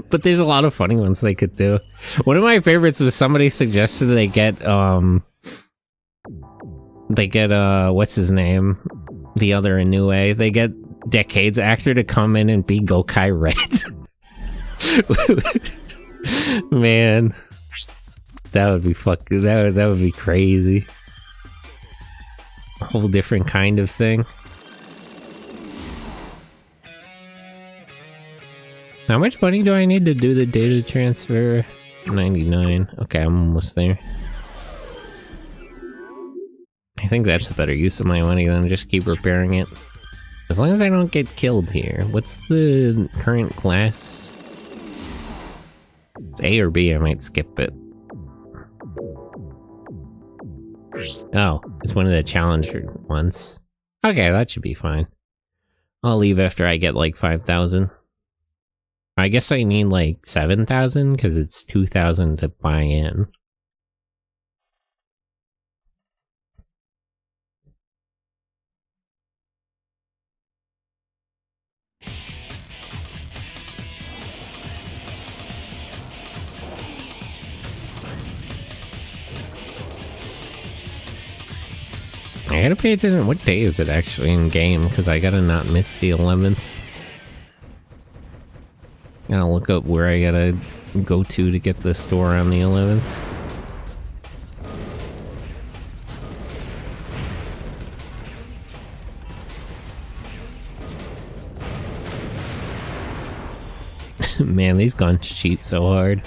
But there's a lot of funny ones they could do. One of my favorites was somebody suggested they get what's his name? The other Inoue. They get Decade's actor to come in and be Gokai Red. Man. That would be fucking, that would be crazy. A whole different kind of thing. How much money do I need to do the data transfer? 99. Okay, I'm almost there. I think that's a better use of my money than just keep repairing it. As long as I don't get killed here. What's the current class? It's A or B, I might skip it. Oh, it's one of the challenger ones. Okay, that should be fine. I'll leave after I get like 5,000. I guess I need like 7,000 because it's 2,000 to buy in. I gotta pay attention. What day is it actually in game? Because I gotta not miss the 11th. I'll look up where I gotta go to get the store on the 11th. Man, these guns cheat so hard.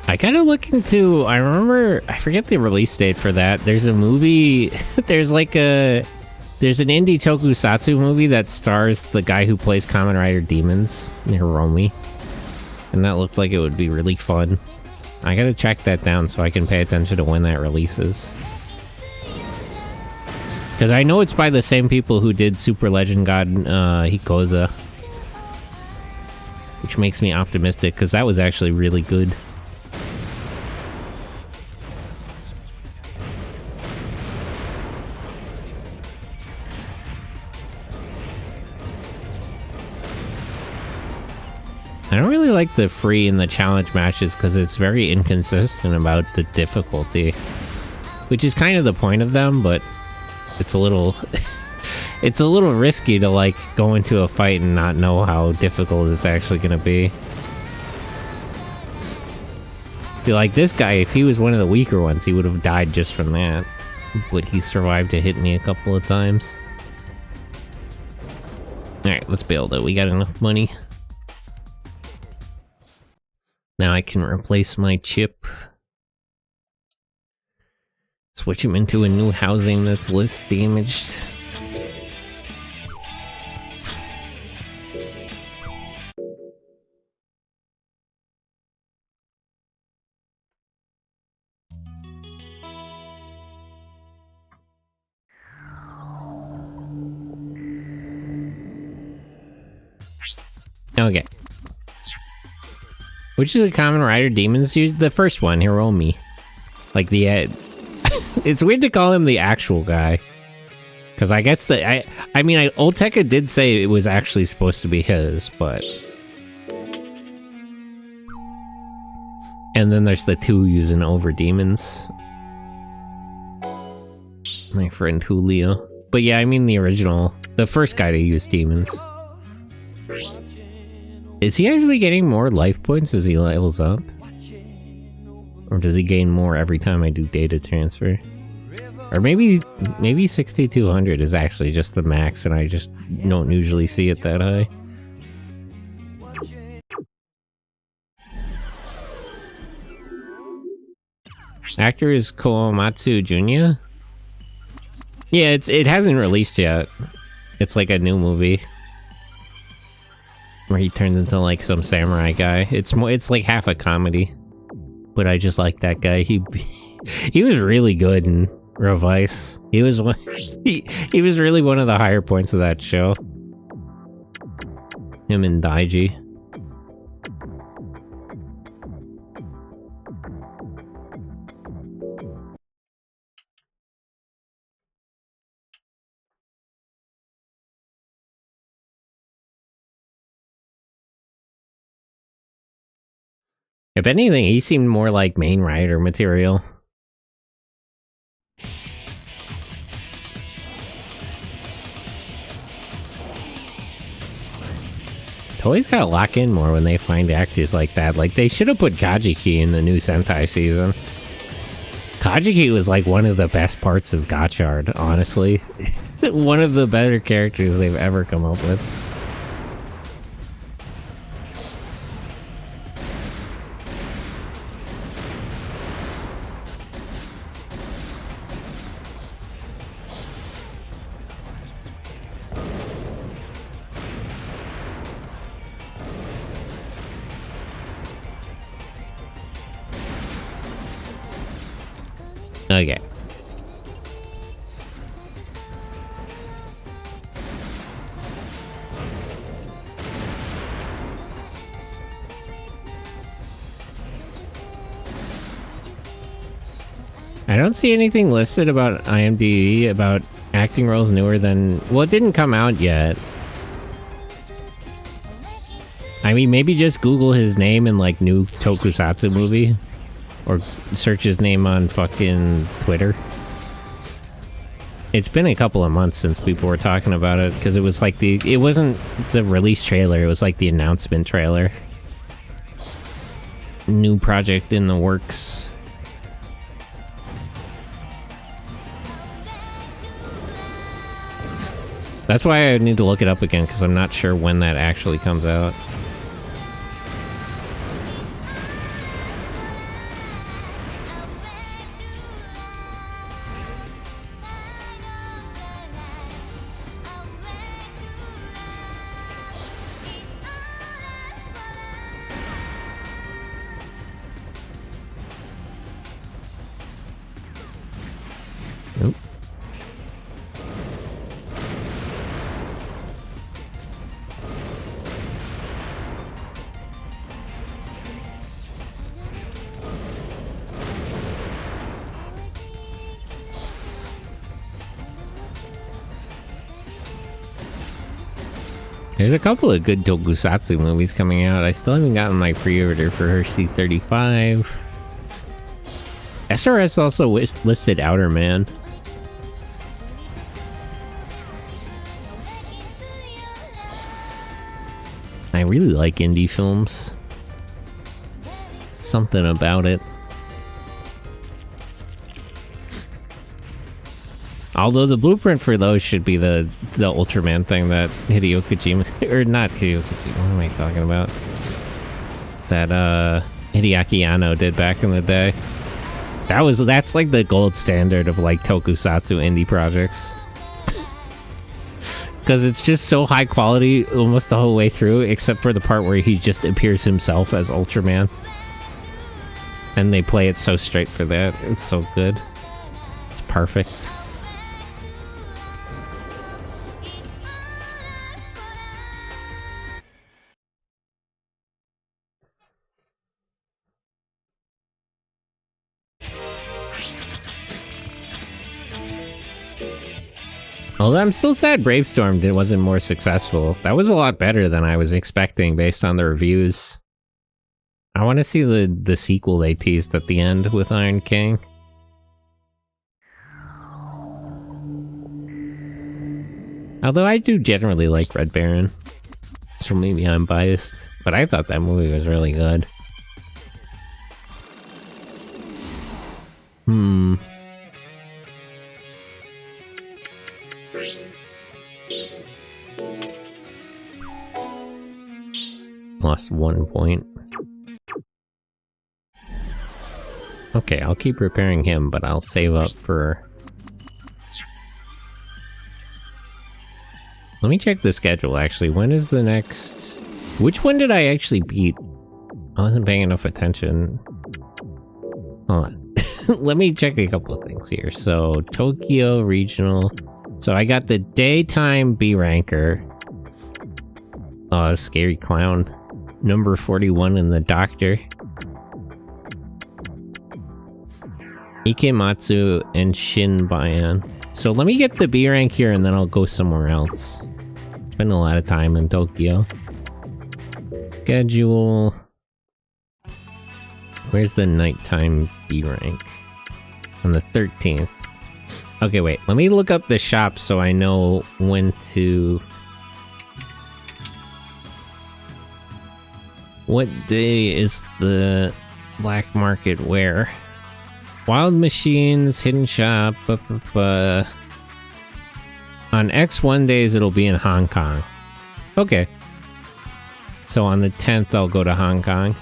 I gotta look into, I remember, I forget the release date for that. There's a movie, there's like a There's an indie tokusatsu movie that stars the guy who plays Kamen Rider Demons, Hiromi. And that looked like it would be really fun. I gotta track that down so I can pay attention to when that releases. Because I know it's by the same people who did Super Legend God Hikoza. Which makes me optimistic, because that was actually really good. I don't really like the free and the challenge matches because it's very inconsistent about the difficulty. Which is kind of the point of them, but it's a little... it's a little risky to, like, go into a fight and not know how difficult it's actually gonna be. Feel like this guy, if he was one of the weaker ones, he would have died just from that. But he survived to hit me a couple of times. Alright, let's build it. We got enough money. Now I can replace my chip. Switch him into a new housing that's less damaged. Okay. Which is the Kamen Rider Demons use? The first one, Hiromi. Like the... it's weird to call him the actual guy. Because I guess that... I mean, Old Tekka did say it was actually supposed to be his, but... And then there's the two using over demons. My friend Julio. But yeah, I mean the original. The first guy to use demons. Is he actually getting more life points as he levels up? Or does he gain more every time I do data transfer? Or maybe 6200 is actually just the max and I just don't usually see it that high. Actor is Komatsu Junya? Yeah, it hasn't released yet. It's like a new movie. Where he turns into like some samurai guy. It's like half a comedy. But I just like that guy. He was really good in Revice. He was he was really one of the higher points of that show. Him and Daiji. If anything, he seemed more like main rider material. Toys gotta lock in more when they find actors like that. Like, they should have put Kajiki in the new Sentai season. Kajiki was like one of the best parts of Gotchard, honestly. One of the better characters they've ever come up with. Okay. I don't see anything listed about IMDb about acting roles newer than... Well, it didn't come out yet. I mean, maybe just Google his name in, like, new tokusatsu movie. Or search his name on fucking Twitter. It's been a couple of months since people were talking about it, because it was like the... It wasn't the release trailer, it was like the announcement trailer. New project in the works. That's why I need to look it up again, because I'm not sure when that actually comes out. There's a couple of good tokusatsu movies coming out. I still haven't gotten my pre-order for Hershey 35. SRS also listed Outer Man. I really like indie films. Something about it. Although the blueprint for those should be the Ultraman thing that Hideo Kojima, or not Hideo Kojima, what am I talking about? That Hideaki Anno did back in the day. That's like the gold standard of like tokusatsu indie projects. Because it's just so high quality almost the whole way through, except for the part where he just appears himself as Ultraman. And they play it so straight for that. It's so good. It's perfect. Although I'm still sad Bravestorm wasn't more successful. That was a lot better than I was expecting based on the reviews. I want to see the sequel they teased at the end with Iron King. Although I do generally like Red Baron. So maybe I'm biased. But I thought that movie was really good. Lost 1 point. Okay, I'll keep repairing him, but I'll save up for... Let me check the schedule, actually. When is the next... Which one did I actually beat? I wasn't paying enough attention. Hold on. Let me check a couple of things here. So, Tokyo Regional. So I got the daytime B ranker. Scary Clown. Number 41 in the Doctor. Ikematsu and Shin Bayan. So let me get the B rank here and then I'll go somewhere else. Spend a lot of time in Tokyo. Schedule. Where's the nighttime B rank? On the 13th. Okay, wait. Let me look up the shop so I know when to... What day is the black market where? Wild Machines, Hidden Shop, on X1 days it'll be in Hong Kong. Okay. So on the 10th I'll go to Hong Kong.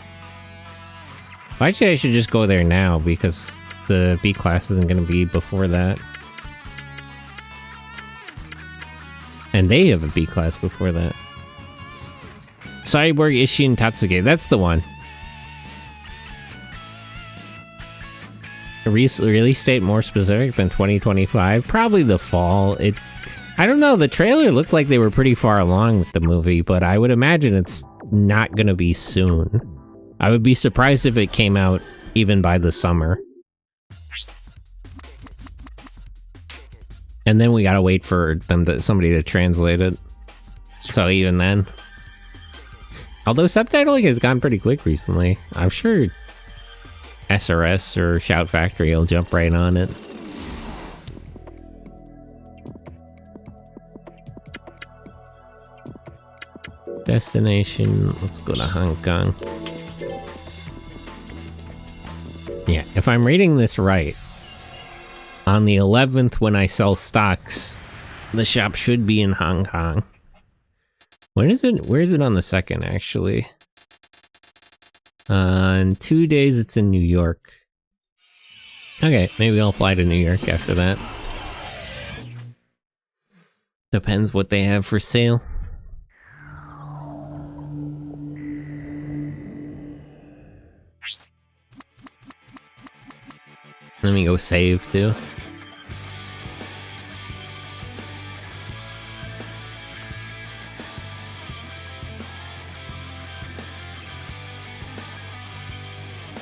Actually I should just go there now because the B class isn't going to be before that. And they have a B class before that. Cyborg Ishin Tatsuge, that's the one. A release date more specific than 2025? Probably the fall. I don't know, the trailer looked like they were pretty far along with the movie, but I would imagine it's not gonna be soon. I would be surprised if it came out even by the summer. And then we gotta wait for somebody to translate it. So even then. Although subtitling has gone pretty quick recently. I'm sure SRS or Shout Factory will jump right on it. Destination, let's go to Hong Kong. Yeah, if I'm reading this right, on the 11th when I sell stocks, the shop should be in Hong Kong. When is it? Where is it on the 2nd, actually? In 2 days, it's in New York. Okay, maybe I'll fly to New York after that. Depends what they have for sale. Let me go save, too.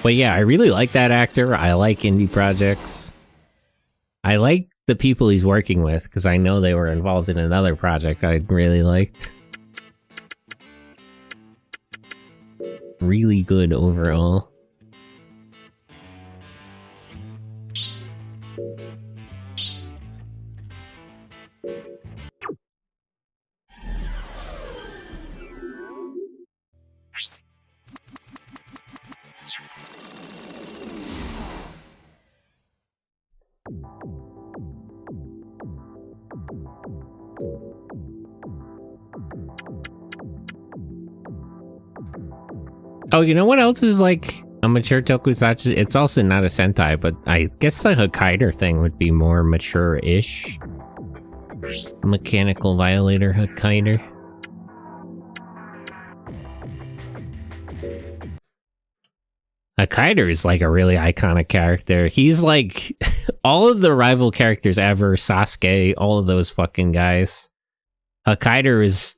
But yeah, I really like that actor. I like indie projects. I like the people he's working with, because I know they were involved in another project I really liked. really good overall. Oh, you know what else is like a mature tokusatsu? It's also not a Sentai, but I guess the Hokkaider thing would be more mature-ish. Mechanical Violator Hokkaider. Hokkaider is like a really iconic character. He's like all of the rival characters ever, Sasuke, all of those fucking guys. Hokkaider is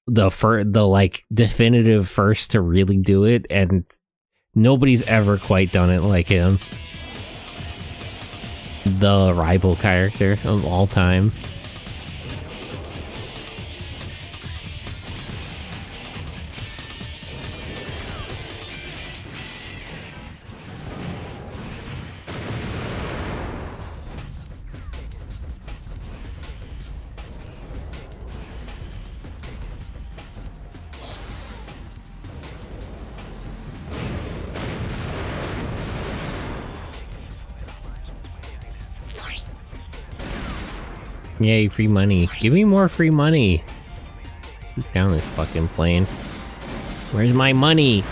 the like definitive first to really do it, and nobody's ever quite done it like him. The rival character of all time. Yay, free money. Give me more free money. Shoot down this fucking plane. Where's my money?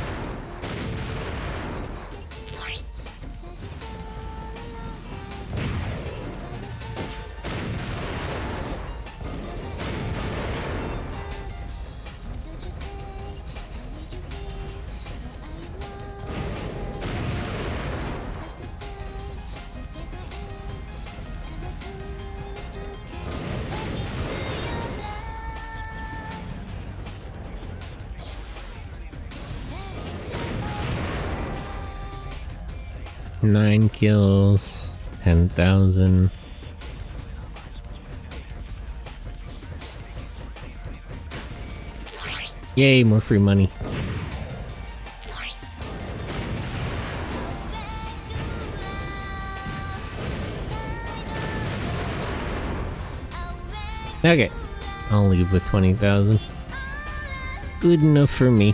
Nine kills, 10,000. Yay, more free money. Okay, I'll leave with 20,000. Good enough for me.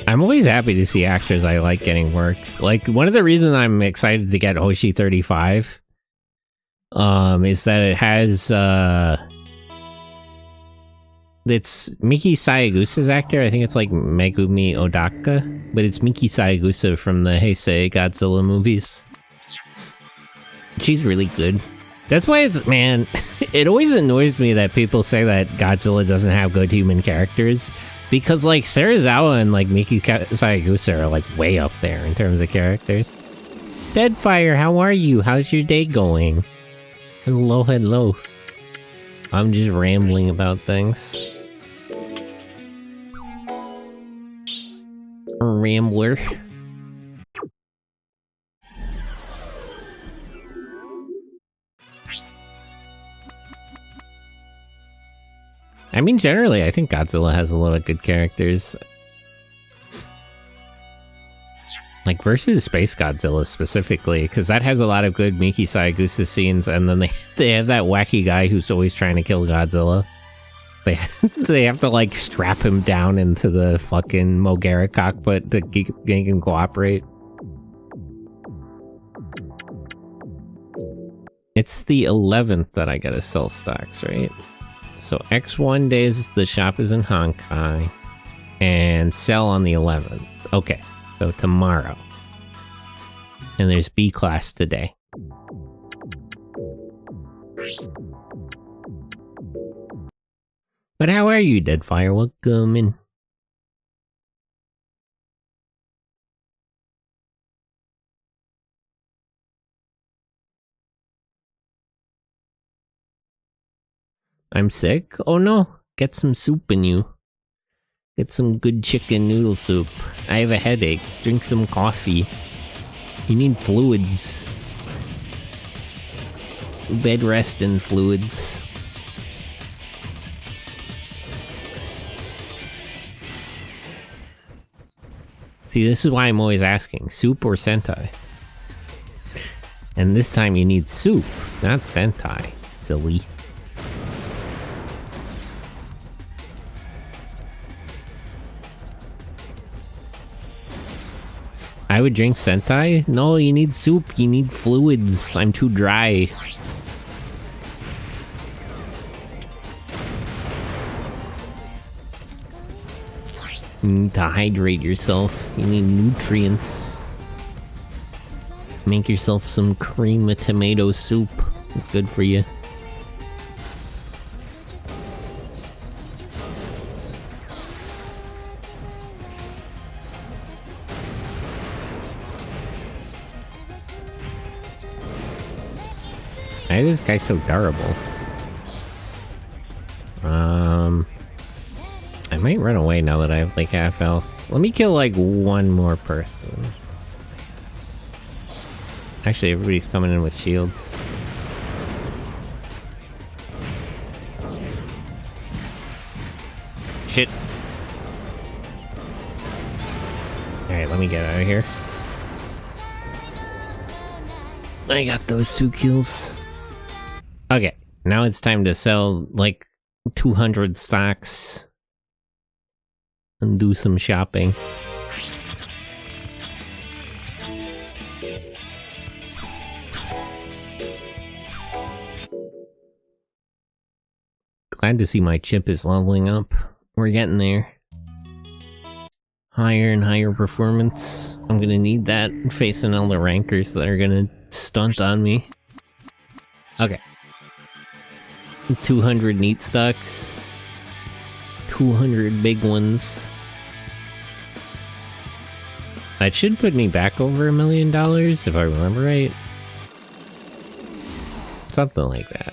I'm always happy to see actors I like getting work. Like, one of the reasons I'm excited to get Hoshi 35 is that it has it's Miki Sayagusa's actor. I think it's like Megumi Odaka, but it's Miki Sayagusa from the Heisei Godzilla movies. She's really good. That's why it's, man, it always annoys me that people say that Godzilla doesn't have good human characters. Because, like, Serizawa and, like, Miki Sayagusa are, like, way up there in terms of characters. Deadfire, how are you? How's your day going? Hello, hello. I'm just rambling about things. Rambler. I mean, generally, I think Godzilla has a lot of good characters. Like, versus Space Godzilla specifically, because that has a lot of good Miki Sayagusa scenes, and then they have that wacky guy who's always trying to kill Godzilla. They have to, like, strap him down into the fucking Mogera cockpit to make him cooperate. It's the 11th that I gotta sell stocks, right? So X1 days, the shop is in Honkai, and sell on the 11th. Okay, so tomorrow. And there's B class today. But how are you, Deadfire? Welcome in. I'm sick? Oh no, get some soup in you. Get some good chicken noodle soup. I have a headache. Drink some coffee. You need fluids. Bed rest and fluids. See, this is why I'm always asking, soup or Sentai? And this time you need soup, not Sentai, silly. I would drink Sentai? No, you need soup, you need fluids. I'm too dry. You need to hydrate yourself. You need nutrients. Make yourself some cream of tomato soup. It's good for you. Why is this guy so durable? I might run away now that I have like half health. Let me kill like one more person. Actually, everybody's coming in with shields. Shit. Alright, let me get out of here. I got those 2 kills. Okay, now it's time to sell like 200 stocks and do some shopping. Glad to see my chip is leveling up. We're getting there. Higher and higher performance. I'm gonna need that facing all the rankers that are gonna stunt on me. Okay. 200 neat stocks. 200 big ones. That should put me back over $1 million if I remember right. Something like that.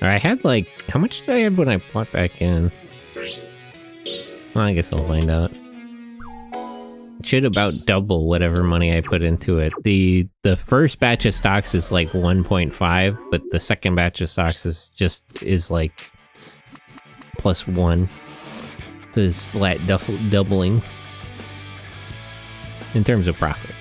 Or I had like, how much did I have when I bought back in? Well, I guess I'll find out. It should about double whatever money I put into it. The first batch of stocks is like 1.5, but the second batch of stocks is like +1. So it's flat doubling in terms of profit.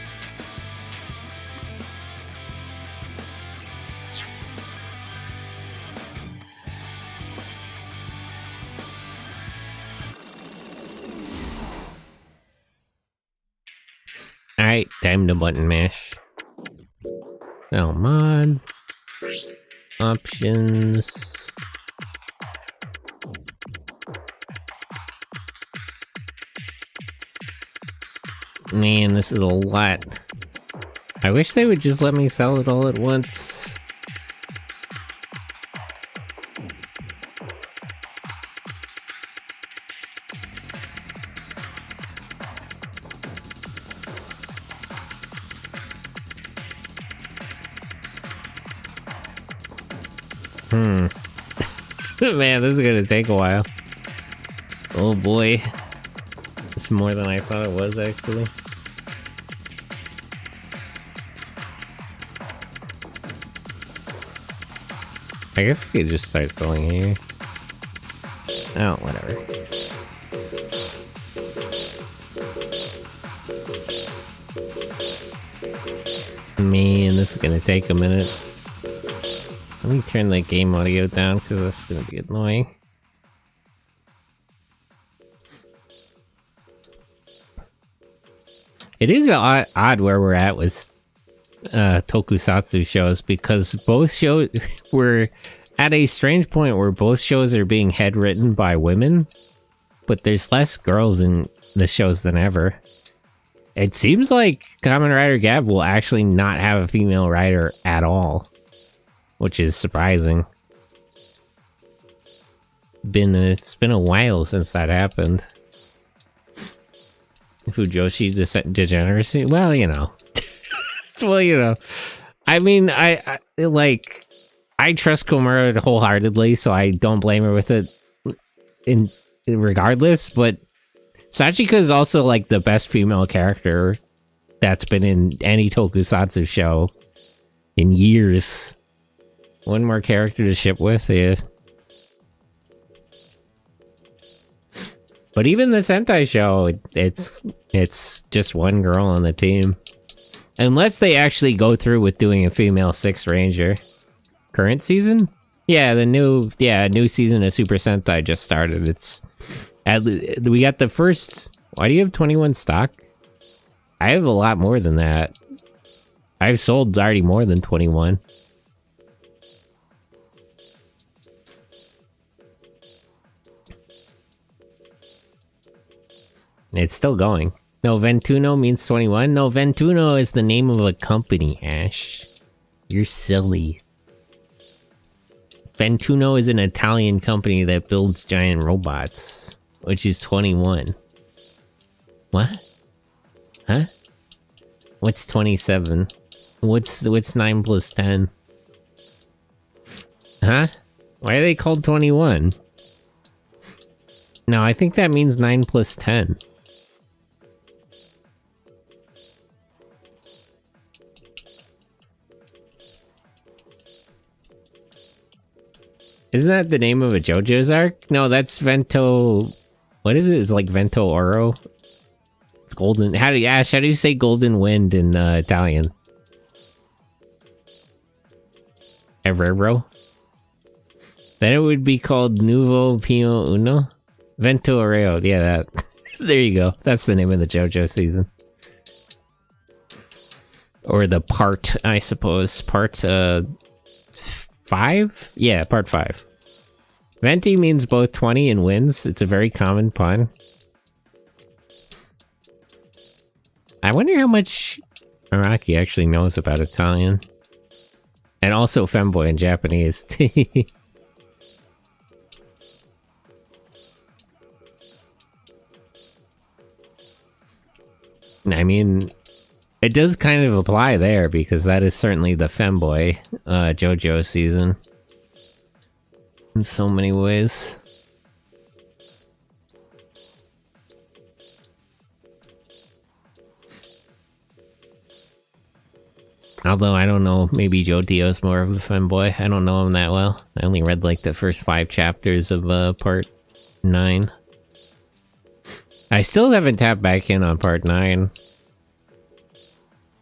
Alright, time to button mash. Now mods. Options. Man, this is a lot. I wish they would just let me sell it all at once. Man, this is gonna take a while. Oh boy. It's more than I thought it was, actually. I guess we could just start selling here. Oh, whatever. Man, this is gonna take a minute. Let me turn the game audio down because this is gonna be annoying. It is odd where we're at with tokusatsu shows, because both shows were at a strange point where both shows are being head written by women, but there's less girls in the shows than ever. It seems like Kamen Rider Gab will actually not have a female writer at all, which is surprising. It's been a while since that happened. Fujoshi degeneracy? Well, you know. Well, you know. I mean, I trust Komura wholeheartedly, so I don't blame her with it. regardless, but Sachika is also like the best female character that's been in any tokusatsu show in years. One more character to ship with, yeah. But even the Sentai show, it's just one girl on the team. Unless they actually go through with doing a female Six Ranger. Current season? Yeah, new season of Super Sentai just started. We got the first... Why do you have 21 stock? I have a lot more than that. I've sold already more than 21. It's still going. No, Ventuno means 21? No, Ventuno is the name of a company, Ash. You're silly. Ventuno is an Italian company that builds giant robots, which is 21. What? Huh? What's 27? What's 9 plus 10? Huh? Why are they called 21? No, I think that means 9 plus 10. Isn't that the name of a JoJo's arc? No, that's Vento... What is it? It's like Vento Oro? It's golden... Ash, how do you say golden wind in Italian? Everero? Then it would be called Nuovo Pio Uno? Vento Oreo, yeah, that. There you go. That's the name of the JoJo season. Or the part, I suppose. Part, 5? Yeah, part 5. Venti means both 20 and wins. It's a very common pun. I wonder how much Araki actually knows about Italian. And also femboy in Japanese. I mean, it does kind of apply there, because that is certainly the femboy JoJo season. In so many ways. Although, I don't know, maybe Jotio's more of a femboy. I don't know him that well. I only read, like, the first 5 chapters of part 9. I still haven't tapped back in on part 9.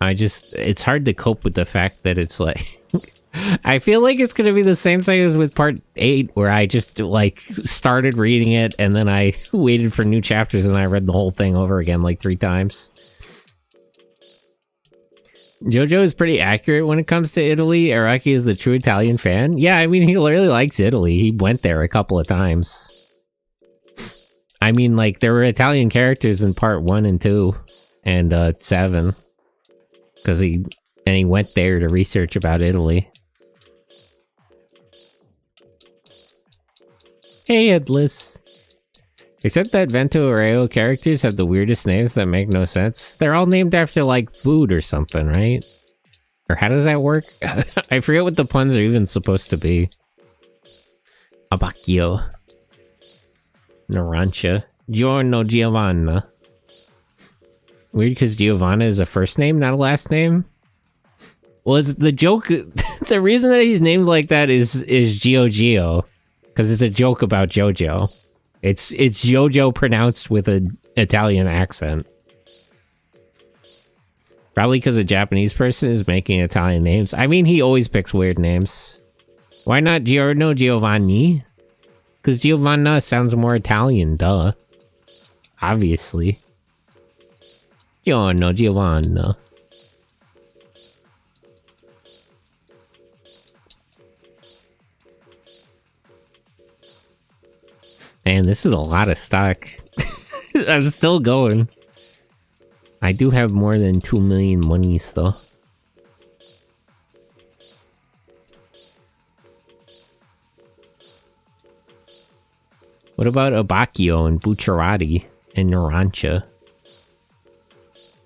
It's hard to cope with the fact that it's like... I feel like it's gonna be the same thing as with part 8, where I just, like, started reading it, and then I waited for new chapters, and I read the whole thing over again, like, 3 times. JoJo is pretty accurate when it comes to Italy. Araki is the true Italian fan. Yeah, I mean, he really likes Italy. He went there a couple of times. I mean, like, there were Italian characters in part 1 and 2, and 7. Because he went there to research about Italy. Hey, Headless. Except that Vento Oreo characters have the weirdest names that make no sense. They're all named after, like, food or something, right? Or how does that work? I forget what the puns are even supposed to be. Abacchio. Narancia. Giorno Giovanna. Weird because Giovanna is a first name, not a last name? Well, it's the joke... the reason that he's named like that is Gio. Because it's a joke about JoJo. It's JoJo pronounced with an Italian accent. Probably because a Japanese person is making Italian names. I mean, he always picks weird names. Why not Giorno Giovanni? Because Giovanna sounds more Italian, duh. Obviously. Giorno Giovanna. Man, this is a lot of stock. I'm still going. I do have more than 2 million monies, though. What about Abacchio and Bucciarati and Narancia?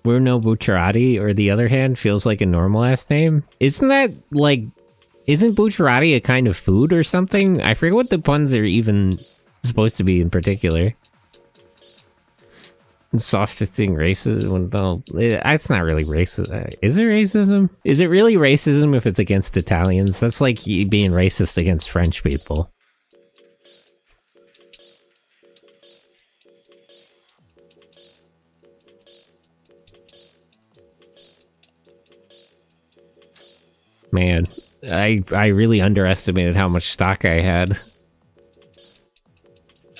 Bruno Bucciarati, or the other hand, feels like a normal last name? Isn't that, like... Isn't Bucciarati a kind of food or something? I forget what the puns are even supposed to be in particular. Soft-hitting racism? Well, it's not really racism. Is it racism? Is it really racism if it's against Italians? That's like being racist against French people. Man, I really underestimated how much stock I had.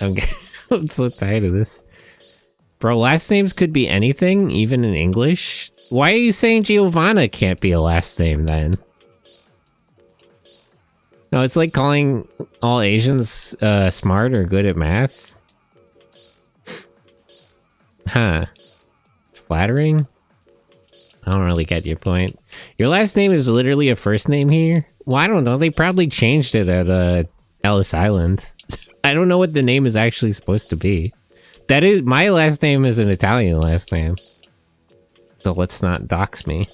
I'm so tired of this. Bro, last names could be anything, even in English. Why are you saying Giovanna can't be a last name, then? No, it's like calling all Asians smart or good at math. Huh. It's flattering? I don't really get your point. Your last name is literally a first name here? Well, I don't know. They probably changed it at Ellis Island. I don't know what the name is actually supposed to be. That is, my last name is an Italian last name. So let's not dox me.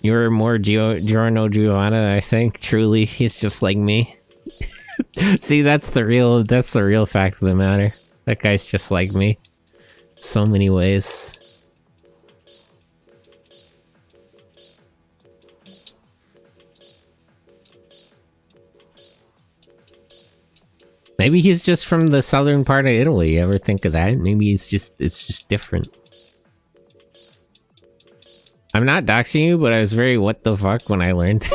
You're more Giorno Giovanna, I think. Truly, he's just like me. See, that's the real fact of the matter. That guy's just like me. So many ways. Maybe he's just from the southern part of Italy. You ever think of that? Maybe it's just different. I'm not doxing you, but I was very what the fuck when I learned.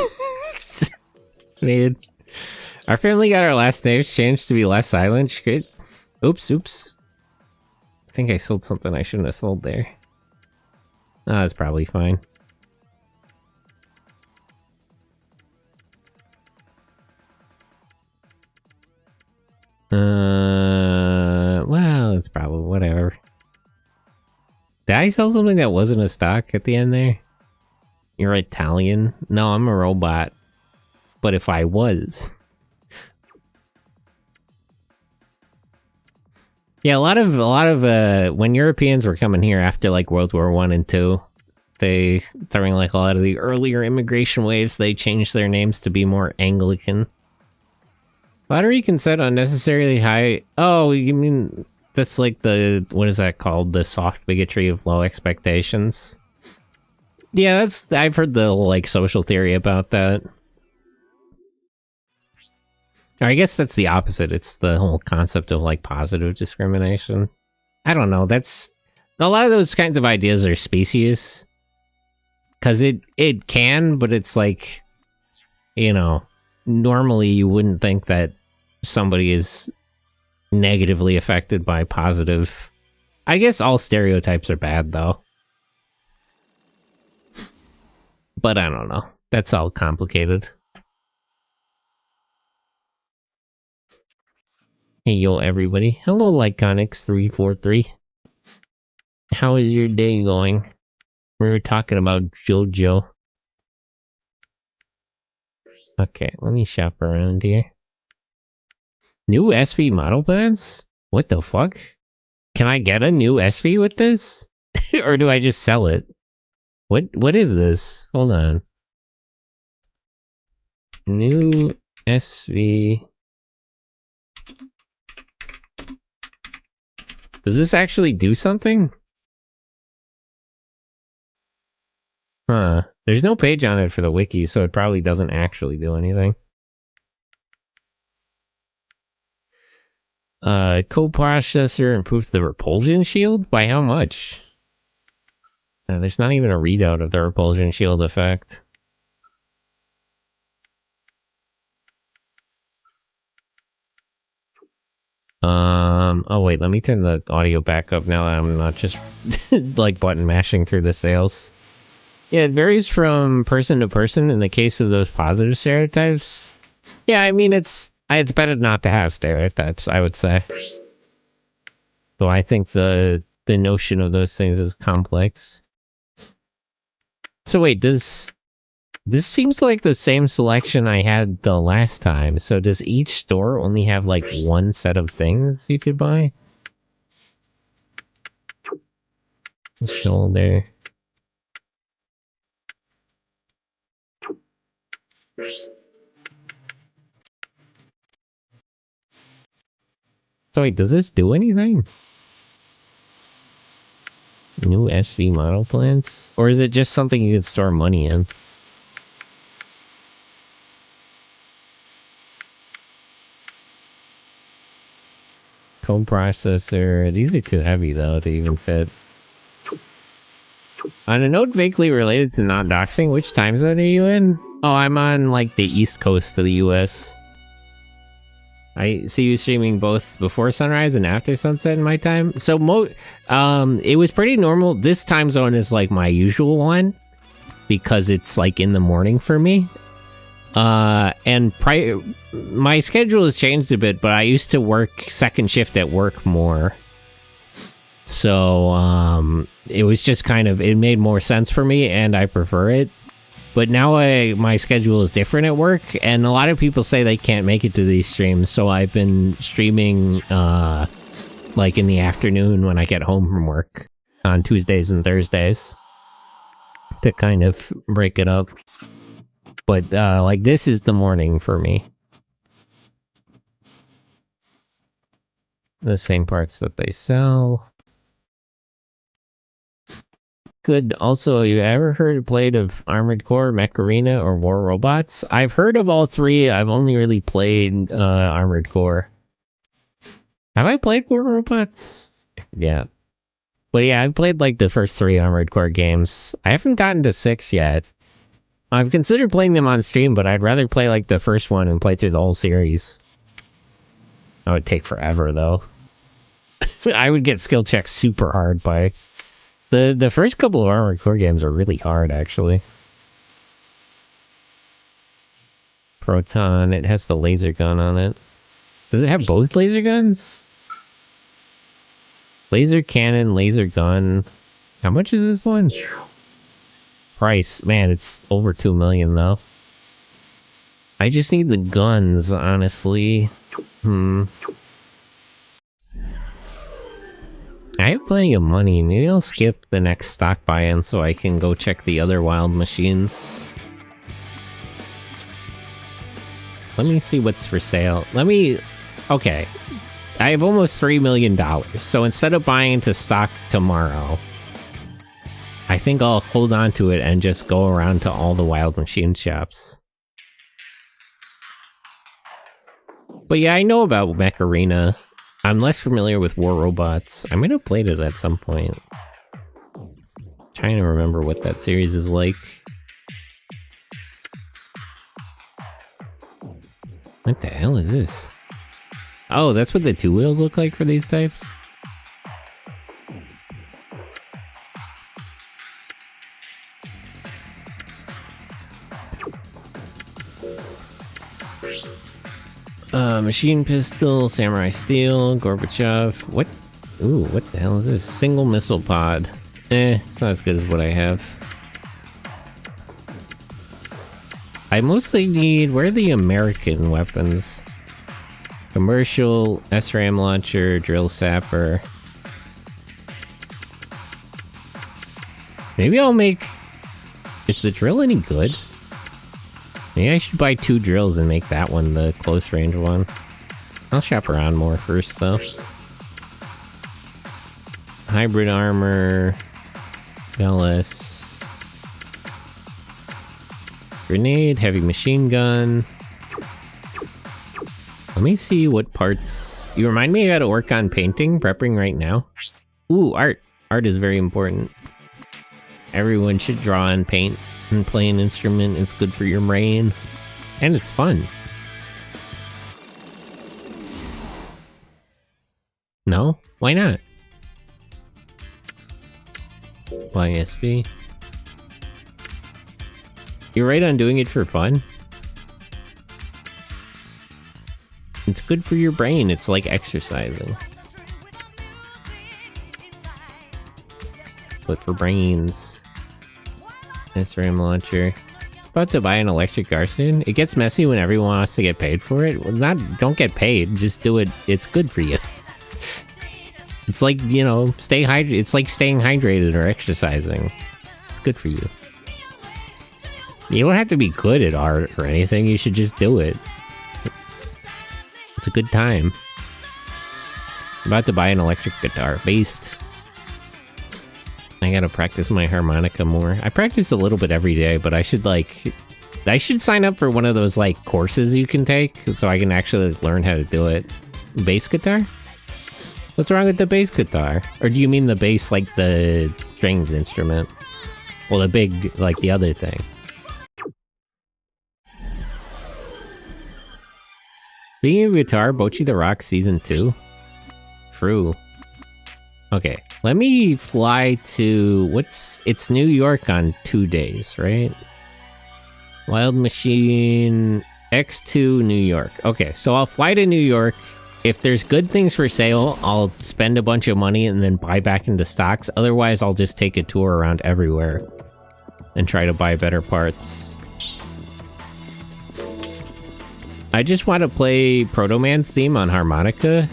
Man. Our family got our last names changed to be less silent. Good. Oops. I think I sold something I shouldn't have sold there. Oh, that's probably fine. Well, it's probably whatever. Did I sell something that wasn't a stock at the end there? You're Italian? No, I'm a robot. But if I was... Yeah, a lot of when Europeans were coming here after like World War I and II, during like a lot of the earlier immigration waves, they changed their names to be more Anglican. Flattery can set unnecessarily high... Oh, you mean... That's like the... What is that called? The soft bigotry of low expectations? Yeah, that's... I've heard the like social theory about that. Or I guess that's the opposite. It's the whole concept of like positive discrimination. I don't know. That's... A lot of those kinds of ideas are specious. Because it can, but it's like... You know... Normally you wouldn't think that somebody is negatively affected by positive... I guess all stereotypes are bad, though. But I don't know. That's all complicated. Hey, yo, everybody. Hello, Lyconix343. How is your day going? We were talking about JoJo. Okay, let me shop around here. New SV model pads? What the fuck? Can I get a new SV with this? Or do I just sell it? What is this? Hold on. New SV. Does this actually do something? Huh. There's no page on it for the wiki, so it probably doesn't actually do anything. Co-processor improves the repulsion shield? By how much? There's not even a readout of the repulsion shield effect. Oh wait, let me turn the audio back up now that I'm not just like button mashing through the sales. Yeah, it varies from person to person in the case of those positive stereotypes. Yeah, I mean, it's better not to have stereotypes, I would say. Though I think the notion of those things is complex. So wait, this seems like the same selection I had the last time. So does each store only have like one set of things you could buy? Shoulder. So wait, does this do anything? New SV model plans? Or is it just something you can store money in? Code processor. These are too heavy though to even fit. On a note vaguely related to not doxing, which time zone are you in? Oh, I'm on like the east coast of the US. I see you streaming both before sunrise and after sunset in my time. So it was pretty normal. This time zone is like my usual one because it's like in the morning for me. And my schedule has changed a bit, but I used to work second shift at work more. So, it was just kind of, it made more sense for me and I prefer it. But now my schedule is different at work and a lot of people say they can't make it to these streams. So I've been streaming, like in the afternoon when I get home from work on Tuesdays and Thursdays to kind of break it up. But, like, this is the morning for me. The same parts that they sell. Good. Also, you ever played of Armored Core, Mech Arena, or War Robots? I've heard of all three. I've only really played, Armored Core. Have I played War Robots? Yeah. But yeah, I've played, like, the first 3 Armored Core games. I haven't gotten to 6 yet. I've considered playing them on stream, but I'd rather play like the first one and play through the whole series. That would take forever, though. I would get skill checks super hard by... The first couple of Armored Core games are really hard, actually. Proton, it has the laser gun on it. Does it have both laser guns? Laser cannon, laser gun. How much is this one? Price, man, it's over 2 million though. I just need the guns, honestly. I have plenty of money. Maybe I'll skip the next stock buy-in so I can go check the other wild machines. Let me see what's for sale. Okay. I have almost $3 million, so instead of buying into stock tomorrow, I think I'll hold on to it and just go around to all the wild machine shops. But yeah, I know about Mech Arena. I'm less familiar with War Robots. I might have played it at some point. Trying to remember what that series is like. What the hell is this? Oh, that's what the 2 wheels look like for these types? Machine pistol, samurai steel, Gorbachev. What? Ooh, what the hell is this? Single missile pod. It's not as good as what I have. I mostly need... Where are the American weapons? Commercial, SRAM launcher, drill sapper. Maybe I'll make... Is the drill any good? Maybe I should buy 2 drills and make that one the close range one. I'll shop around more first, though. Hybrid armor. LS. Grenade, heavy machine gun. Let me see what parts... You remind me I gotta work on painting, prepping right now. Ooh, art. Art is very important. Everyone should draw and paint and play an instrument. It's good for your brain. And it's fun. No? Why not? YSV. You're right on doing it for fun. It's good for your brain. It's like exercising. But for brains. SRAM launcher. About to buy an electric car soon. It gets messy when everyone wants to get paid for it. Well, don't get paid. Just do it. It's good for you. It's like, you know, it's like staying hydrated or exercising. It's good for you. You don't have to be good at art or anything. You should just do it. It's a good time. I'm about to buy an electric guitar. Based. I gotta practice my harmonica more. I practice a little bit every day, but I should sign up for one of those like courses you can take so I can actually learn how to do it. Bass guitar? What's wrong with the bass guitar? Or do you mean the bass like the strings instrument? Well, the big, like the other thing. Speaking of guitar, Bocchi the Rock Season 2? True. Okay, let me fly to... It's New York on 2 days, right? Wild Machine X2 New York. Okay, so I'll fly to New York. If there's good things for sale, I'll spend a bunch of money and then buy back into stocks. Otherwise, I'll just take a tour around everywhere and try to buy better parts. I just want to play Proto Man's theme on harmonica.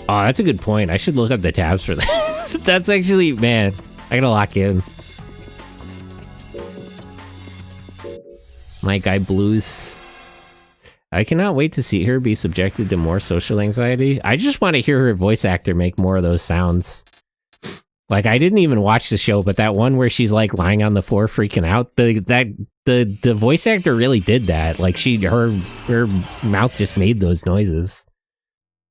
Oh, that's a good point. I should look up the tabs for that. That's actually, man, I gotta lock in. My Guy Blues. I cannot wait to see her be subjected to more social anxiety. I just want to hear her voice actor make more of those sounds. Like, I didn't even watch the show, but that one where she's like lying on the floor freaking out, the voice actor really did that. Like, her mouth just made those noises.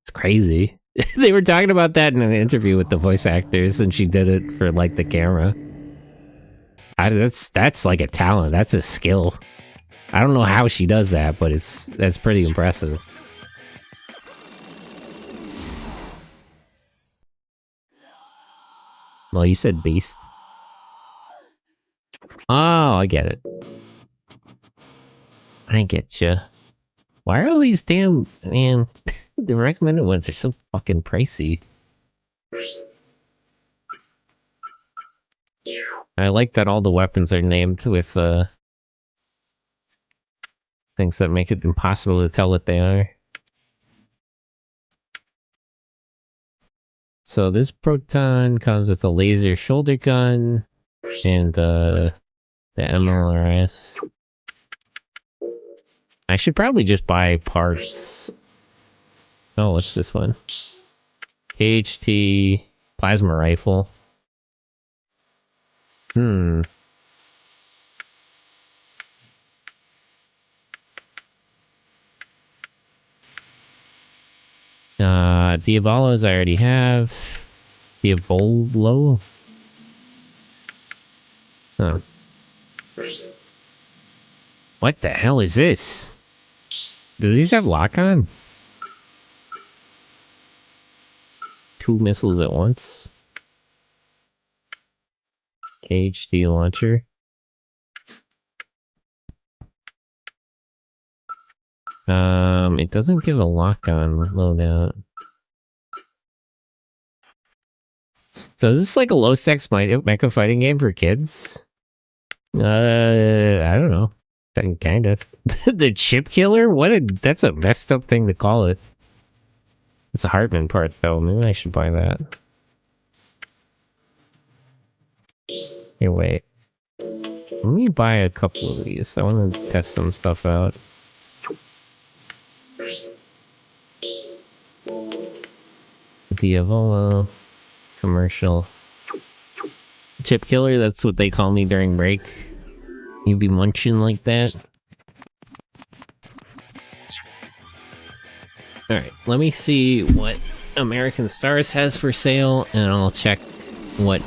It's crazy. They were talking about that in an interview with the voice actors, and she did it for like the camera. That's like a talent. That's a skill. I don't know how she does that, but that's pretty impressive. Well, you said beast. Oh, I get it. I get you. Why are all these damn, man, the recommended ones are so fucking pricey. I like that all the weapons are named with, things that make it impossible to tell what they are. So this Proton comes with a laser shoulder gun and the MLRS. I should probably just buy parts. Oh, what's this one? KHT plasma rifle. Diavolos I already have. Diavolo? Huh. What the hell is this? Do these have lock-on? 2 missiles at once? KHT launcher. It doesn't give a lock-on loadout. So is this like a low-sex mecha fighting game for kids? I don't know. Kind of. The chip killer? That's a messed up thing to call it. It's a Hartman part, though. Maybe I should buy that. Hey, wait. Let me buy a couple of these. I want to test some stuff out. Diavolo. Commercial. Chip killer, that's what they call me during break. You be munching like that? Alright, let me see what American Stars has for sale, and I'll check what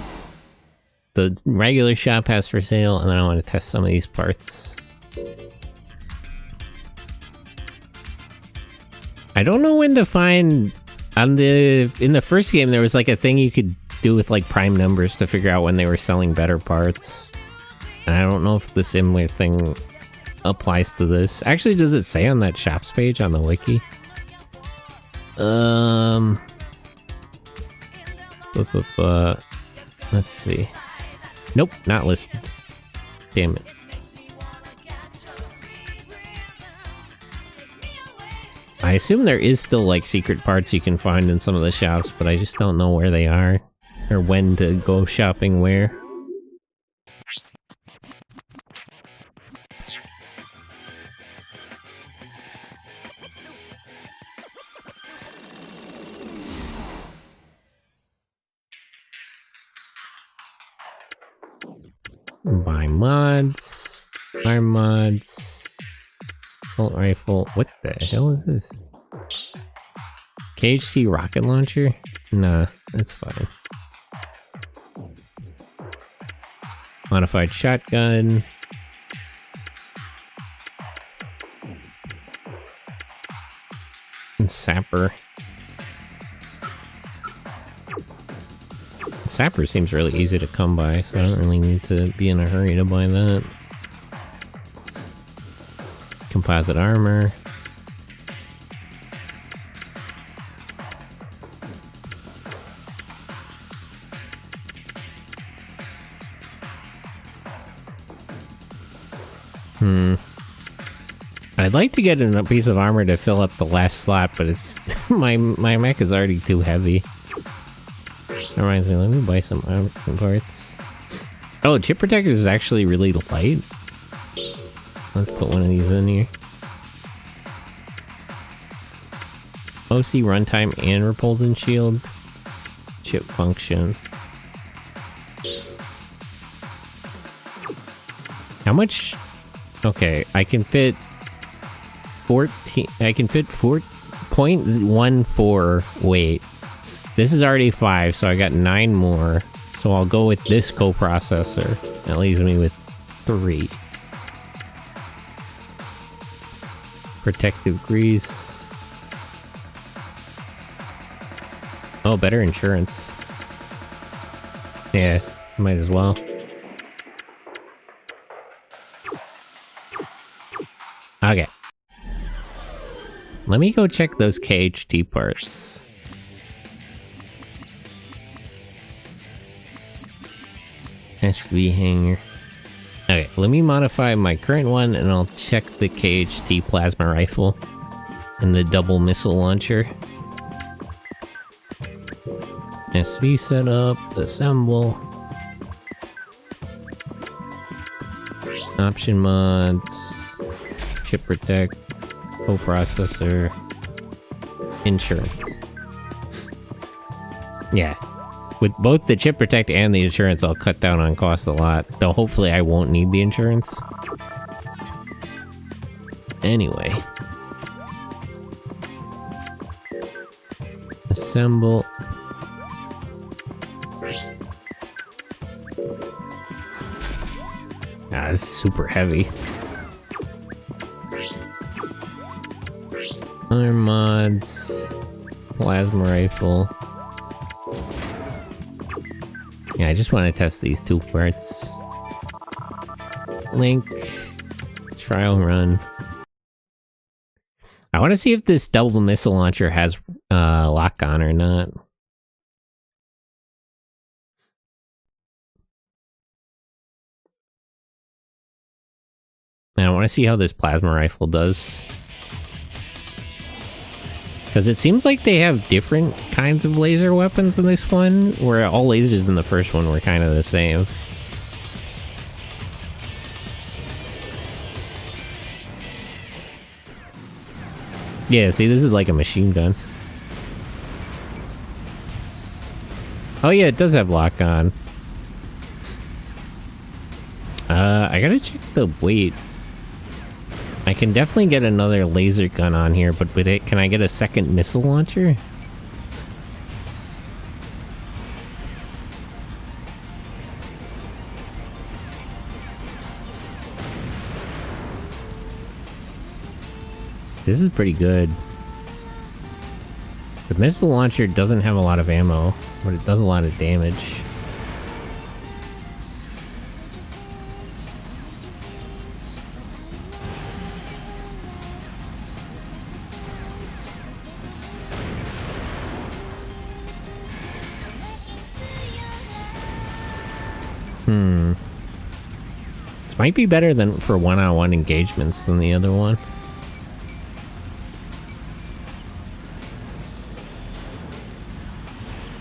the regular shop has for sale, and then I want to test some of these parts. I don't know when to find... in the first game, there was like a thing you could do with like prime numbers to figure out when they were selling better parts. And I don't know if the similar thing applies to this. Actually, does it say on that shops page on the wiki? Let's see. Nope, not listed. Damn it. I assume there is still like secret parts you can find in some of the shops, but I just don't know where they are or when to go shopping where. Buy mods. Arm mods. Assault rifle. What the hell is this? KHC rocket launcher? Nah, that's fine. Modified shotgun. And sapper. Sapper seems really easy to come by, so I don't really need to be in a hurry to buy that. Composite armor. I'd like to get a piece of armor to fill up the last slot, but it's my mech is already too heavy. That reminds me, let me buy some armor parts. Oh, chip protector is actually really light. Let's put one of these in here. OC runtime and repulsion shield. Chip function. How much? Okay, I can fit 14. I can fit 4.14 weight. This is already 5, so I got 9 more. So I'll go with this coprocessor. That leaves me with 3. Protective grease. Oh, better insurance. Yeah, might as well. Okay. Let me go check those KHT parts. SV hanger. Okay, let me modify my current one and I'll check the KHT plasma rifle and the double missile launcher. SV setup, assemble. Option mods. Chip protect. Coprocessor. Insurance. Yeah. With both the chip protect and the insurance, I'll cut down on cost a lot. Though hopefully I won't need the insurance. Anyway. Assemble. Ah, this is super heavy. Other mods. Plasma rifle. Yeah, I just want to test these 2 parts. Link. Trial run. I want to see if this double missile launcher has lock on or not. And I want to see how this plasma rifle does. Because it seems like they have different kinds of laser weapons in this one, where all lasers in the first one were kind of the same. Yeah, see, this is like a machine gun. Oh yeah, it does have lock on. I gotta check the weight. I can definitely get another laser gun on here, but with it, can I get a second missile launcher? This is pretty good. The missile launcher doesn't have a lot of ammo, but it does a lot of damage. This might be better than for one-on-one engagements than the other one.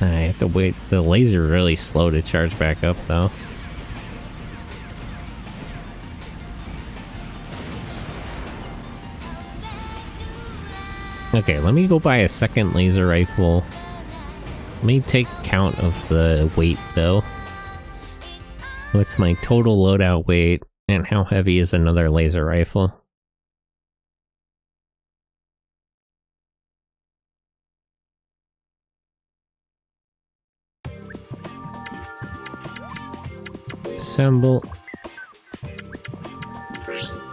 I have to wait. The laser really slow to charge back up, though. Okay, let me go buy a second laser rifle. Let me take count of the weight, though. What's my total loadout weight, and how heavy is another laser rifle? Assemble.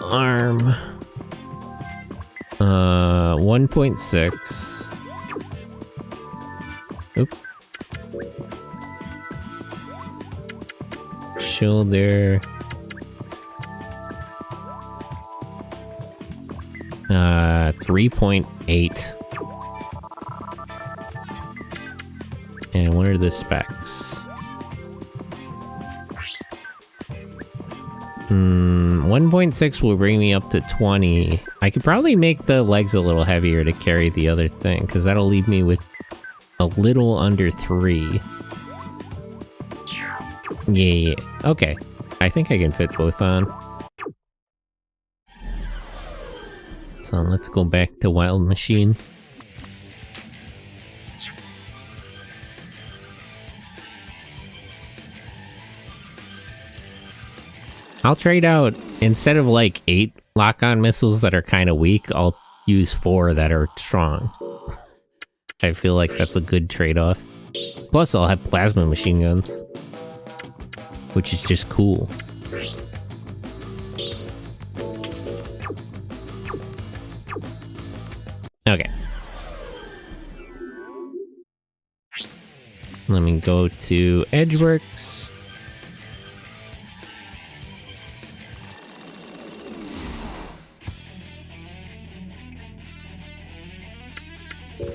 Arm. 1.6. Oops. Shoulder. 3.8. And what are the specs? 1.6 will bring me up to 20. I could probably make the legs a little heavier to carry the other thing, because that'll leave me with a little under 3. Yeah. Okay. I think I can fit both on. So let's go back to Wild Machine. I'll trade out, instead of like 8 lock-on missiles that are kind of weak, I'll use 4 that are strong. I feel like that's a good trade-off. Plus I'll have plasma machine guns, which is just cool. Okay. Let me go to Edgeworks.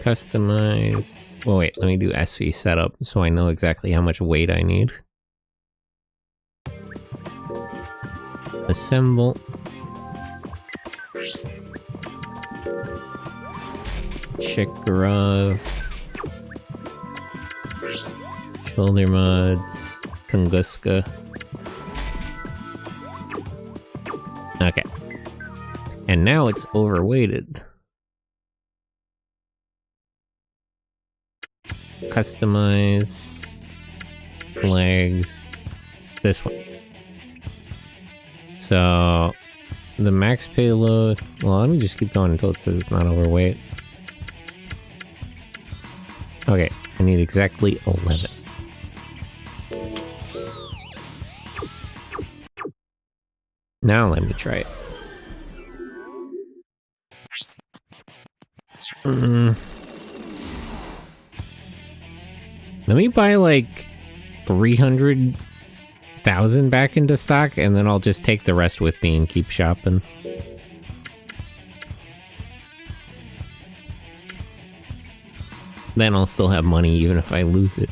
Customize. Oh wait, let me do SV setup so I know exactly how much weight I need. Assemble. Chekarov. Shoulder mods. Tunguska. Okay. And now it's overweighted. Customize. Legs. This one. So, the max payload... Well, let me just keep going until it says it's not overweight. Okay, I need exactly 11. Now let me try it. Let me buy like 300,000 back into stock, and then I'll just take the rest with me and keep shopping. Then I'll still have money even if I lose it.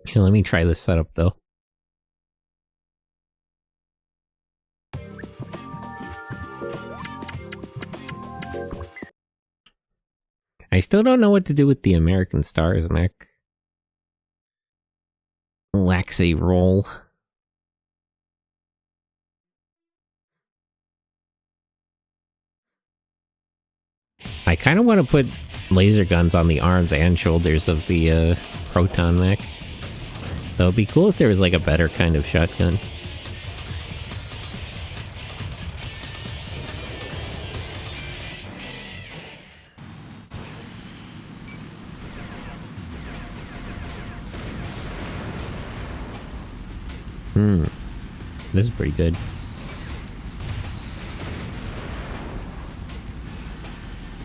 Here, let me try this setup though. I still don't know what to do with the American Stars mech. Lacks a role. I kind of want to put laser guns on the arms and shoulders of the proton mech. That would be cool if there was like a better kind of shotgun. This is pretty good.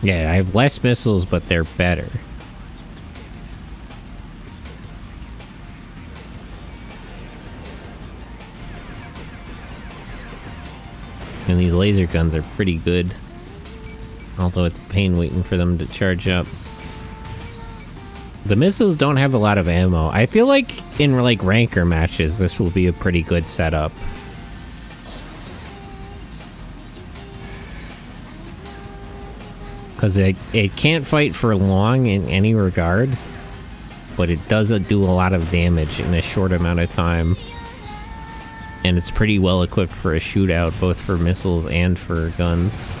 Yeah, I have less missiles, but they're better. And these laser guns are pretty good. Although it's a pain waiting for them to charge up. The missiles don't have a lot of ammo. I feel like in like ranker matches, this will be a pretty good setup. Because it can't fight for long in any regard, but it does do a lot of damage in a short amount of time. And it's pretty well equipped for a shootout, both for missiles and for guns.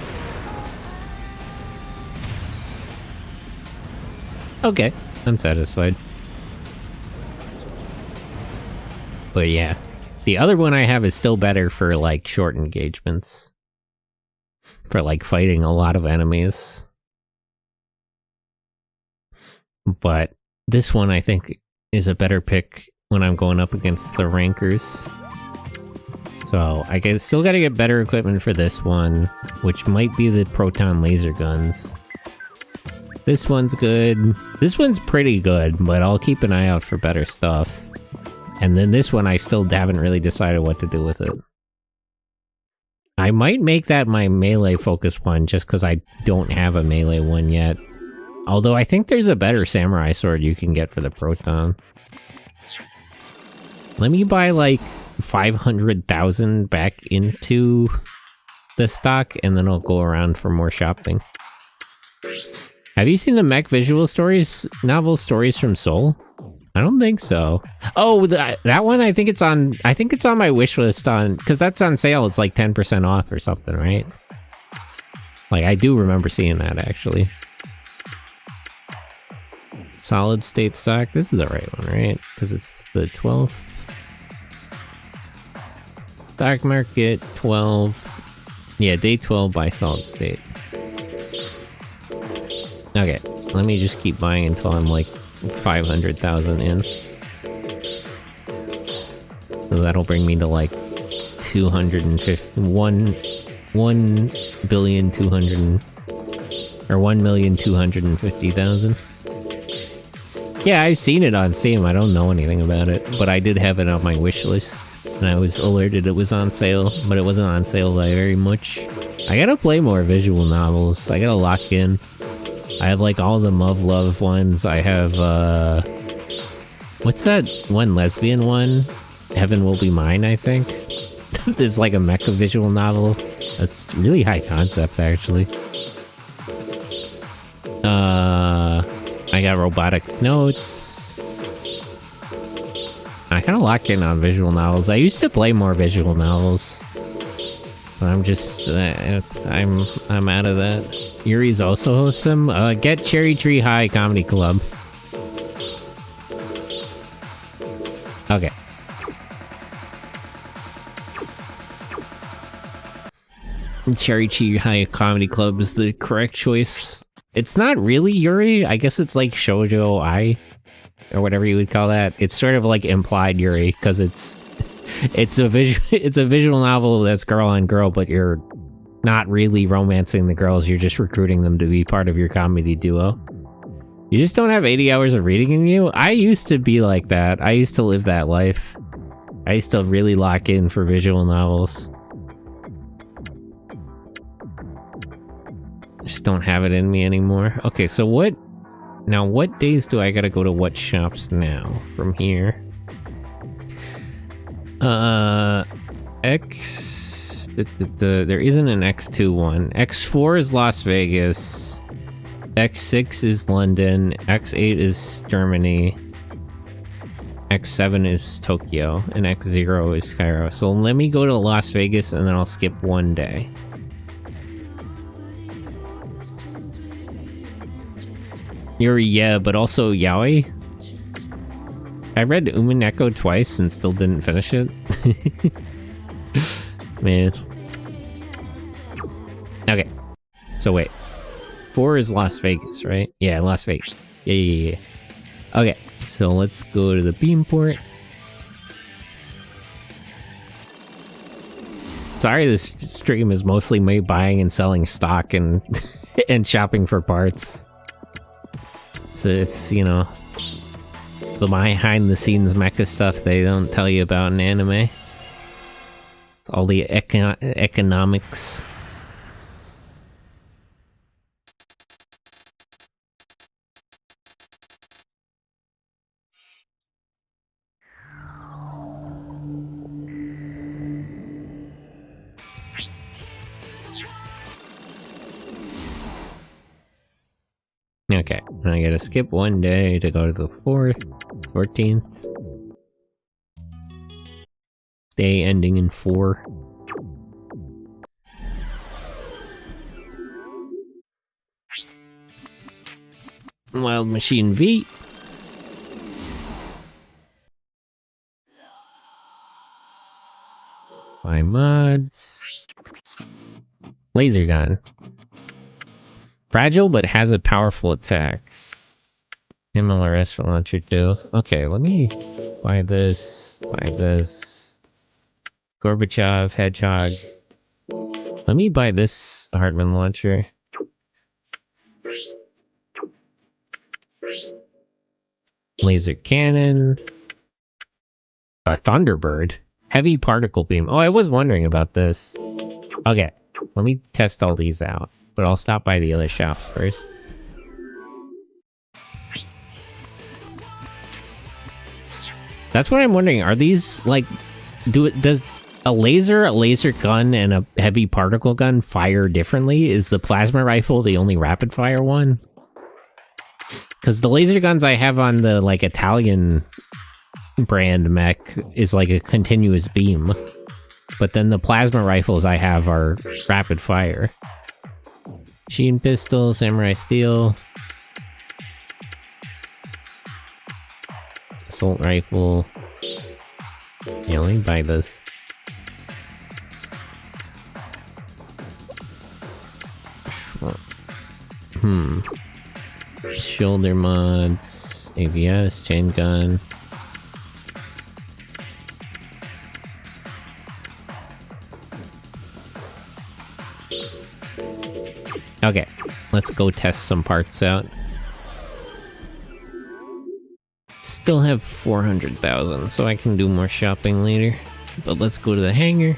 Okay, I'm satisfied. But yeah, the other one I have is still better for like short engagements. For like fighting a lot of enemies. But this one I think is a better pick when I'm going up against the rankers. So I still gotta get better equipment for this one, which might be the proton laser guns. This one's good. This one's pretty good, but I'll keep an eye out for better stuff. And then this one I still haven't really decided what to do with it. I might make that my melee focus one just because I don't have a melee one yet. Although I think there's a better samurai sword you can get for the proton. Let me buy like 500,000 back into the stock, and then I'll go around for more shopping. Have you seen the mech visual stories, novel Stories from Seoul? I don't think so. Oh, that one, I think it's on my wish list because that's on sale. It's like 10% off or something, right? Like, I do remember seeing that, actually. Solid state stock. This is the right one, right? Because it's the 12th. Stock market 12. Yeah, day 12 by solid state. Okay, let me just keep buying until I'm like 500,000 in. So that'll bring me to like 1,250,000. Yeah, I've seen it on Steam. I don't know anything about it, but I did have it on my wish list. And I was alerted it was on sale, but it wasn't on sale by very much. I gotta play more visual novels. I gotta lock in. I have like all the Love ones. I have, what's that one lesbian one? Heaven Will Be Mine, I think. There's like a mecha visual novel. That's really high concept, actually. I got Robotic Notes. I kind of locked in on visual novels. I used to play more visual novels, but I'm just I'm out of that. Yuri's also wholesome. Get Cherry Tree High Comedy Club. Okay. Cherry Tree High Comedy Club is the correct choice. It's not really Yuri. I guess it's like Shoujo Ai, or whatever you would call that. It's sort of like implied Yuri because it's a visual novel that's girl on girl, but you're not really romancing the girls. You're just recruiting them to be part of your comedy duo. You just don't have 80 hours of reading in you. I used to be like that. I used to live that life. I used to really lock in for visual novels. Just don't have it in me anymore. Okay, so what days do I gotta go to what shops now from here? There isn't an X2 one. X4 is Las Vegas. X6 is London. X8 is Germany. X7 is Tokyo. And X0 is Cairo. So let me go to Las Vegas and then I'll skip one day. Yuri, yeah, but also Yaoi. I read Umineko twice and still didn't finish it. Man. Okay. So wait. 4 is Las Vegas, right? Yeah, Las Vegas. Yeah. Okay, so let's go to the Beamport. Sorry, this stream is mostly me buying and selling stock and and shopping for parts. So it's, you know, it's the behind-the-scenes mecha stuff they don't tell you about in anime. It's all the economics. Okay, I gotta skip one day to go to the 4th, 14th. Day ending in 4. Wild Machine V. Buy mods. Laser gun. Fragile, but has a powerful attack. MLRS launcher too. Okay, let me buy this. Buy this. Gorbachev, Hedgehog. Let me buy this Hartman launcher. Laser cannon. A Thunderbird. Heavy particle beam. Oh, I was wondering about this. Okay, let me test all these out. But I'll stop by the other shops first. That's what I'm wondering. Are these, like... Does a laser gun, and a heavy particle gun fire differently? Is the plasma rifle the only rapid fire one? Because the laser guns I have on the, like, Italian brand mech is like a continuous beam. But then the plasma rifles I have are rapid fire. Machine pistol, samurai steel. Assault rifle. Yeah, let me buy this. Shoulder mods, ABS, chain gun. Okay, let's go test some parts out. Still have 400,000, so I can do more shopping later. But let's go to the hangar.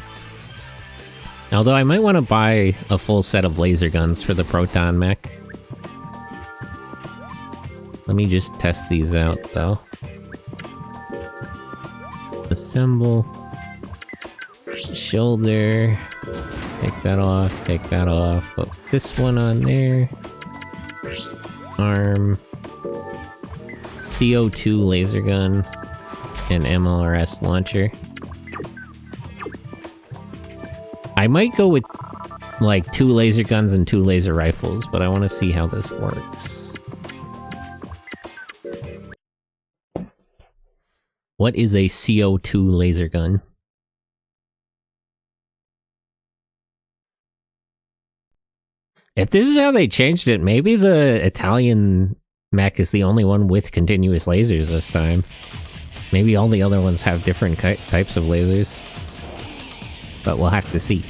Although I might want to buy a full set of laser guns for the Proton mech. Let me just test these out, though. Assemble. Shoulder. Take that off, take that off. Put this one on there. Arm. CO2 laser gun. And MLRS launcher. I might go with, like, 2 laser guns and 2 laser rifles, but I want to see how this works. What is a CO2 laser gun? If this is how they changed it, maybe the Italian mech is the only one with continuous lasers this time. Maybe all the other ones have different types of lasers. But we'll have to see.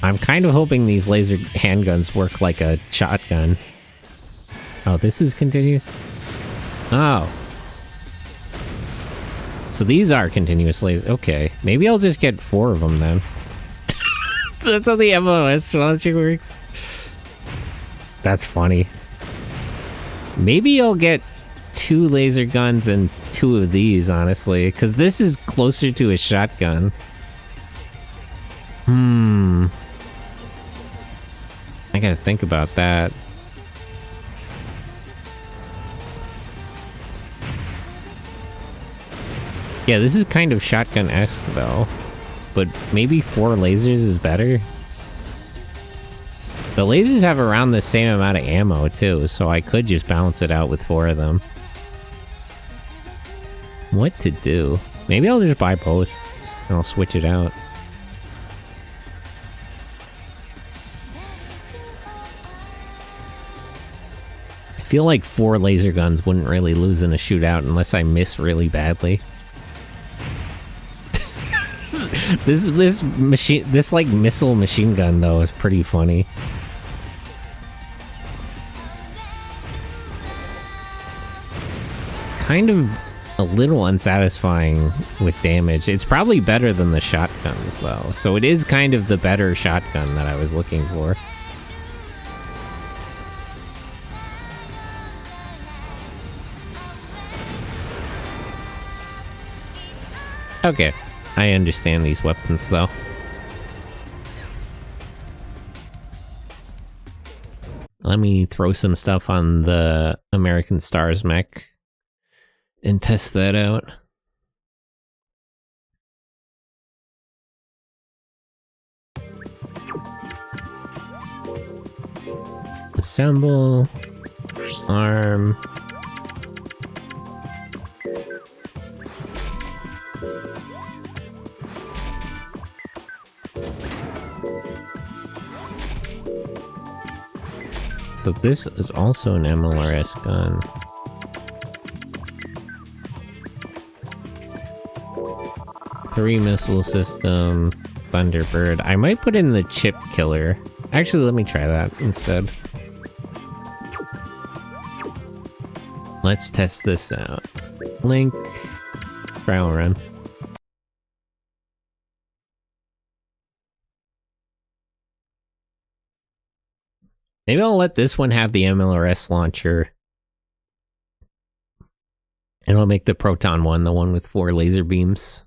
I'm kind of hoping these laser handguns work like a shotgun. Oh, this is continuous? Oh. So these are continuous lasers. Okay. Maybe I'll just get 4 of them then. That's how the MOS launcher works. That's funny. Maybe I'll get 2 laser guns and 2 of these, honestly, because this is closer to a shotgun. I gotta think about that. Yeah, this is kind of shotgun-esque, though. But maybe 4 lasers is better? The lasers have around the same amount of ammo, too, so I could just balance it out with 4 of them. What to do? Maybe I'll just buy both, and I'll switch it out. I feel like 4 laser guns wouldn't really lose in a shootout unless I miss really badly. This like missile machine gun though is pretty funny. It's kind of a little unsatisfying with damage. It's probably better than the shotguns though, so it is kind of the better shotgun that I was looking for. Okay. I understand these weapons, though. Let me throw some stuff on the American Stars mech and test that out. Assemble. Arm. So this is also an MLRS gun. Three missile system, Thunderbird. I might put in the chip killer. Actually, let me try that instead. Let's test this out. Link, trial run. Maybe I'll let this one have the MLRS launcher. And I'll make the Proton one the one with 4 laser beams.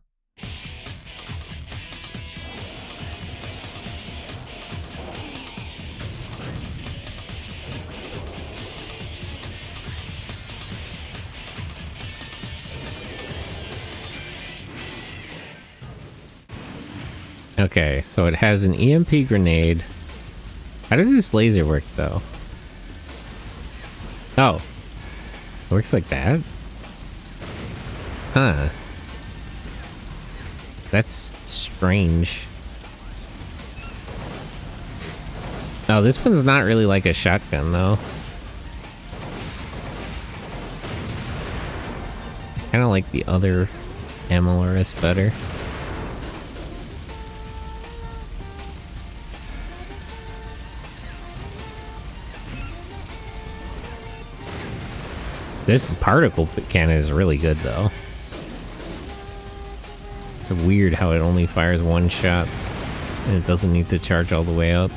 Okay, so it has an EMP grenade. How does this laser work, though? Oh. It works like that? Huh. That's strange. Oh, this one's not really like a shotgun, though. Kind of like the other MLRS better. This particle cannon is really good, though. It's weird how it only fires one shot, and it doesn't need to charge all the way up.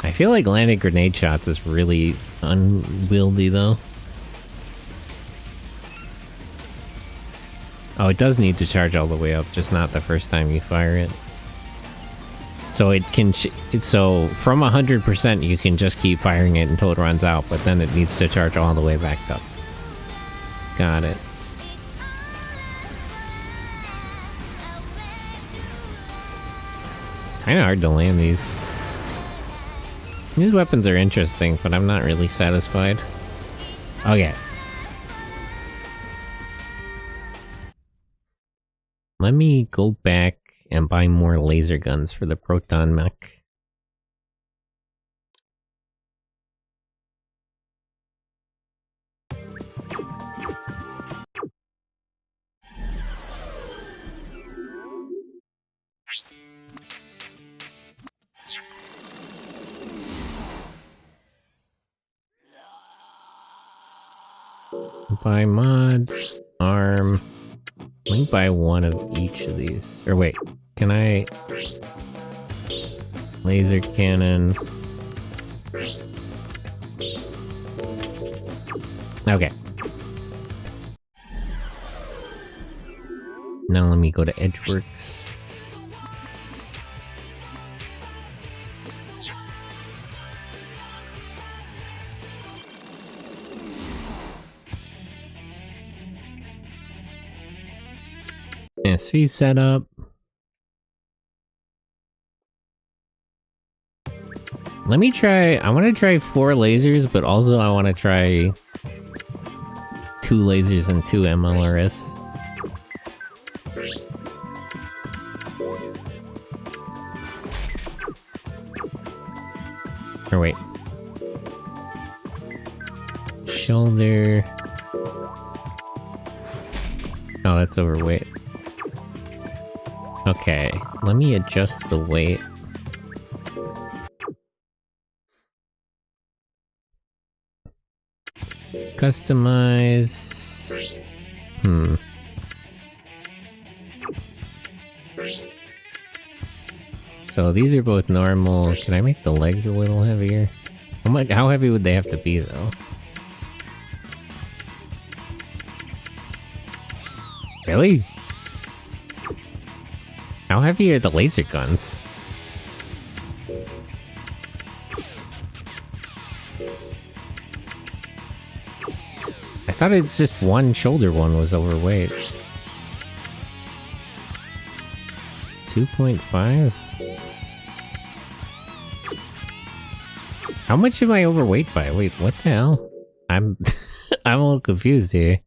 I feel like landing grenade shots is really unwieldy, though. Oh, it does need to charge all the way up, just not the first time you fire it. So it can, so from 100% you can just keep firing it until it runs out, but then it needs to charge all the way back up. Got it. Kinda hard to land these. These weapons are interesting, but I'm not really satisfied. Okay. Let me go back and buy more laser guns for the Proton mech. Buy mods, arm. Let me buy one of each of these. Or wait, can I... Laser cannon. Okay. Now let me go to Edgeworks. SV setup. Let me try, I want to try 4 lasers, but also I want to try 2 lasers and 2 MLRS. Or wait. Shoulder. Oh, that's overweight. Okay, let me adjust the weight. Customize. So these are both normal. Can I make the legs a little heavier? How heavy would they have to be, though? Really? How heavy are the laser guns? I thought it's just one shoulder one was overweight. 2.5? How much am I overweight by? Wait, what the hell? I'm I'm a little confused here.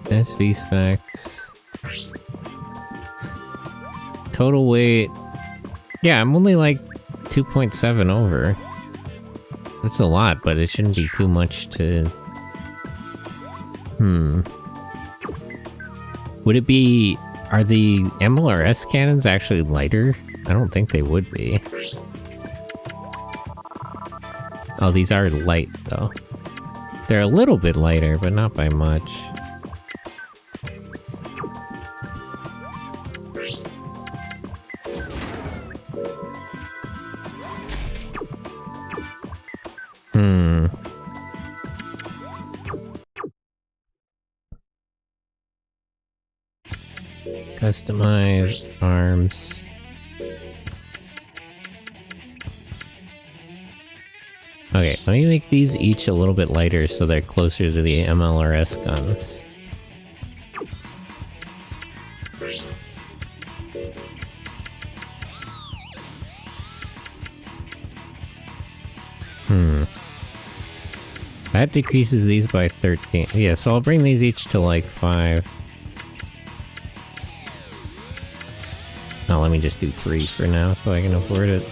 SV specs. Total weight. Yeah, I'm only like 2.7 over. That's a lot, but it shouldn't be too much to... Would it be... Are the MLRS cannons actually lighter? I don't think they would be. Oh, these are light, though. They're a little bit lighter, but not by much. Customize arms. Okay, let me make these each a little bit lighter so they're closer to the MLRS guns. That decreases these by 13. Yeah, so I'll bring these each to like 5. Oh, let me just do 3 for now so I can afford it.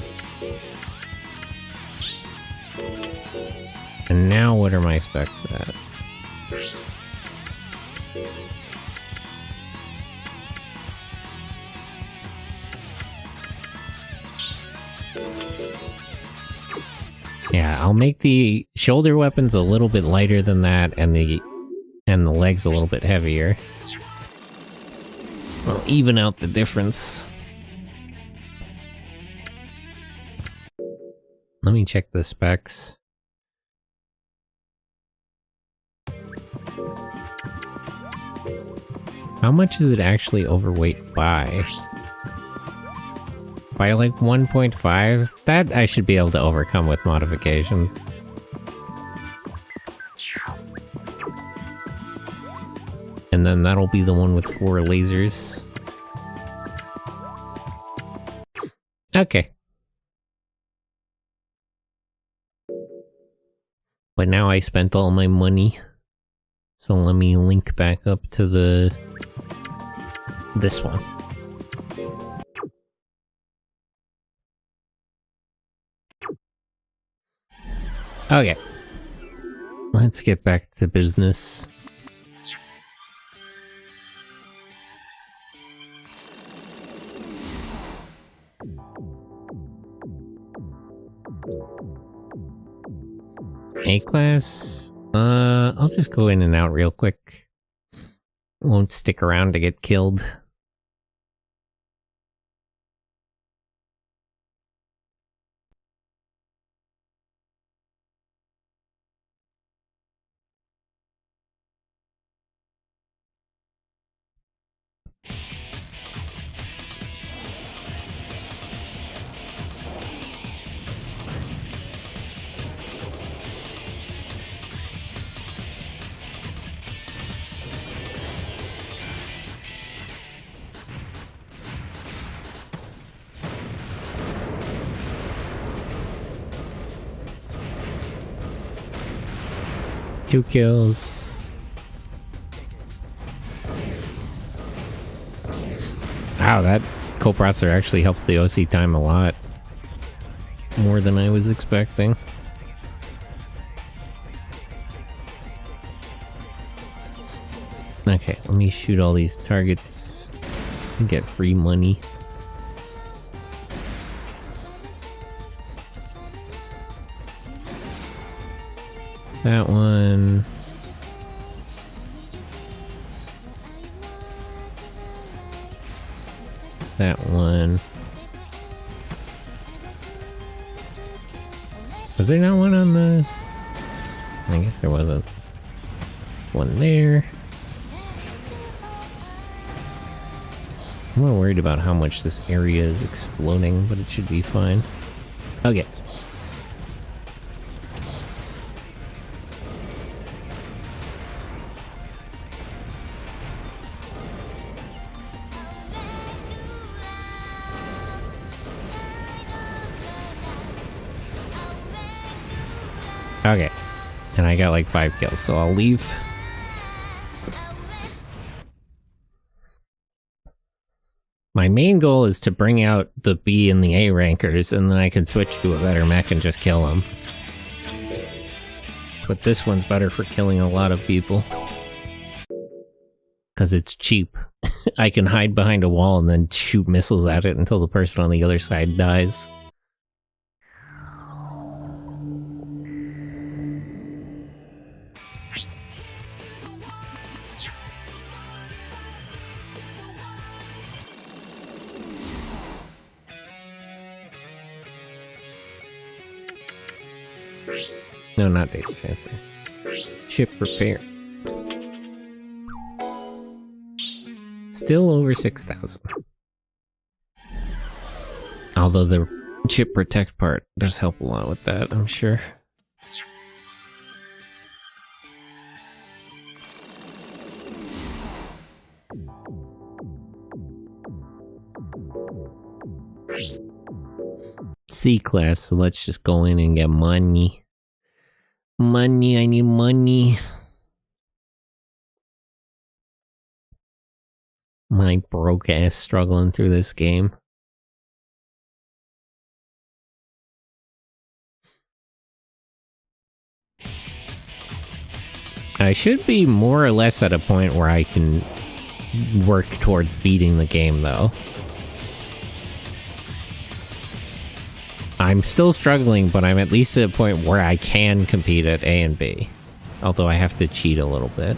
And now what are my specs at? Yeah, I'll make the shoulder weapons a little bit lighter than that, and the legs a little bit heavier. I'll even out the difference. Let me check the specs. How much is it actually overweight by? By like 1.5? That I should be able to overcome with modifications. And then that'll be the one with 4 lasers. Okay. But now I spent all my money. So let me link back up to this one. Okay. Let's get back to business. A-class? I'll just go in and out real quick. Won't stick around to get killed. Two kills. Wow, that coprocessor actually helps the OC time a lot. More than I was expecting. Okay, let me shoot all these targets and get free money. That one. That one. Was there not one on the... I guess there wasn't. One there. I'm more worried about how much this area is exploding, but it should be fine. Okay. Okay. And I got like 5 kills, so I'll leave. My main goal is to bring out the B and the A rankers, and then I can switch to a better mech and just kill them. But this one's better for killing a lot of people. Because it's cheap. I can hide behind a wall and then shoot missiles at it until the person on the other side dies. No, not data transfer. Chip repair. Still over 6,000. Although the chip protect part does help a lot with that, I'm sure. C-class, so let's just go in and get money. Money, I need money. My broke ass struggling through this game. I should be more or less at a point where I can work towards beating the game, though. I'm still struggling, but I'm at least at a point where I can compete at A and B. Although I have to cheat a little bit.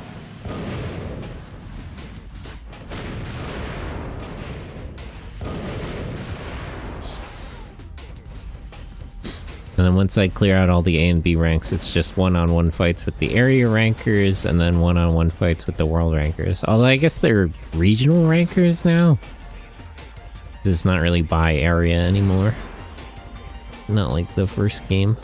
And then once I clear out all the A and B ranks, it's just one-on-one fights with the area rankers, and then one-on-one fights with the world rankers. Although I guess they're regional rankers now. It's not really by area anymore. Not like the first game.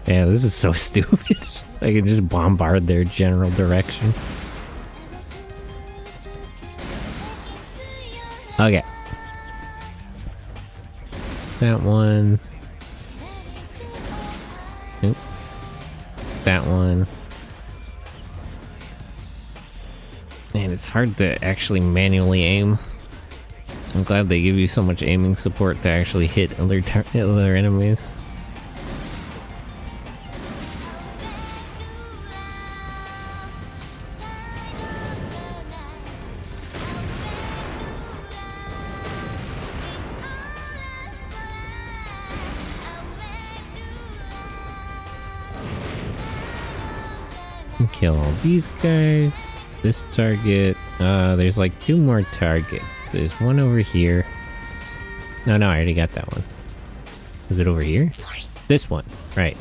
Yeah, this is so stupid. I can just bombard their general direction. Okay. That one. Nope. That one. Man, it's hard to actually manually aim. I'm glad they give you so much aiming support to actually hit other enemies. Kill all these guys. This target. There's like 2 more targets. There's one over here. No, I already got that one. Is it over here? This one, right.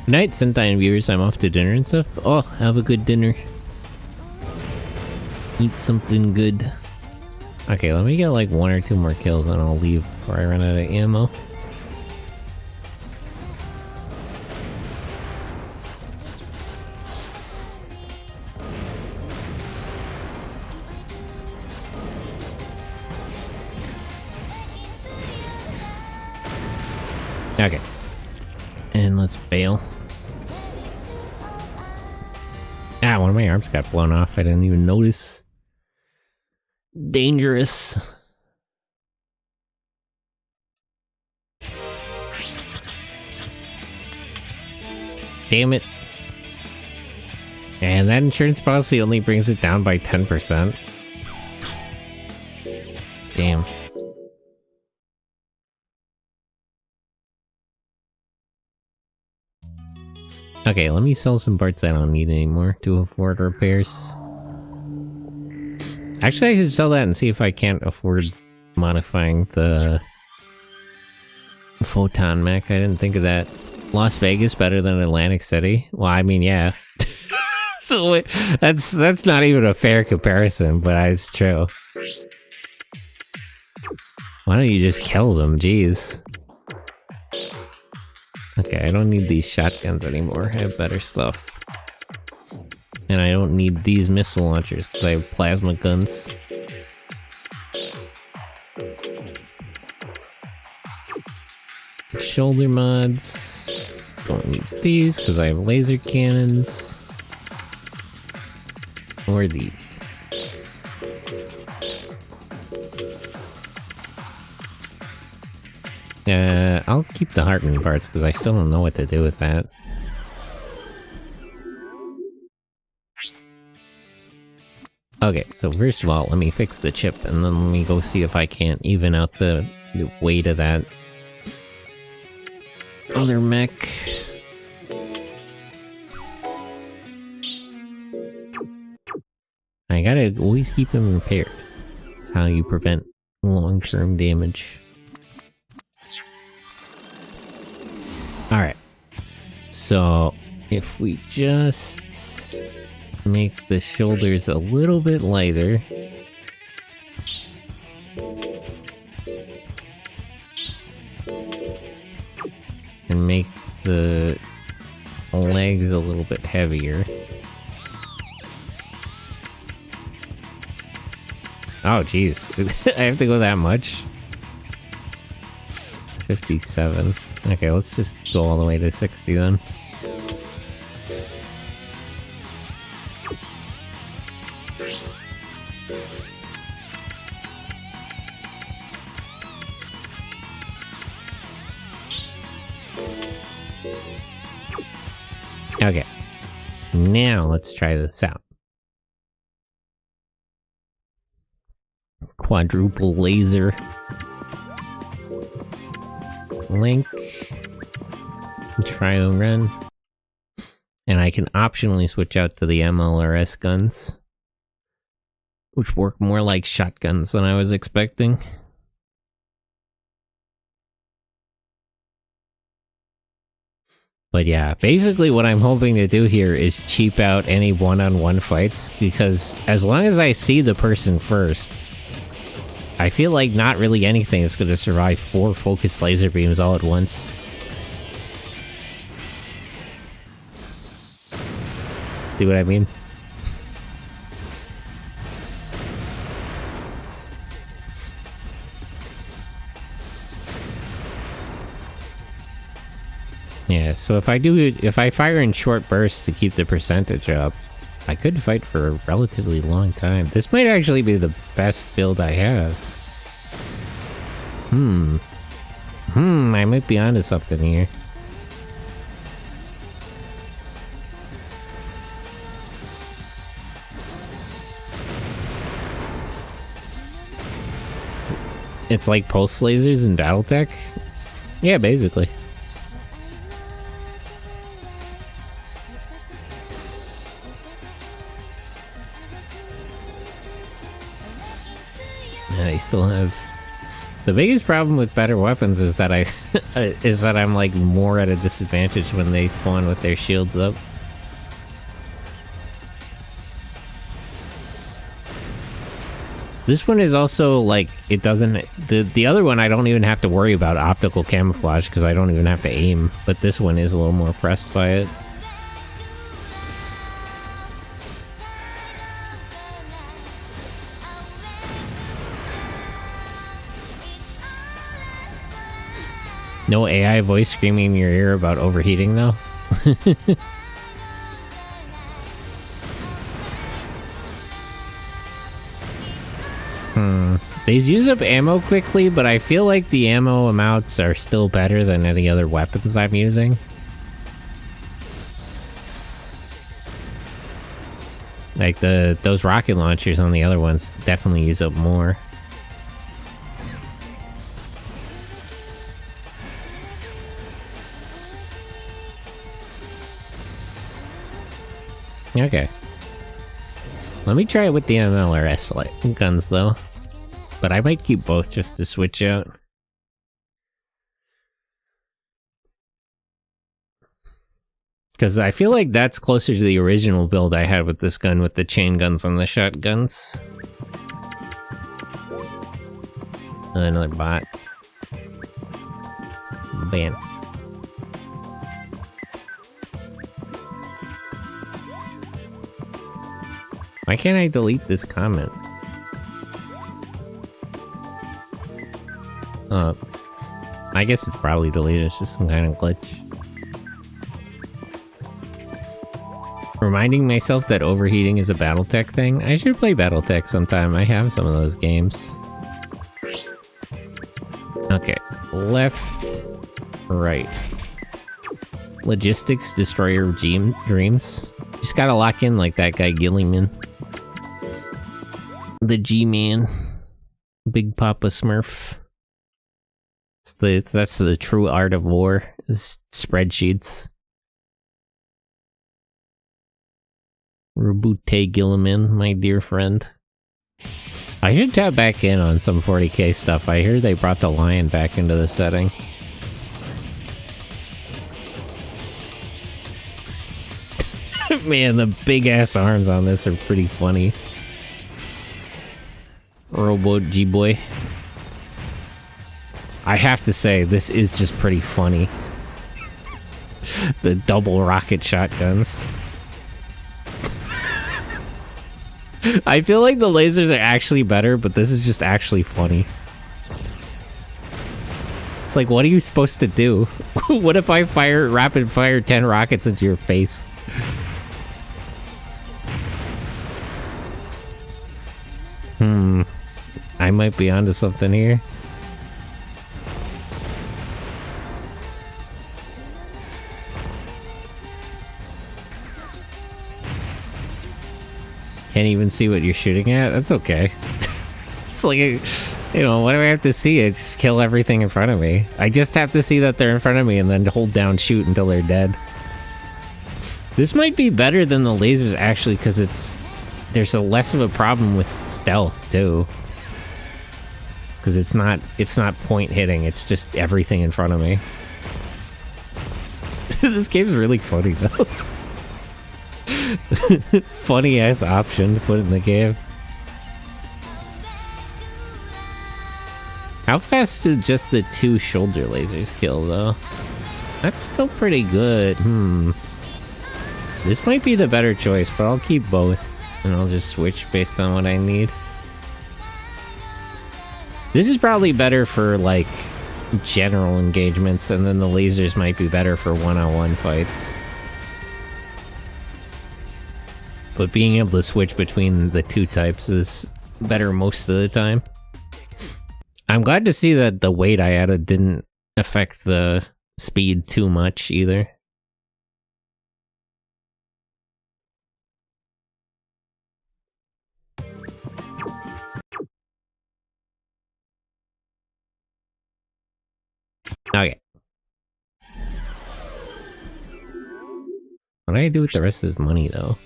Good night, Sentai viewers. I'm off to dinner and stuff. Oh, have a good dinner. Eat something good. Okay, let me get like 1 or 2 more kills and I'll leave before I run out of ammo. Okay. And let's bail. Ah, one of my arms got blown off. I didn't even notice. Dangerous. Damn it. And that insurance policy only brings it down by 10%. Damn. Okay, let me sell some parts I don't need anymore to afford repairs. Actually, I should sell that and see if I can't afford modifying the photon mech. I didn't think of that. Las Vegas better than Atlantic City? Well, I mean, yeah. So that's not even a fair comparison, but it's true. Why don't you just kill them? Jeez. Okay, I don't need these shotguns anymore. I have better stuff. And I don't need these missile launchers because I have plasma guns. Shoulder mods. Don't need these because I have laser cannons. Or these. I'll keep the Hartman parts because I still don't know what to do with that. Okay, so first of all, let me fix the chip and then let me go see if I can't even out the weight of that other mech. I gotta always keep him repaired. That's how you prevent long-term damage. Alright. So, if we just make the shoulders a little bit lighter. And make the legs a little bit heavier. Oh, jeez. I have to go that much? 57. Okay, let's just go all the way to 60 then. Okay. Now let's try this out. Quadruple laser. Link. Trio run. And I can optionally switch out to the MLRS guns, which work more like shotguns than I was expecting. But yeah, basically what I'm hoping to do here is cheap out any one-on-one fights, because as long as I see the person first, I feel like not really anything is going to survive 4 focused laser beams all at once. See what I mean? Yeah, so if I fire in short bursts to keep the percentage up, I could fight for a relatively long time. This might actually be the best build I have. I might be onto something here. It's like pulse lasers in Battletech? Yeah, basically. I still have... The biggest problem with better weapons is that I'm like more at a disadvantage when they spawn with their shields up. This one is also like, it doesn't... The other one I don't even have to worry about optical camouflage because I don't even have to aim, but this one is a little more pressed by it. No AI voice screaming in your ear about overheating, though? These use up ammo quickly, but I feel like the ammo amounts are still better than any other weapons I'm using. Like, those rocket launchers on the other ones definitely use up more. Okay. Let me try it with the ML or S.L.A.I guns, though. But I might keep both just to switch out. Because I feel like that's closer to the original build I had with this gun, with the chain guns and the shotguns. Another bot. Bam. Why can't I delete this comment? I guess it's probably deleted, it's just some kind of glitch. Reminding myself that overheating is a Battletech thing? I should play Battletech sometime, I have some of those games. Okay, left, right. Logistics, destroyer dreams. Just gotta lock in like that guy Gilliman. The G-Man. Big Papa Smurf. That's the true art of war, is spreadsheets. Rabute Gilliman, my dear friend. I should tap back in on some 40k stuff. I hear they brought the lion back into the setting. Man, the big ass arms on this are pretty funny. Robot G-Boy. I have to say, this is just pretty funny. The double rocket shotguns. I feel like the lasers are actually better, but this is just actually funny. It's like, what are you supposed to do? What if I rapid fire 10 rockets into your face? I might be onto something here. Can't even see what you're shooting at? That's okay. It's like, you know, what do I have to see? I just kill everything in front of me. I just have to see that they're in front of me and then hold down shoot until they're dead. This might be better than the lasers, actually, because there's a less of a problem with stealth, too. Because it's not point hitting, it's just everything in front of me. This game's really funny, though. Funny ass option to put in the game. How fast did just the 2 shoulder lasers kill, though? That's still pretty good. This might be the better choice, but I'll keep both. And I'll just switch based on what I need. This is probably better for, like, general engagements, and then the lasers might be better for one-on-one fights. But being able to switch between the 2 types is better most of the time. I'm glad to see that the weight I added didn't affect the speed too much either. Okay. What do I do with the rest of this money, though?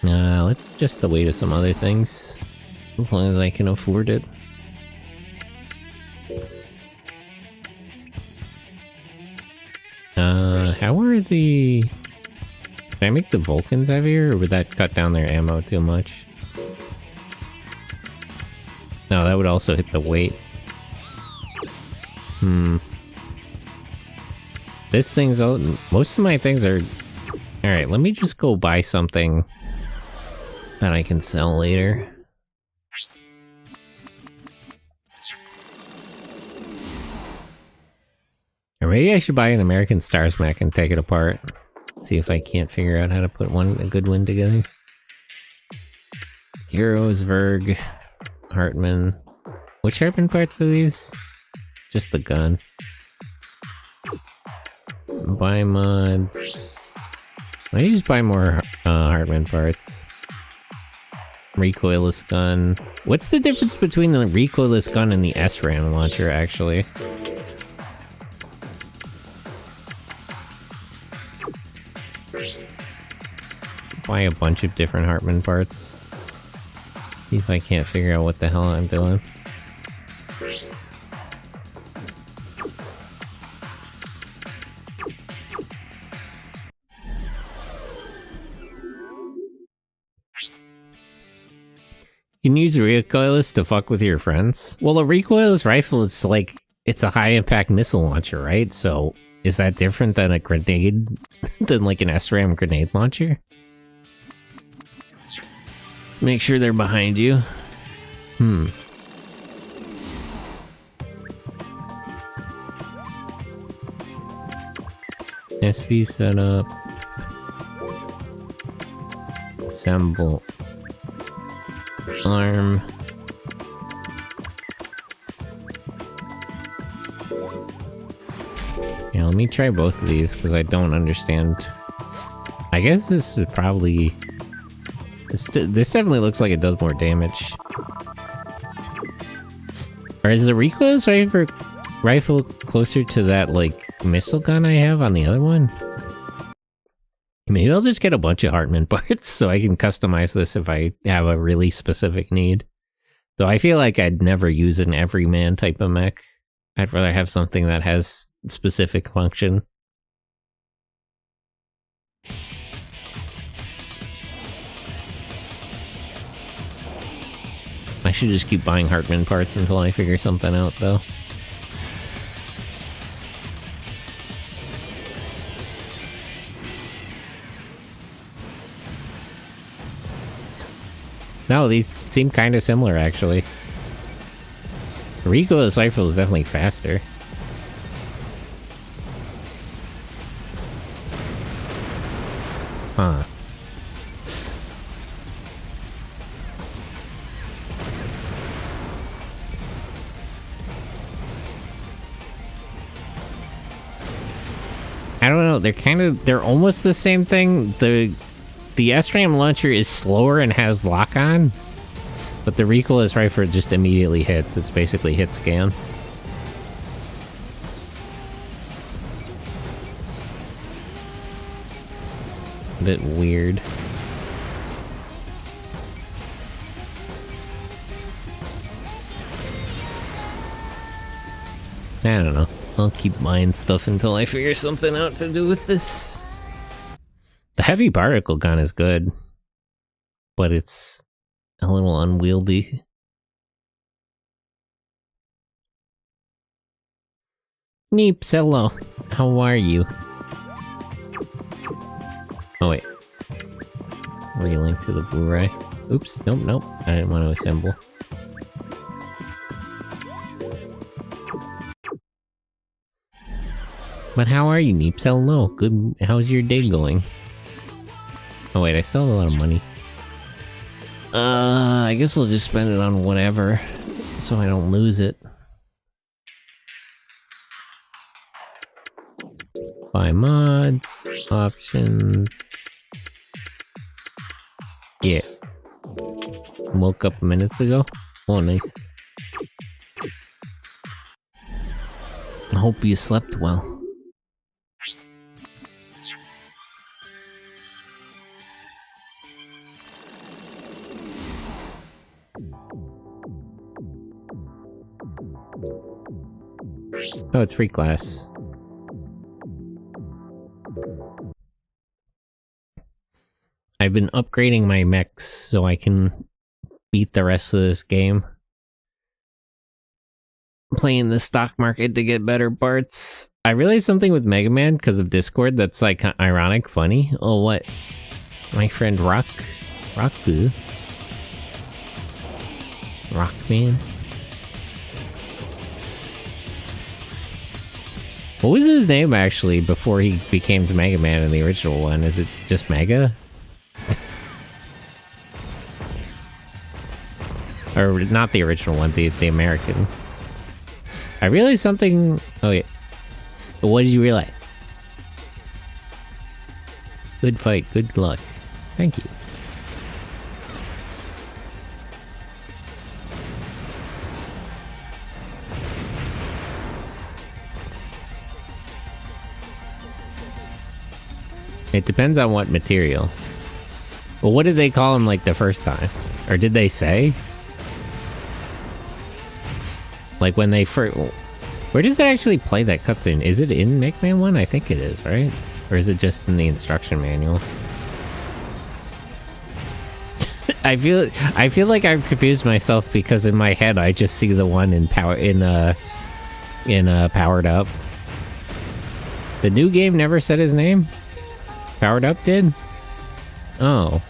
Let's adjust the weight of some other things. As long as I can afford it. How are the... Can I make the Vulcans heavier, or would that cut down their ammo too much? No, that would also hit the weight. This thing's out. Most of my things are... Alright, let me just go buy something that I can sell later. Or maybe I should buy an American Stars mech and take it apart. See if I can't figure out how to put a good one together. Heroes, Verg, Hartman. Which Hartman parts are these? Just the gun. Buy mods. Why don't you just buy more Hartman parts? Recoilless gun. What's the difference between the recoilless gun and the SRAM launcher, actually? Buy a bunch of different Hartman parts. See if I can't figure out what the hell I'm doing. can use recoilless to fuck with your friends. Well, a recoilless rifle is like, it's a high impact missile launcher, right? So is that different than a grenade, than like an SRAM grenade launcher? Make sure they're behind you. SV setup. Assemble. Arm. Yeah, let me try both of these because I don't understand. I guess this is probably... This definitely looks like it does more damage. Or is the recoilless rifle closer to that, like, missile gun I have on the other one? Maybe I'll just get a bunch of Hartman parts so I can customize this if I have a really specific need. Though I feel like I'd never use an everyman type of mech. I'd rather have something that has specific function. I should just keep buying Hartman parts until I figure something out, though. No, these seem kind of similar, actually. The recoilless rifle is definitely faster. Huh. I don't know, they're almost the same thing. The SRAM launcher is slower and has lock-on, but the recoilless rifle just immediately hits. It's basically hit scan. A bit weird. I don't know. I'll keep buying stuff until I figure something out to do with this. The heavy particle gun is good, but it's a little unwieldy. Neeps, hello. How are you? Oh wait. Relink to the Blu-ray. Oops, nope. I didn't want to assemble. But how are you, Neeps? Hello. Good. How's your day going? Oh wait, I still have a lot of money. I guess I'll just spend it on whatever, so I don't lose it. Buy mods, options. Yeah. Woke up minutes ago. Oh, nice. I hope you slept well. Oh, it's free class. I've been upgrading my mechs so I can beat the rest of this game. Playing the stock market to get better parts. I realized something with Mega Man because of Discord that's like ironic, funny. Oh, what? My friend Rockman. What was his name actually before he became Mega Man in the original one? Is it just Mega? Or not the original one, the American. I realized something. Oh yeah. But what did you realize? Good fight, good luck. Thank you. It depends on what material. Well, what did they call him like the first time? Or did they say? Like when they first... Where does it actually play that cutscene? Is it in Mega Man 1? I think it is, right? Or is it just in the instruction manual? I feel like I've confused myself because in my head I just see the one in Powered Up. The new game never said his name? Powered Up did? Oh.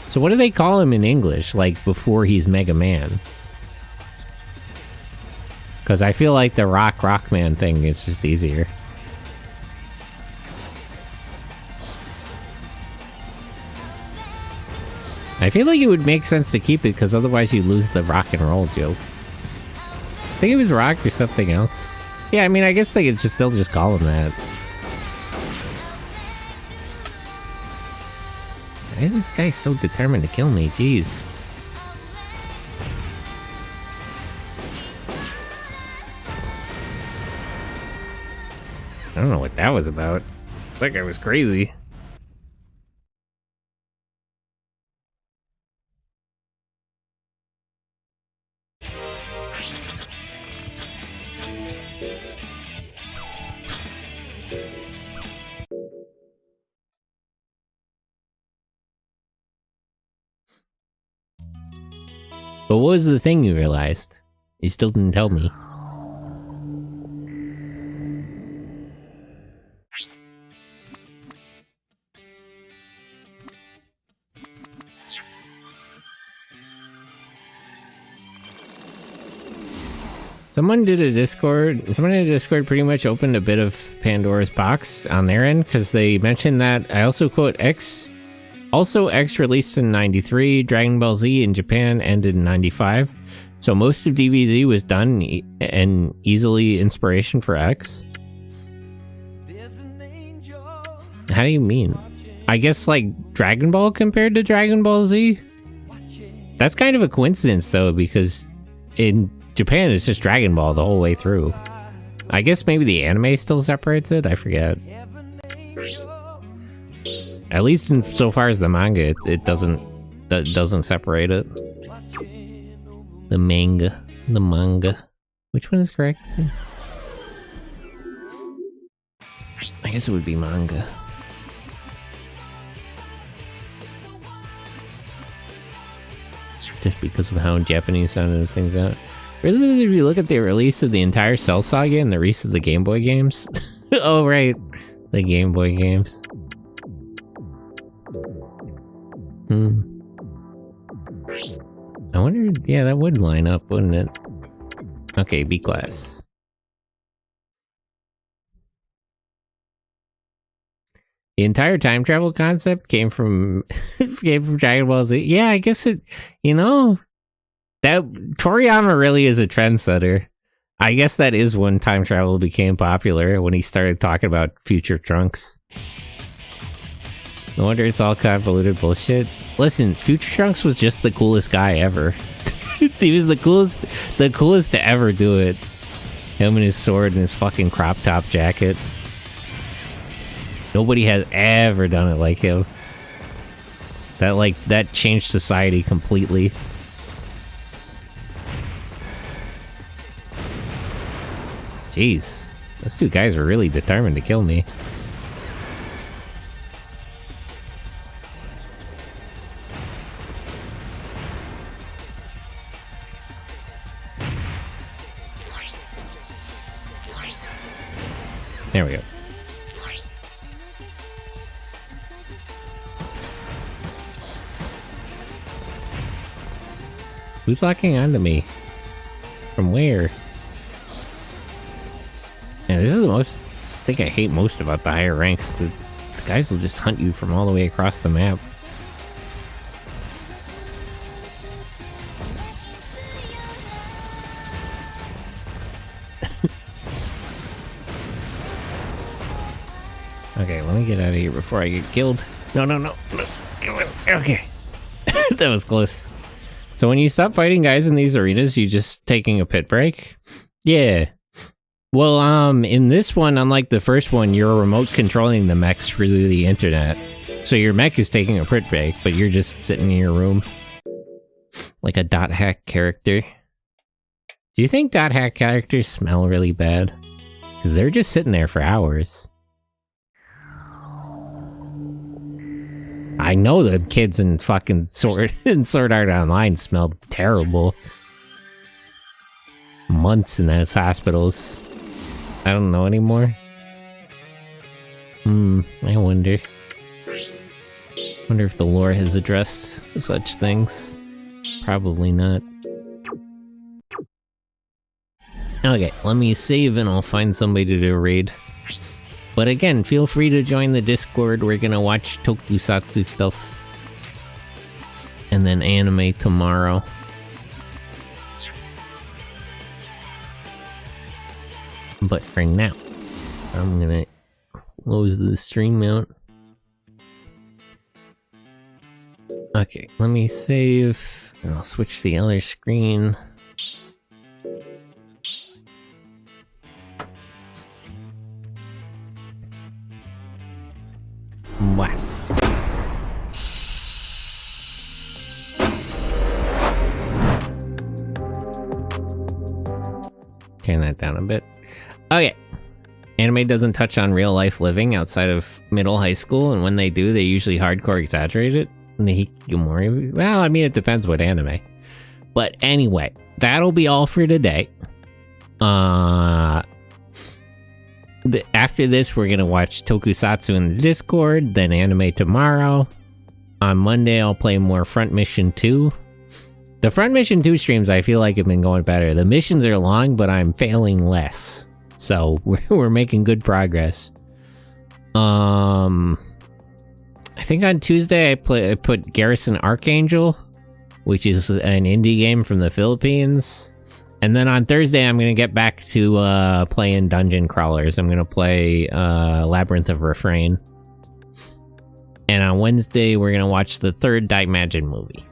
So what do they call him in English, like, before he's Mega Man? Because I feel like the Rockman thing is just easier. I feel like it would make sense to keep it, because otherwise you lose the rock and roll joke. I think it was rock or something else. Yeah, I mean, I guess they could still just call him that. Why is this guy so determined to kill me? Jeez. I don't know what that was about. That guy was crazy. But what was the thing you realized? You still didn't tell me. Someone in a Discord pretty much opened a bit of Pandora's box on their end, because they mentioned that, I also quote, X released in 93, Dragon Ball Z in Japan ended in 95, so most of DBZ was done and easily inspiration for X. How do you mean? I guess like Dragon Ball compared to Dragon Ball Z? That's kind of a coincidence though, because in Japan it's just Dragon Ball the whole way through. I guess maybe the anime still separates it, I forget. At least in so far as the manga, it doesn't separate it. The manga. Which one is correct? I guess it would be manga. Just because of how Japanese sounded things out. Really, if you look at the release of the entire Cell Saga and the release of the Game Boy games? Oh, right. The Game Boy games. I wonder, yeah, that would line up, wouldn't it? Okay, B class. The entire time travel concept came from Dragon Ball Z. Yeah, I guess it, you know, that Toriyama really is a trendsetter. I guess that is when time travel became popular, when he started talking about future Trunks. No wonder it's all convoluted bullshit. Listen, Future Trunks was just the coolest guy ever. He was the coolest to ever do it. Him and his sword and his fucking crop top jacket. Nobody has ever done it like him. That changed society completely. Jeez, those two guys are really determined to kill me. There we go. Who's locking onto me? From where? Yeah, this is the most thing I hate most about the higher ranks. The guys will just hunt you from all the way across the map. Okay, let me get out of here before I get killed. No. Okay. That was close. So when you stop fighting guys in these arenas, you just taking a pit break? Yeah. Well, in this one, unlike the first one, you're remote controlling the mechs through the internet. So your mech is taking a pit break, but you're just sitting in your room. Like a dot hack character. Do you think dot hack characters smell really bad? Because they're just sitting there for hours. I know the kids in fucking Sword Art Online smelled terrible. Months in those hospitals. I don't know anymore. I wonder. Wonder if the lore has addressed such things. Probably not. Okay, let me save and I'll find somebody to do a raid. But again, feel free to join the Discord. We're gonna watch tokusatsu stuff. And then anime tomorrow. But for now, I'm gonna close the stream out. Okay, let me save, and I'll switch to the other screen. Wow. Turn that down a bit. Okay. Anime doesn't touch on real life living outside of middle high school, and when they do, they usually hardcore exaggerate it. And the Hikikomori, well, I mean, it depends what anime. But anyway, that'll be all for today. After this, we're gonna watch tokusatsu in the Discord, then anime tomorrow. On Monday, I'll play more Front Mission 2. The Front Mission 2 streams, I feel like, have been going better. The missions are long, but I'm failing less. So, we're making good progress. I think on Tuesday, I put Garrison Archangel, which is an indie game from the Philippines. And then on Thursday, I'm going to get back to playing Dungeon Crawlers. I'm going to play Labyrinth of Refrain. And on Wednesday, we're going to watch the third Daimajin movie.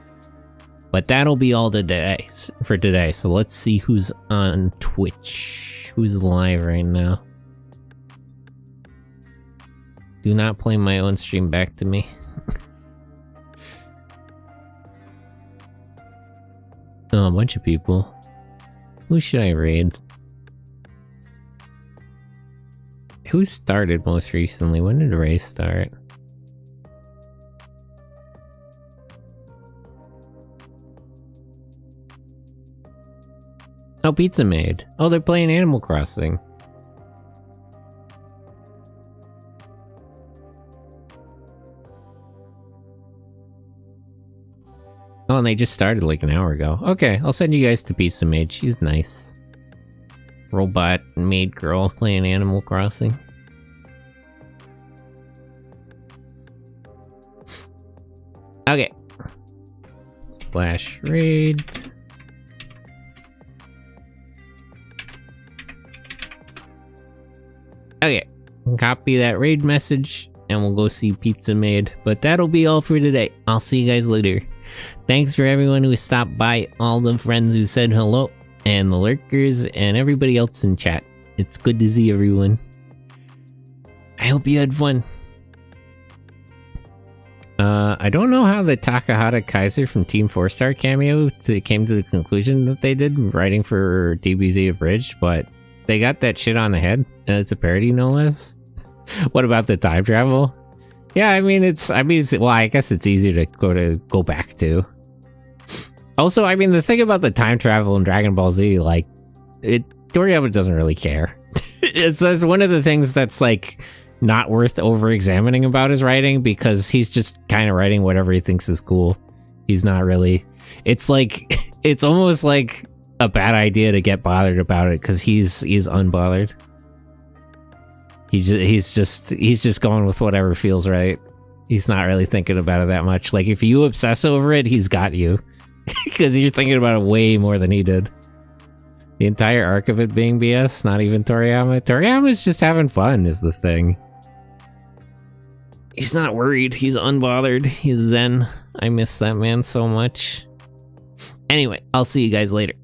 But that'll be all today for today. So let's see who's on Twitch. Who's live right now? Do not play my own stream back to me. Oh, a bunch of people. Who should I raid? Who started most recently? When did the race start? Oh, Pizza Made. Oh, they're playing Animal Crossing. Oh, and they just started like an hour ago. Okay, I'll send you guys to Pizza Maid. She's nice. Robot maid girl playing Animal Crossing. Okay. / raid. Okay. Copy that raid message and we'll go see Pizza Maid. But that'll be all for today. I'll see you guys later. Thanks for everyone who stopped by, all the friends who said hello, and the lurkers, and everybody else in chat. It's good to see everyone. I hope you had fun. I don't know how the Takahata Kaiser from Team 4-Star cameo came to the conclusion that they did writing for DBZ Abridged, but they got that shit on the head, and it's a parody no less. What about the time travel? Yeah, I mean, well, I guess it's easier to go back to. Also, I mean, the thing about the time travel in Dragon Ball Z, like, Toriyama doesn't really care. It's one of the things that's, like, not worth over-examining about his writing, because he's just kind of writing whatever he thinks is cool. He's not really... It's like... It's almost like a bad idea to get bothered about it, because he's unbothered. He's just going with whatever feels right. He's not really thinking about it that much. Like, if you obsess over it, he's got you. Because you're thinking about it way more than he did. The entire arc of it being BS, not even Toriyama. Toriyama's just having fun, is the thing. He's not worried. He's unbothered. He's zen. I miss that man so much. Anyway, I'll see you guys later.